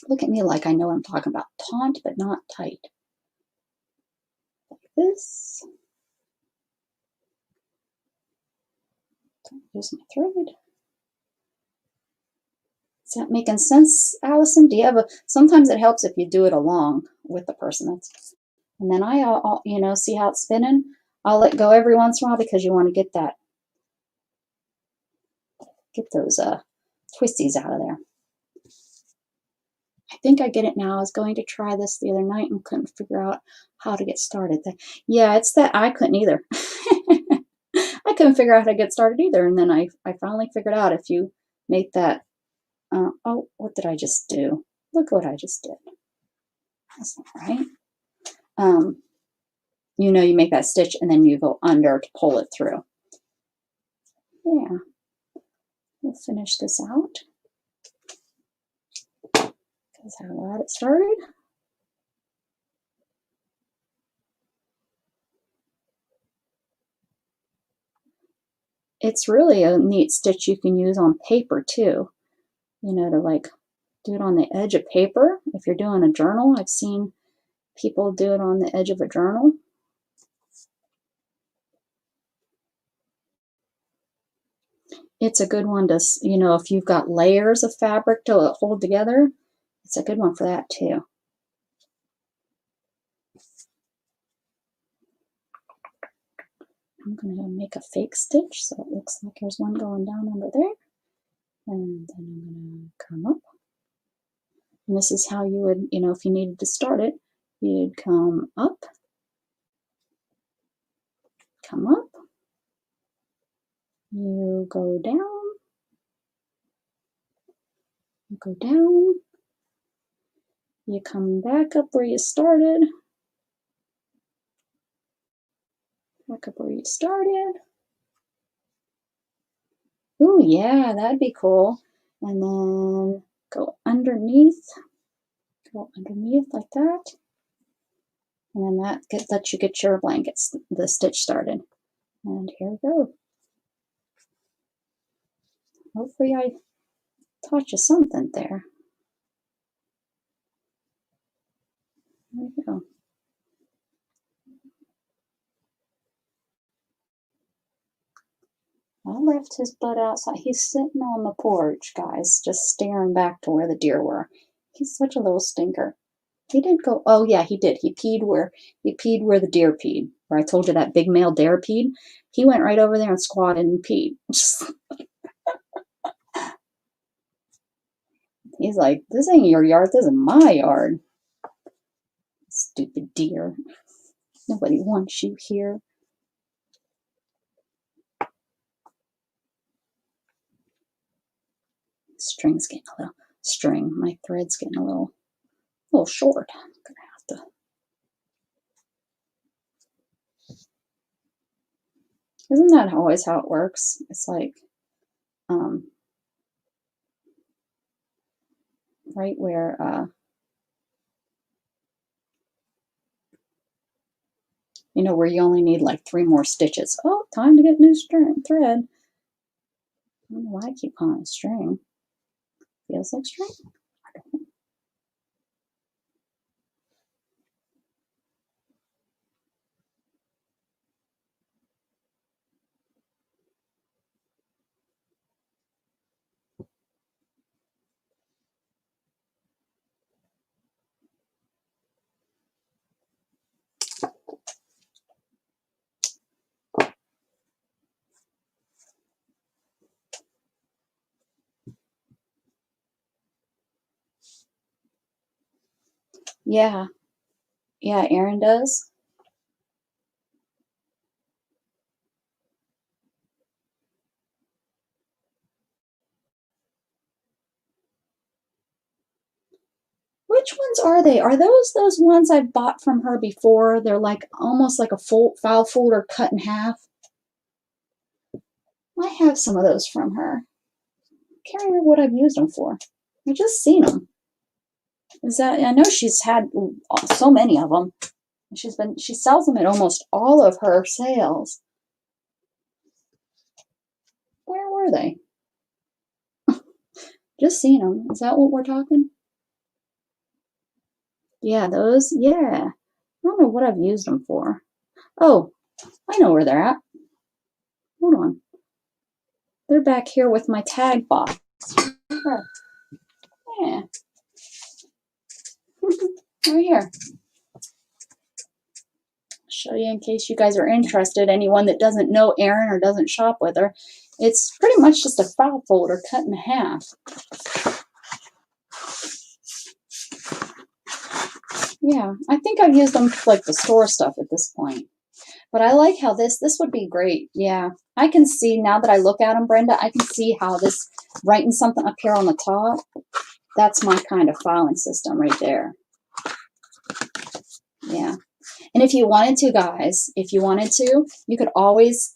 Look at me like I know what I'm talking about. Taut but not tight. Like this. Don't use my thread. Is that making sense, Allison? Do you have a? Sometimes it helps if you do it along with the person. And then I'll see how it's spinning. I'll let go every once in a while because you want to get those twisties out of there. I think I get it now. I was going to try this the other night and couldn't figure out how to get started. Yeah, it's that I couldn't either. I couldn't figure out how to get started either. And then I finally figured out if you make that. Oh, what did I just do? Look what I just did. That's not right. You make that stitch and then you go under to pull it through. Yeah. We'll finish this out. That's how I got it started. It's really a neat stitch you can use on paper too. To like do it on the edge of paper. If you're doing a journal, I've seen people do it on the edge of a journal. It's a good one to, if you've got layers of fabric to hold together, it's a good one for that too. I'm going to make a fake stitch so it looks like there's one going down under there. And then I'm going to come up. And this is how you would, if you needed to start it, you'd come up, you go down, you come back up where you started, Ooh, yeah, that'd be cool. And then go underneath like that. And then that lets you get your blankets, the stitch started. And here we go. Hopefully I taught you something there. There we go. I left his butt outside. He's sitting on the porch, guys, just staring back to where the deer were. He's such a little stinker. He didn't go. Oh yeah, he did. He peed where the deer peed. Where I told you that big male deer peed. He went right over there and squatted and peed. He's like, this ain't your yard. This is my yard. Stupid deer. Nobody wants you here. String's getting a little my thread's getting a little short. I'm gonna have to. Isn't that always how it works? It's like, right where, where you only need like 3 more stitches. Oh, time to get new thread. I don't know why I keep calling it string. Feels like string. I don't know. Yeah, Erin does. Which ones are they? Are those ones I've bought from her before? They're like almost like a full file folder cut in half. I have some of those from her. Can't remember what I've used them for. I just seen them. I know she's had so many of them. She sells them at almost all of her sales. Where were they? Just seen them. Is that what we're talking? Yeah, those. Yeah. I don't know what I've used them for. Oh, I know where they're at. Hold on. They're back here with my tag box. Yeah. Right here. Show you in case you guys are interested. Anyone that doesn't know Erin or doesn't shop with her, it's pretty much just a file folder cut in half. Yeah, I think I've used them for like the store stuff at this point. But I like how this would be great. Yeah, I can see now that I look at them, Brenda, I can see how this, writing something up here on the top, that's my kind of filing system right there. Yeah. And if you wanted to, guys, if you wanted to, you could always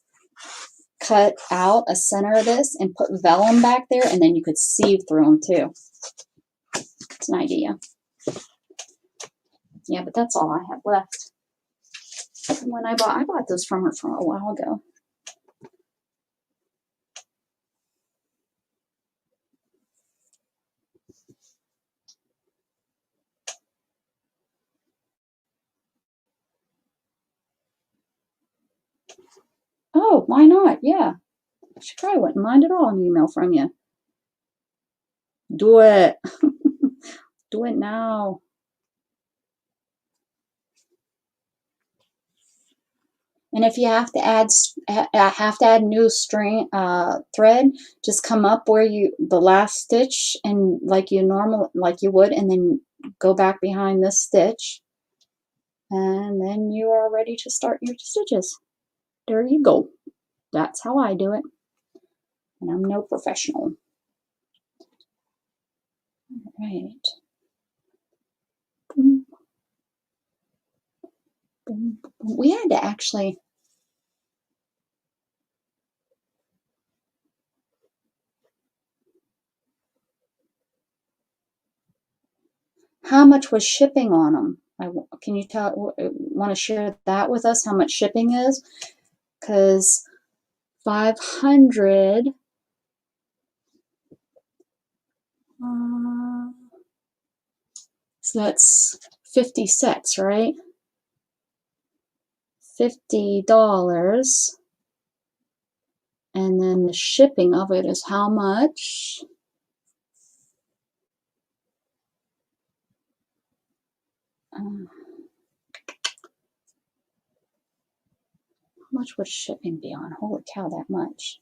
cut out a center of this and put vellum back there, and then you could sieve through them too. It's an idea. Yeah, but that's all I have left. When I bought those from her from a while ago. Oh, why not? Yeah. She probably wouldn't mind at all an email from you. Do it. Do it now. And if you have to add new string thread, just come up where the last stitch and like you would, and then go back behind this stitch, and then you are ready to start your stitches. There you go. That's how I do it, and I'm no professional. All right. Boom. Boom. We had to actually. How much was shipping on them? Can you want to share that with us? How much shipping is? Because 500. So that's 50 sets, right? $50. And then the shipping of it is how much? How much would shipping be on? Holy cow, that much.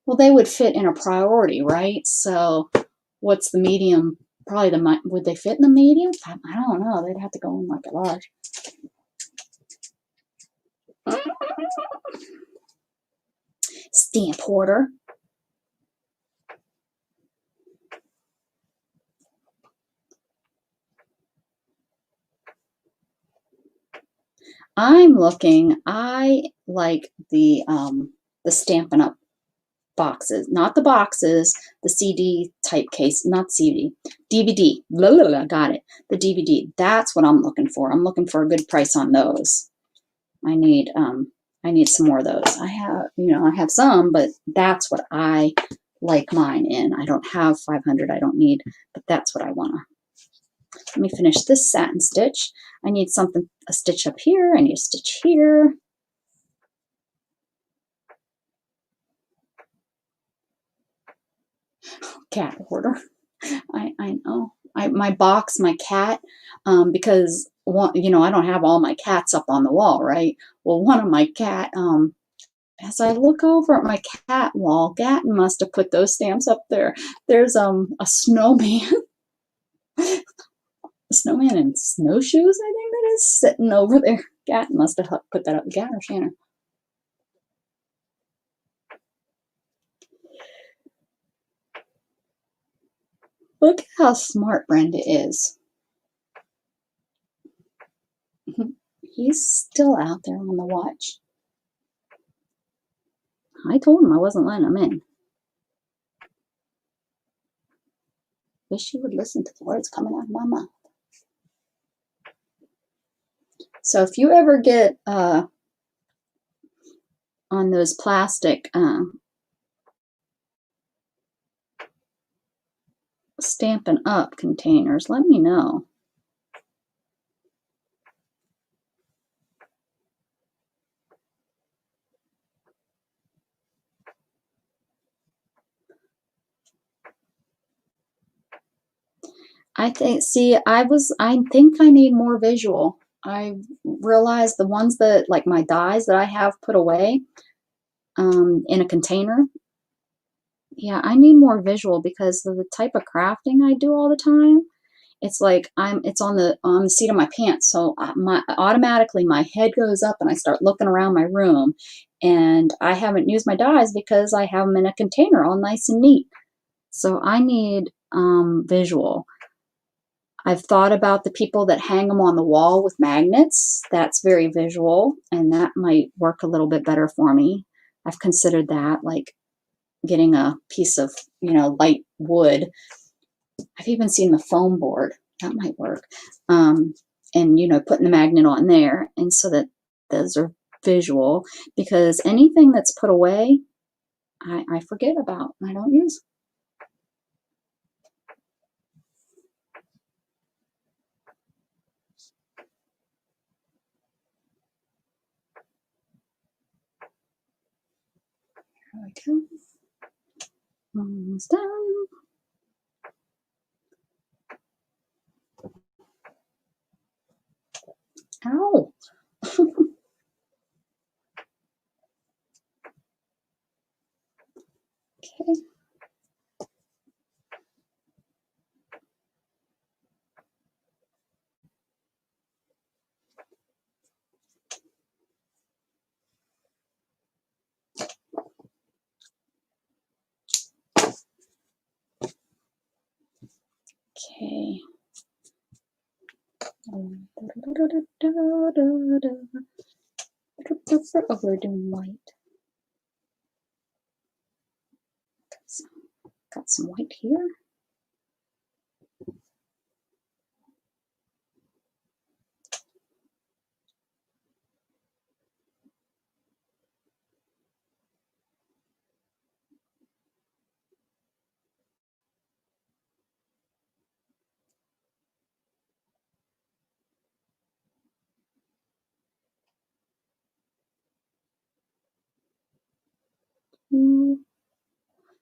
Well, they would fit in a priority, right? So what's the medium? Probably would they fit in the medium? I don't know. They'd have to go in like a large. Stamp hoarder. I'm looking. I like the Stampin' Up boxes, not the boxes, the CD type case, not CD, DVD. Blah, blah, blah, got it. The DVD. That's what I'm looking for. I'm looking for a good price on those. I need some more of those. I have some, but that's what I like mine in. I don't have 500. I don't need, but that's what I want to. Let me finish this satin stitch. I need a stitch up here. I need a stitch here. Cat hoarder. I know. My box, my cat, because I don't have all my cats up on the wall, right? Well, one of my cat, as I look over at my cat wall, Gatton must have put those stamps up there. There's a snowman, a snowman in snowshoes, I think that is, sitting over there. Gatton must have put that up. Gat or Shannon? Look how smart Brenda is. He's still out there on the watch. I told him I wasn't letting him in. Wish he would listen to the words coming out of my mouth. So if you ever get on those plastic Stampin' Up containers, let me know. I think I need more visual. I realized the ones that, like my dies that I have put away in a container, yeah, I need more visual because of the type of crafting I do all the time. It's like it's on the seat of my pants, so automatically my head goes up and I start looking around my room, and I haven't used my dies because I have them in a container all nice and neat. So I need visual. I've thought about the people that hang them on the wall with magnets. That's very visual, and that might work a little bit better for me. I've considered that, like getting a piece of, light wood. I've even seen the foam board. That might work. And, putting the magnet on there, and so that those are visual, because anything that's put away, I forget about. I don't use. There we go. Almost done. Ow. Okay. Okay. Oh, we're doing white. Got some white here.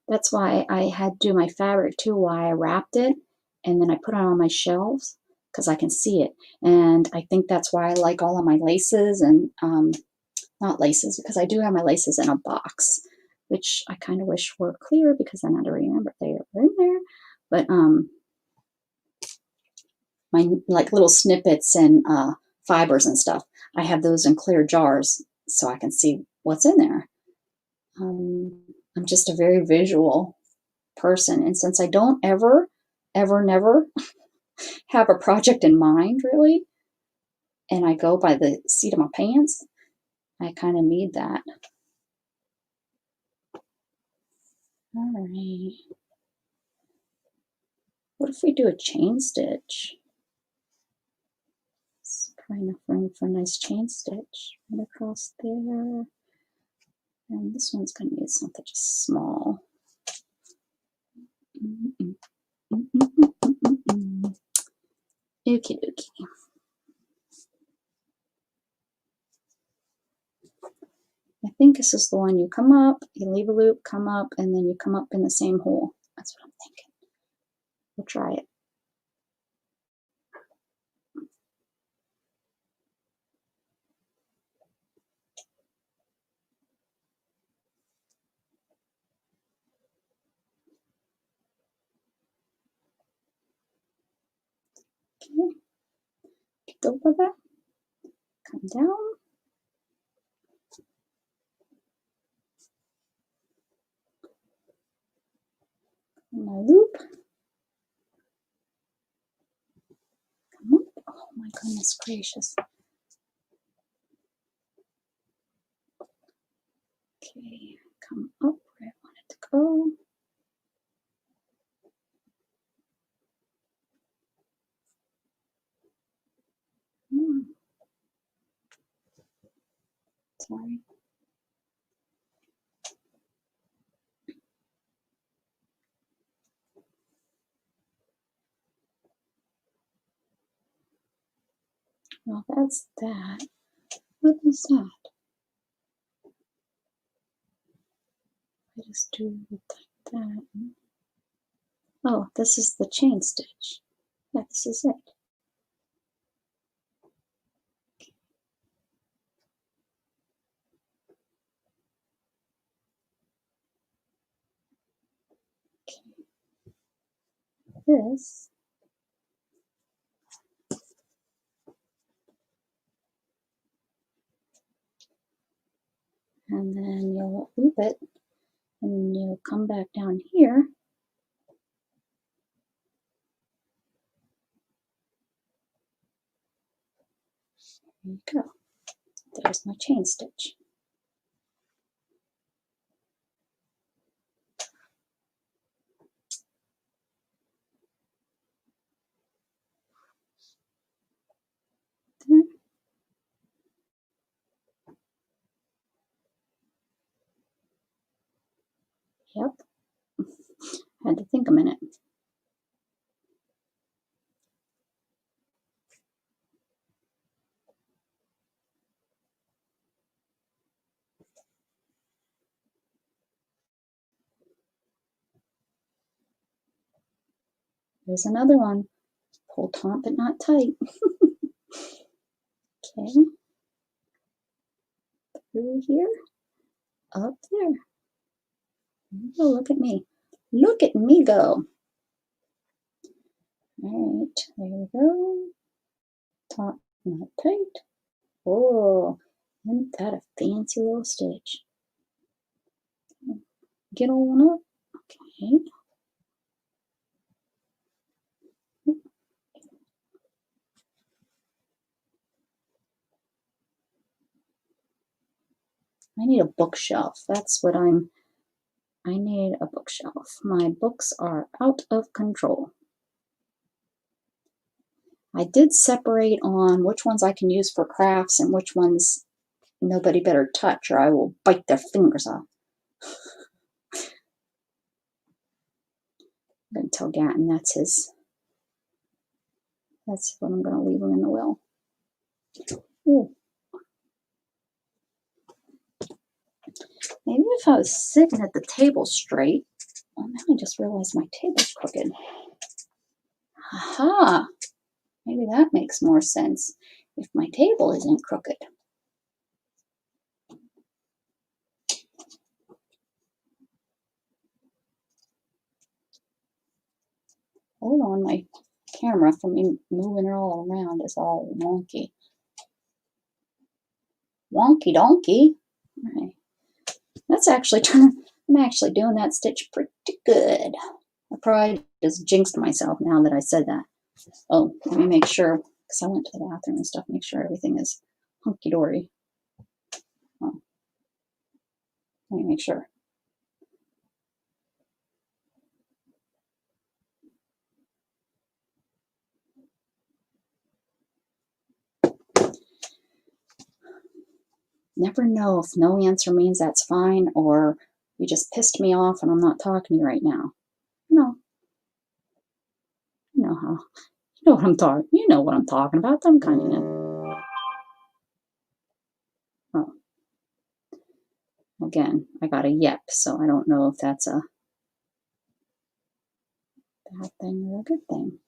That's why I had to do my fabric too, why I wrapped it and then I put it on my shelves because I can see it. And I think that's why I like all of my laces and not laces, because I do have my laces in a box, which I kind of wish were clear because then I'd remember they were in there. But my like little snippets and fibers and stuff, I have those in clear jars so I can see what's in there. I'm just a very visual person, and since I don't never have a project in mind really, and I go by the seat of my pants, I kind of need that. All right. What if we do a chain stitch? It's probably enough room for a nice chain stitch right across there. And this one's going to need something just small. Okie dokie. I think this is the one you come up, you leave a loop, come up, and then you come up in the same hole. That's what I'm thinking. We'll try it. Okay. Get over that. Come down. My loop. Come up. Oh my goodness gracious. Okay, come up where I want it to go. Sorry. Well, that's that. What is that? I just do it like that. Oh, this is the chain stitch. Yeah, this is it. This, and then you'll loop it, and you'll come back down here. There you go. There's my chain stitch. There. Yep. Had to think a minute. There's another one. Pull taut but not tight. Okay. Through here. Up there. Oh, look at me. Look at me go. All right, there we go. Taut, not tight. Oh, isn't that a fancy little stitch? Get on up. Okay. I need a bookshelf. That's what I need a bookshelf. My books are out of control. I did separate on which ones I can use for crafts and which ones nobody better touch or I will bite their fingers off. I'm going to tell Gatton that's what I'm going to leave him in the will. Ooh. Maybe if I was sitting at the table straight. Well, now I just realized my table's crooked. Aha! Maybe that makes more sense if my table isn't crooked. Hold on, my camera from me moving it all around is all wonky. Wonky donkey. All right. That's actually I'm actually doing that stitch pretty good. I probably just jinxed myself now that I said that. Oh, let me make sure, because I went to the bathroom and stuff, make sure everything is hunky-dory. Oh, let me make sure. Never know if no answer means that's fine or you just pissed me off and I'm not talking to you right now. No. You know how. You know what I'm talking. You know what I'm talking about. Them kind of. Oh. Again, I got a yep, so I don't know if that's a bad thing or a good thing.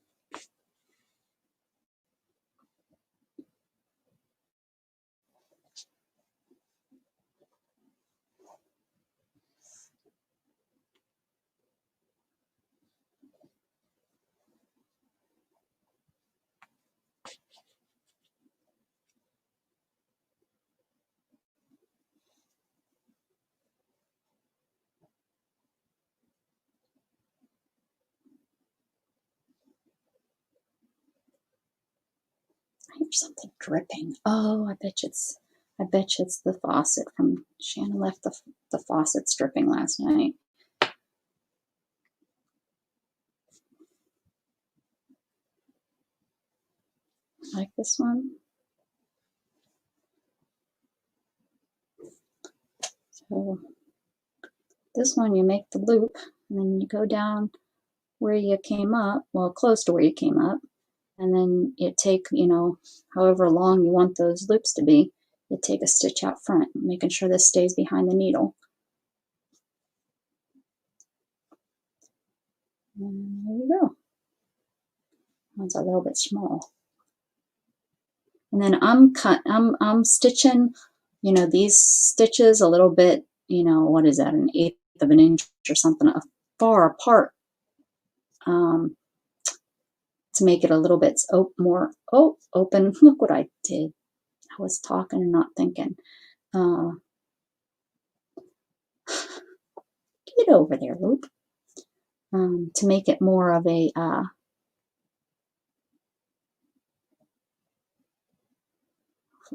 I hear something dripping. Oh, I bet you it's the faucet from Shannon left the faucet dripping last night. Like this one. So this one you make the loop and then you go down where you came up, well, close to where you came up, and then you take, however long you want those loops to be, you take a stitch out front, making sure this stays behind the needle. And there you go. One's a little bit small. And then I'm stitching, you know, these stitches a little bit, you know, what is that, an eighth of an inch or something far apart, to make it a little bit more open. Look what I did. I was talking and not thinking. Get over there, Loop. To make it more of a, for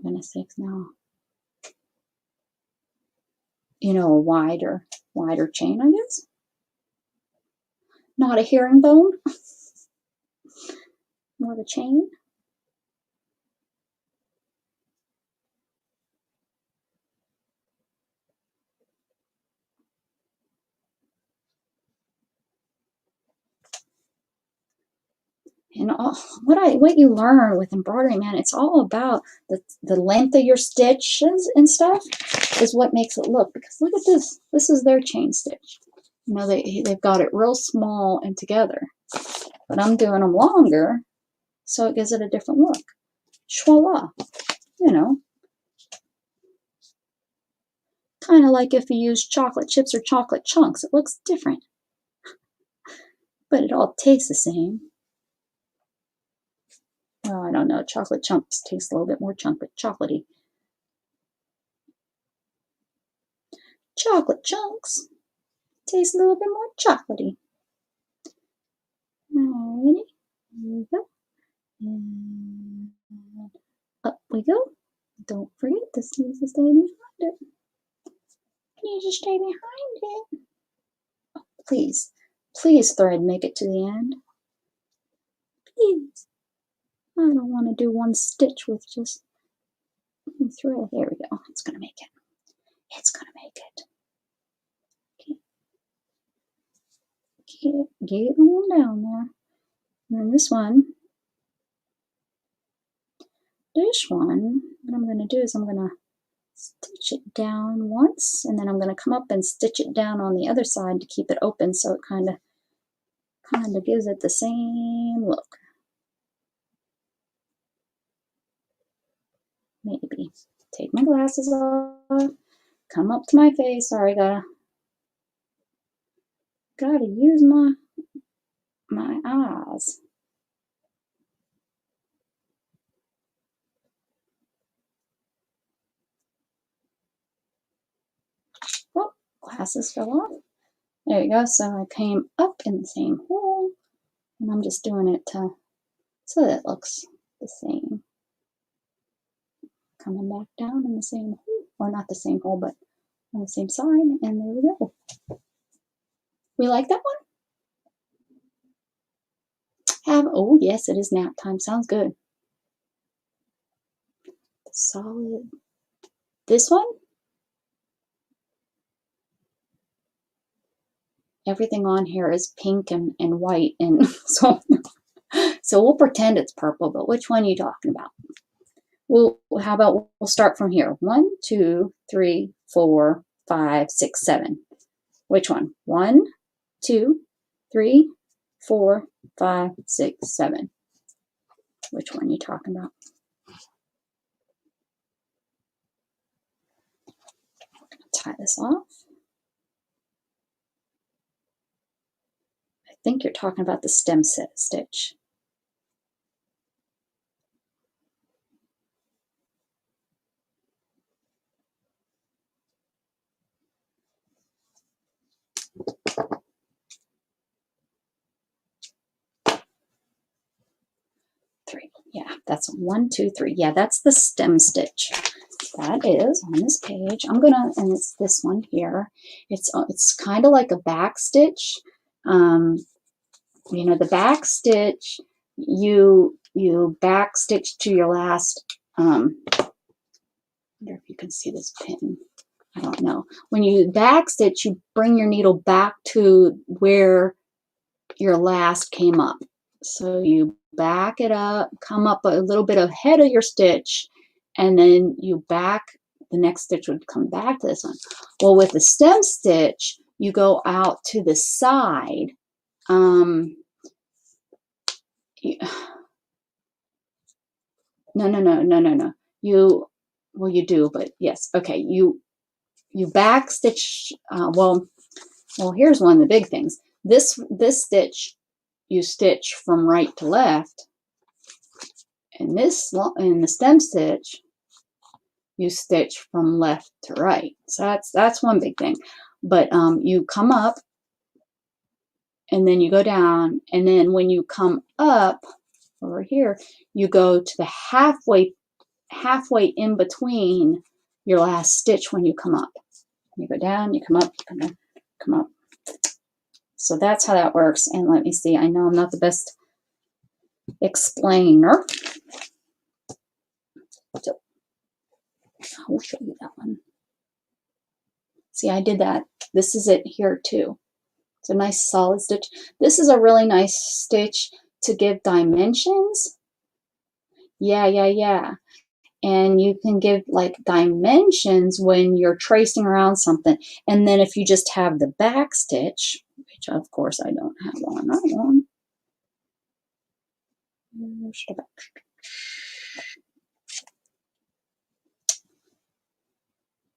goodness sakes now, you know, a wider chain, I guess. Not a herringbone, more of a chain. And what you learn with embroidery, man, it's all about the length of your stitches and stuff is what makes it look. Because look at this. This is their chain stitch. You know, they've got it real small and together. But I'm doing them longer, so it gives it a different look. Voila. You know, kind of like if you use chocolate chips or chocolate chunks. It looks different. But it all tastes the same. Well, I don't know. Chocolate chunks taste a little bit more chocolatey. Chocolate chunks taste a little bit more chocolatey. Alrighty, here we go. And up we go. Don't forget, this needs to stay behind it. Needs to stay behind it. Oh, please, please, thread, make it to the end. Please. I don't want to do one stitch with just thread. There we go. It's gonna make it. It's gonna make it. Get on down there. And then this one, what I'm going to do is I'm going to stitch it down once, and then I'm going to come up and stitch it down on the other side to keep it open, so it kind of gives it the same look. Maybe. Take my glasses off, come up to my face. Sorry, gotta use my eyes. Oh, glasses fell off. There you go. So I came up in the same hole, and I'm just doing it so that it looks the same. Coming back down in the same hole, or not the same hole, but on the same side, and there we go. We like that one? Oh yes, it is nap time. Sounds good. Solid. This one? Everything on here is pink and white, and so we'll pretend it's purple, but which one are you talking about? Well, how about we'll start from here. 1, 2, 3, 4, 5, 6, 7. Which one? 1, 2, 3, 4, 5, 6, 7. Which one are you talking about? Tie this off. I think you're talking about the stem stitch. Three. Yeah, that's 1, 2, 3. Yeah, that's the stem stitch. That is on this page. I'm gonna, and it's this one here. It's kind of like a back stitch. You know, the back stitch, you back stitch to your last. I wonder if you can see this pin. I don't know. When you back stitch, you bring your needle back to where your last came up. So you back it up, come up a little bit ahead of your stitch, and then you back, the next stitch would come back to this one. Well, with the stem stitch, you go out to the side, No. Well, you do, but yes. Okay. You back stitch, well, here's one of the big things. This stitch, you stitch from right to left, and in the stem stitch, you stitch from left to right. So that's one big thing. But you come up, and then you go down, and then when you come up over here, you go to the halfway in between your last stitch when you come up. You go down, you come up, you come down, come up. So that's how that works. And let me see, I know I'm not the best explainer. So I will show you that one. See, I did that. This is it here too. It's a nice solid stitch. This is a really nice stitch to give dimensions. Yeah. And you can give like dimensions when you're tracing around something. And then if you just have the back stitch, which of course I don't have on that one. There's the back stitch.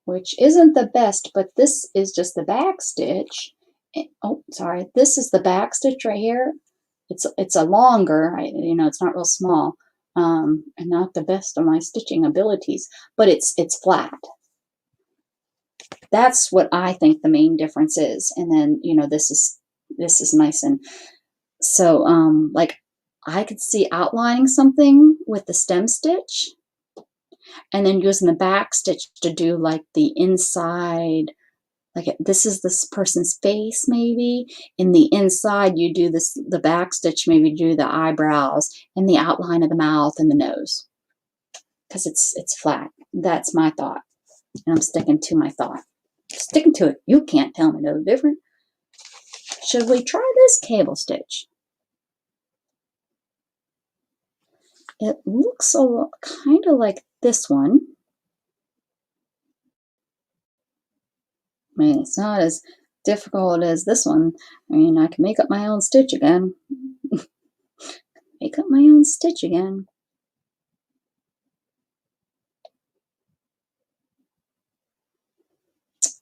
Which isn't the best, but this is just the back stitch. Oh, sorry. This is the back stitch right here. It's a longer, it's not real small. And not the best of my stitching abilities, but it's flat. That's what I think the main difference is. And then, this is nice. And so, like I could see outlining something with the stem stitch and then using the back stitch to do like the inside, like this is this person's face maybe. In the inside, you do the back stitch, maybe do the eyebrows and the outline of the mouth and the nose. Because it's flat. That's my thought. And I'm sticking to my thought. Sticking to it. You can't tell me no different. Should we try this cable stitch? It looks kind of like this one. I mean, it's not as difficult as this one. I mean, I can make up my own stitch again. Make up my own stitch again.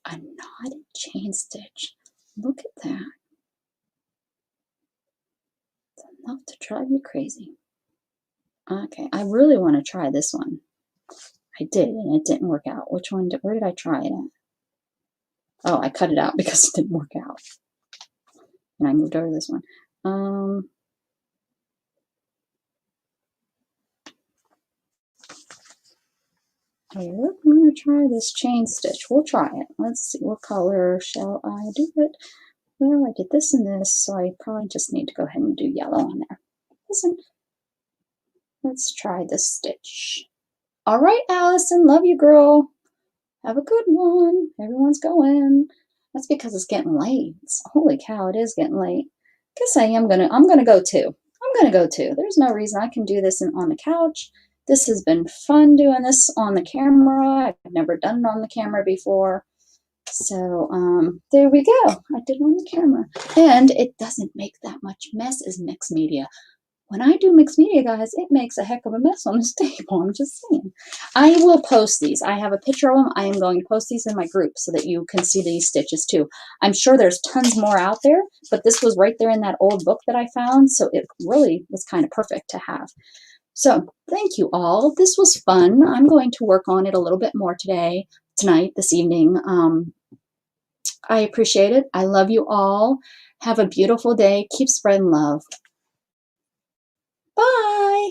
A knotted chain stitch. Look at that. It's enough to drive you crazy. Okay, I really want to try this one. I did, and it didn't work out. Which one? Where did I try it at? Oh, I cut it out because it didn't work out. And I moved over to this one. Here, I'm going to try this chain stitch. We'll try it. Let's see, what color shall I do it? Well, I did this and this, so I probably just need to go ahead and do yellow on there. Listen, let's try this stitch. All right, Allison, love you, girl. Have a good one. Everyone's going. That's because it's getting late. Holy cow, it is getting late. Guess I'm gonna go too. I'm gonna go too. There's no reason I can do this on the couch. This has been fun doing this on the camera. I've never done it on the camera before. So there we go. I did it on the camera. And it doesn't make that much mess as mixed media. When I do mixed media, guys, it makes a heck of a mess on this table. I'm just saying. I will post these. I have a picture of them. I am going to post these in my group so that you can see these stitches too. I'm sure there's tons more out there, but this was right there in that old book that I found, so it really was kind of perfect to have. So thank you all. This was fun. I'm going to work on it a little bit more tonight, this evening. I appreciate it. I love you all. Have a beautiful day. Keep spreading love. Bye.